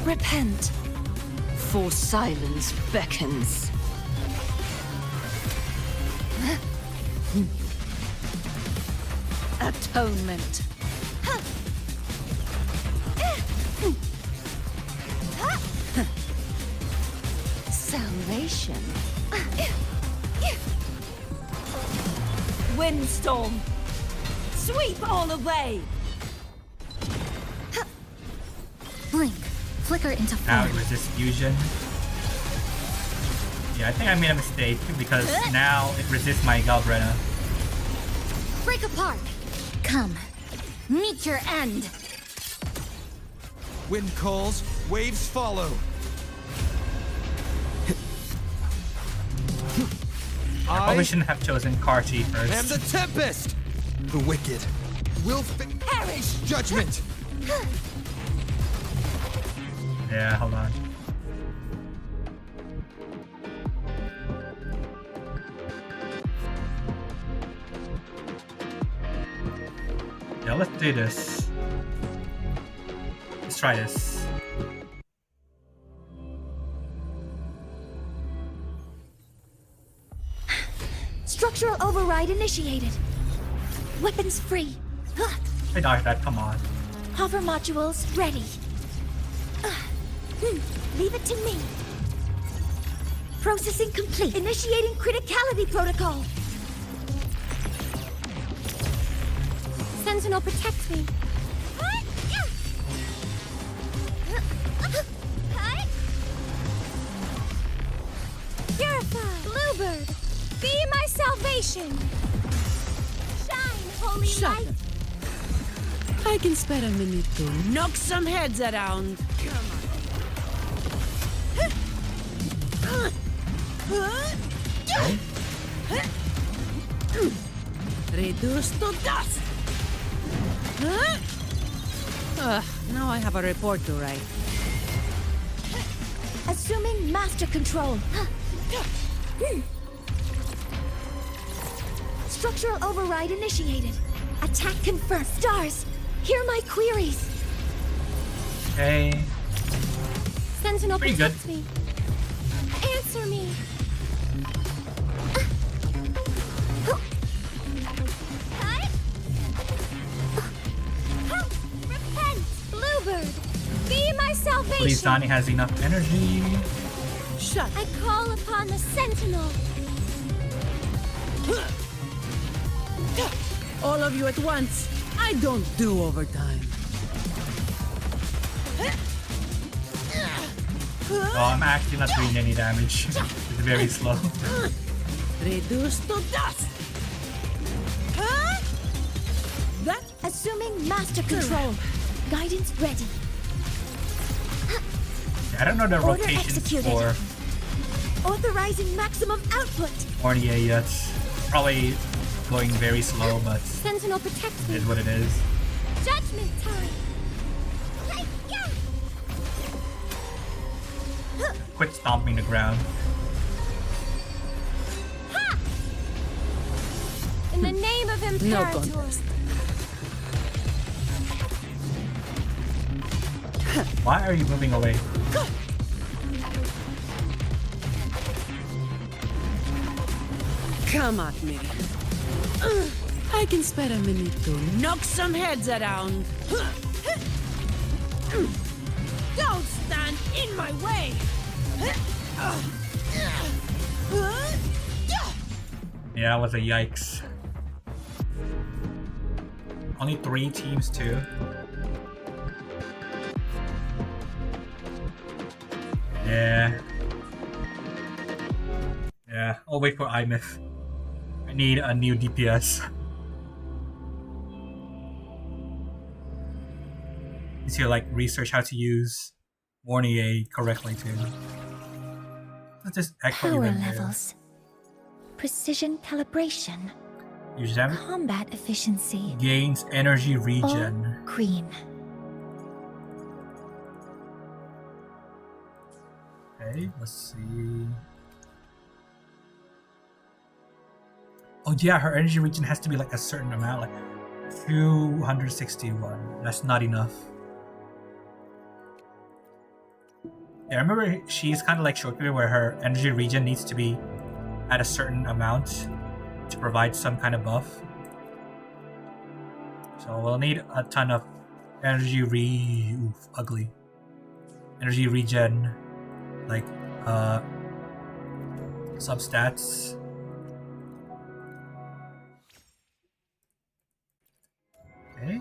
Speaker 3: Repent.
Speaker 15: For silence beckons.
Speaker 3: Atonement. Salvation. Windstorm. Sweep all away. Blink. Flicker into
Speaker 1: Now
Speaker 3: form.
Speaker 1: it resists fusion. Yeah, I think I made a mistake because now it resists my Galbretta.
Speaker 3: Break apart. Come. Meet your end.
Speaker 14: Wind calls, waves follow.
Speaker 1: I probably shouldn't have chosen Karchi first.
Speaker 14: Am the tempest. The wicked will perish. Judgment.
Speaker 1: Yeah, hold on. Yeah, let's do this. Let's try this.
Speaker 3: Structural override initiated. Weapons free.
Speaker 1: I dodged that, come on.
Speaker 3: Hover modules ready. Leave it to me. Processing complete. Initiating criticality protocol.
Speaker 21: Sentinel, protect me. Purify. Bluebird, be my salvation. Shine, holy light.
Speaker 7: I can spare a minute to knock some heads around. Reduce to dust. Now I have a report to write.
Speaker 21: Assuming master control. Structural override initiated. Attack confirmed. Stars, hear my queries.
Speaker 1: Okay.
Speaker 21: Sentinel,
Speaker 1: Pretty good.
Speaker 21: protect me. Answer me. Repent, Bluebird. Be my salvation.
Speaker 1: Please, Donnie has enough energy.
Speaker 21: Shut. I call upon the Sentinel.
Speaker 7: All of you at once. I don't do overtime.
Speaker 1: Oh, I'm actually not doing any damage. It's very slow.
Speaker 7: Reduce to dust.
Speaker 21: That. Assuming master control. Guidance ready.
Speaker 1: I don't know the
Speaker 21: Order
Speaker 1: rotations
Speaker 21: executed.
Speaker 1: for
Speaker 21: Authorizing maximum output.
Speaker 1: Mornye yet. Probably going very slow, but
Speaker 21: Sentinel, protect
Speaker 1: it
Speaker 21: me.
Speaker 1: is what it is.
Speaker 21: Judgment time.
Speaker 1: Quit stomping the ground.
Speaker 21: In the name of Imperator.
Speaker 1: Why are you moving away?
Speaker 7: Come at me. I can spare a minute to knock some heads around. Don't stand in my way.
Speaker 1: Yeah, that was a yikes. Only 3 teams too. Yeah. Yeah, I'll wait for IMIF. I need a new DPS. Need to like research how to use Mornye correctly too. What's this echo
Speaker 3: Power
Speaker 1: even do?
Speaker 3: levels. Precision calibration.
Speaker 1: Use them.
Speaker 3: Combat efficiency.
Speaker 1: Gains energy regen.
Speaker 3: All green.
Speaker 1: Okay, let's see. Oh yeah, her energy regen has to be like a certain amount, like 261. That's not enough. Yeah, I remember she's kind of like Shoku, where her energy regen needs to be at a certain amount to provide some kind of buff. So we'll need a ton of energy ugly. Energy regen, like substats. Okay.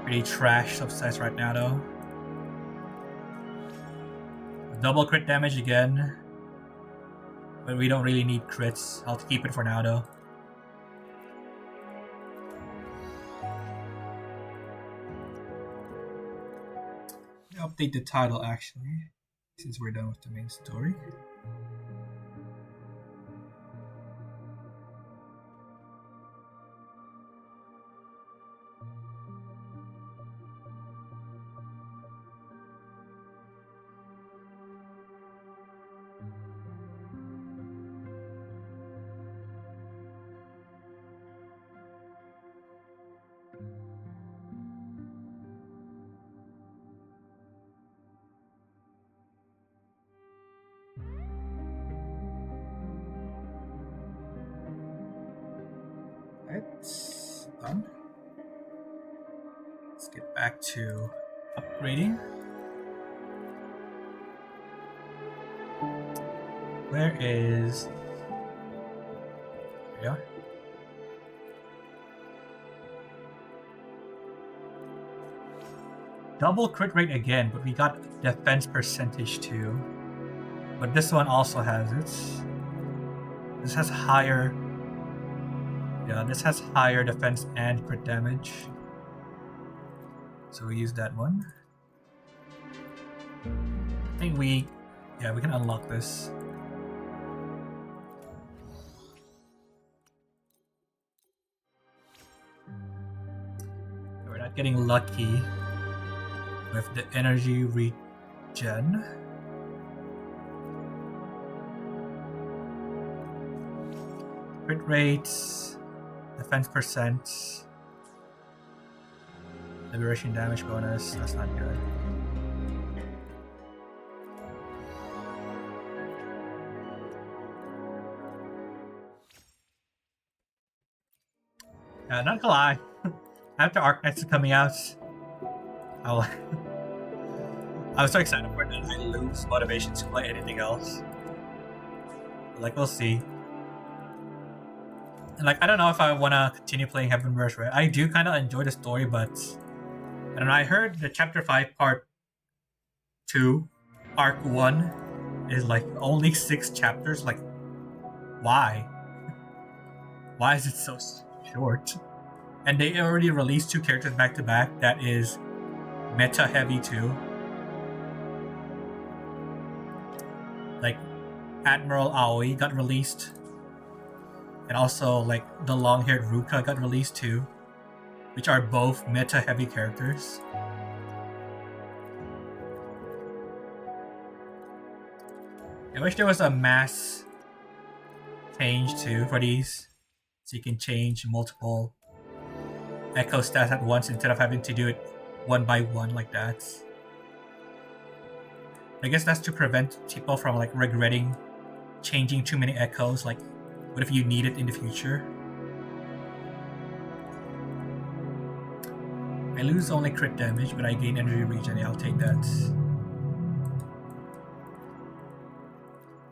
Speaker 1: Pretty trash substats right now though. Double crit damage again. But we don't really need crits. I'll keep it for now though. Update the title actually, since we're done with the main story. It's done. Let's get back to upgrading. Where is... There we are. Double crit rate again, but we got defense percentage too. But this one also has it. This has higher... Yeah, this has higher defense and crit damage. So we use that one. I think we can unlock this. We're not getting lucky with the energy regen. Crit rates, defense percent, liberation damage bonus, that's not good. Not gonna lie, after Arknights is coming out, I was so excited for it that I lose motivation to play anything else. Like, we'll see. And like, I don't know if I want to continue playing Heaven Rush, right? I do kind of enjoy the story, but I don't know. I heard the Chapter 5 Part 2, Arc 1 is like only 6 chapters. Like, why? Why is it so short? And they already released 2 characters back to back. That is meta heavy too. Like Admiral Aoi got released. And also like the long-haired Ruka got released too. Which are both meta heavy characters. I wish there was a mass change too for these. So you can change multiple echo stats at once instead of having to do it one by one like that. I guess that's to prevent people from like regretting changing too many echoes. Like, what if you need it in the future? I lose only crit damage, but I gain energy regen. Yeah, I'll take that.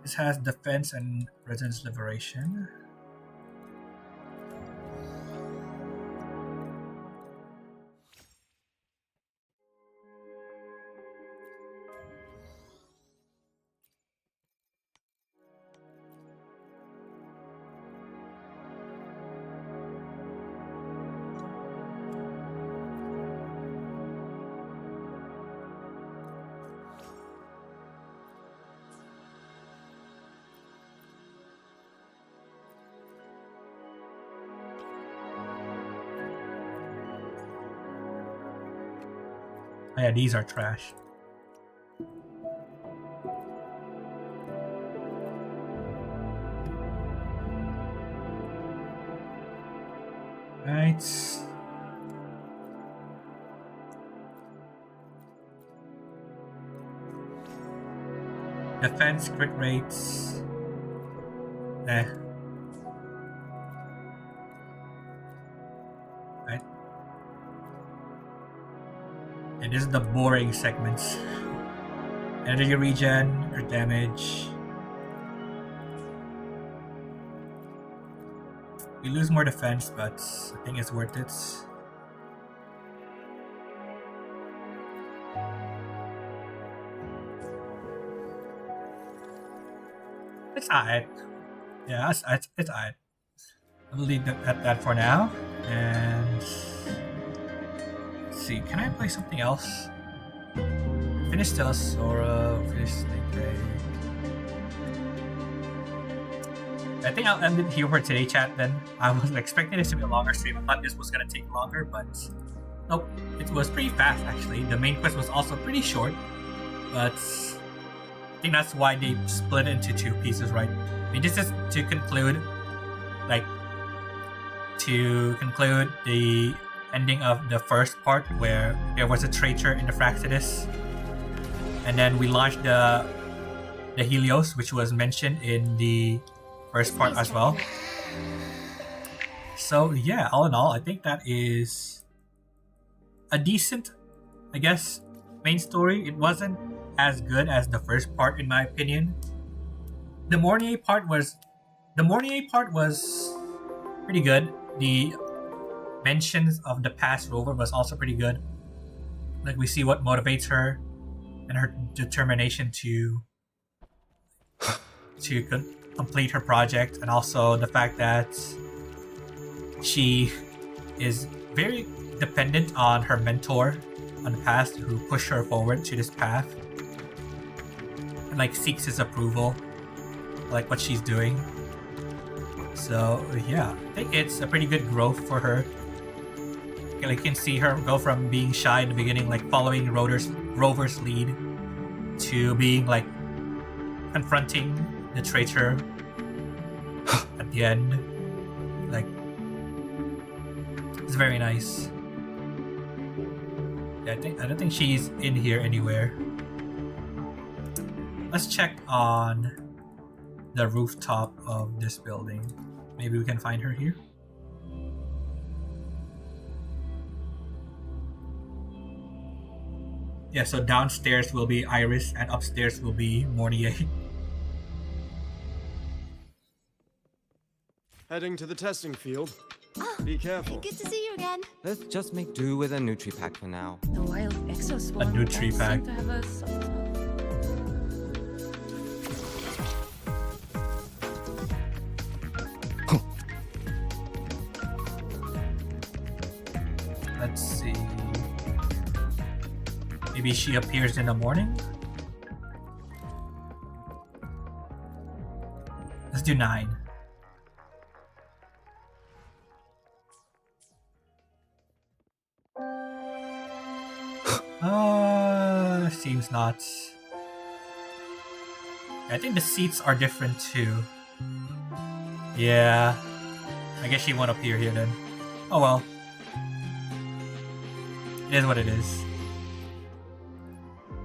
Speaker 1: This has defense and resistance liberation. Oh, yeah, these are trash. Right. Defense, crit rates. Right. And this is the boring segments. Energy regen, crit damage. We lose more defense, but I think it's worth it. It's alright. Yeah, it's alright. I'll leave it at that for now. And let's see, can I play something else? Finish Telesora, finish Snake. I think I'll end it here for today, chat, then. I was expecting this to be a longer stream. I thought this was going to take longer, but nope. It was pretty fast, actually. The main quest was also pretty short, but I think that's why they split it into 2 pieces, right? I mean, this is to conclude, the ending of the first part where there was a traitor in the Fraxidus. And then we launched the Helios, which was mentioned in the first part as well. So yeah, all in all, I think that is a decent, I guess, main story. It wasn't as good as the first part in my opinion. the Mornye part was pretty good. The mentions of the past Rover was also pretty good. Like we see what motivates her and her determination to complete her project, and also the fact that she is very dependent on her mentor on the past who pushed her forward to this path and like seeks his approval, like what she's doing. So yeah, I think it's a pretty good growth for her. Like, you can see her go from being shy in the beginning, like following Rover's lead, to being like confronting the traitor at the end. Like, it's very nice. Yeah, I don't think she's in here anywhere. Let's check on the rooftop of this building. Maybe we can find her here. Yeah, so downstairs will be Iris and upstairs will be Mornye.
Speaker 8: Heading to the testing field. Be careful.
Speaker 19: Good to see you again.
Speaker 6: Let's just make do with a nutri pack for now.
Speaker 19: The wild exoswarm.
Speaker 1: A nutri pack.
Speaker 19: To have a
Speaker 1: Let's see. Maybe she appears in the morning? Let's do 9. Seems not. I think the seats are different too. Yeah. I guess she won't appear here then. Oh well. It is what it is.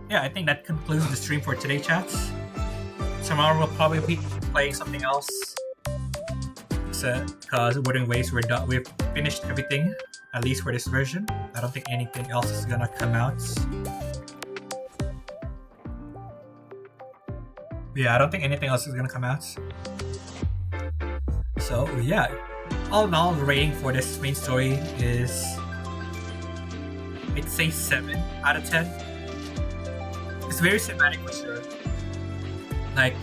Speaker 1: Yeah, I think that concludes the stream for today, chats. Tomorrow we'll probably be playing something else. Because Wuthering Waves, we're done. We've finished everything, at least for this version. I don't think anything else is gonna come out. Yeah, I don't think anything else is gonna come out. So yeah, all in all, the rating for this main story is, I'd say 7 out of 10. It's very cinematic for sure. Like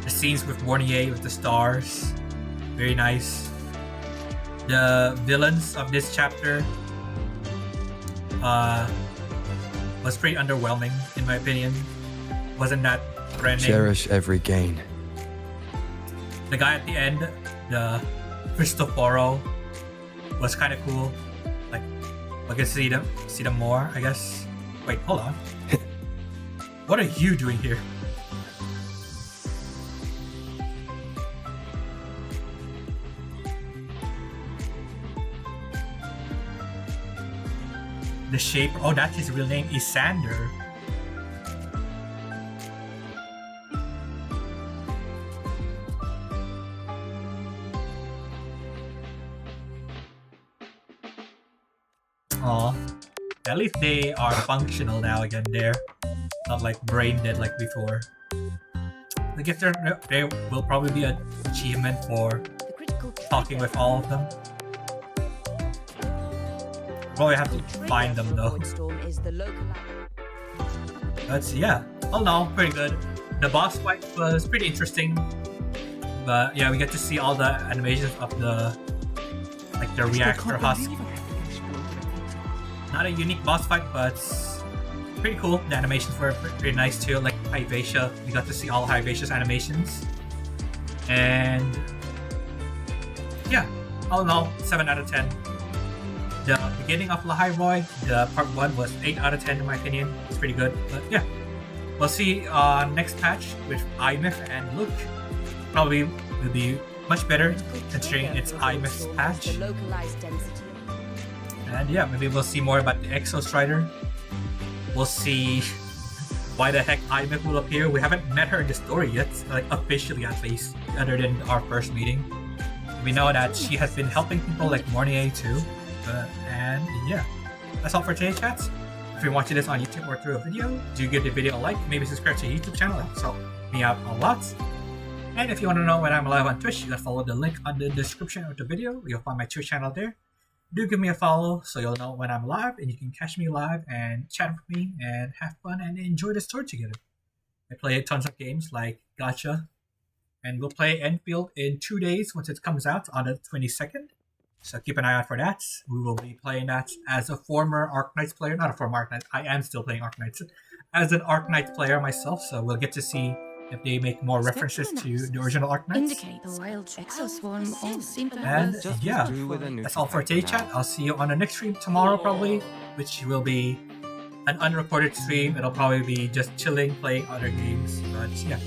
Speaker 1: the scenes with Mornye with the stars, very nice. The villains of this chapter was pretty underwhelming in my opinion. Wasn't that branding?
Speaker 4: Cherish every gain.
Speaker 1: The guy at the end, the Cristoforo, was kind of cool. Like, I can see them more, I guess. Wait, hold on. What are you doing here? The shape. Oh, that's his real name, Isander. Aw. At least they are functional now again. They're not like brain dead like before. I guess there will probably be an achievement for talking with all of them. Probably have to find them though. But yeah, all in all, pretty good. The boss fight was pretty interesting. But yeah, we get to see all the animations of the reactor husk. Not a unique boss fight, but pretty cool. The animations were pretty nice too. Like Hyvatia, we got to see all Hyvatia's animations. And yeah, all in all, 7 out of 10. The beginning of lahai-roi, the part 1 was 8 out of 10 in my opinion. It's pretty good. But yeah, we'll see next patch with IMF and Luke. Probably will be much better considering it's IMF's patch. And yeah, maybe we'll see more about the Exostrider. We'll see why the heck IMF will appear. We haven't met her in the story yet, like officially at least, other than our first meeting. We know that she has been helping people like Mornye too. And yeah, that's all for today, chats. If you're watching this on YouTube or through a video, do give the video a like, maybe subscribe to the YouTube channel. That helps me out a lot. And if you want to know when I'm live on Twitch, you can follow the link on the description of the video. You'll find my Twitch channel there. Do give me a follow so you'll know when I'm live, and you can catch me live and chat with me and have fun and enjoy the story together. I play tons of games like Gacha, and we'll play Enfield in 2 days once it comes out on the 22nd. So keep an eye out for that. We will be playing that as a former Arknights player. Not a former Arknights. I am still playing Arknights. As an Arknights player myself, so we'll get to see if they make more references to the original Arknights.
Speaker 15: Indicate the wild exoswarm all seem to
Speaker 1: And
Speaker 15: have
Speaker 1: yeah, that's all for today's chat. I'll see you on the next stream tomorrow probably, which will be an unrecorded stream. It'll probably be just chilling, playing other games. But yeah,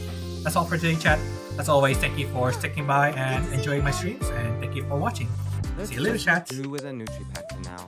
Speaker 1: that's all for today's chat. As always, thank you for sticking by and enjoying my streams, and thank you for watching. See you later, chat.
Speaker 6: Do with a Nutri-Pack for now.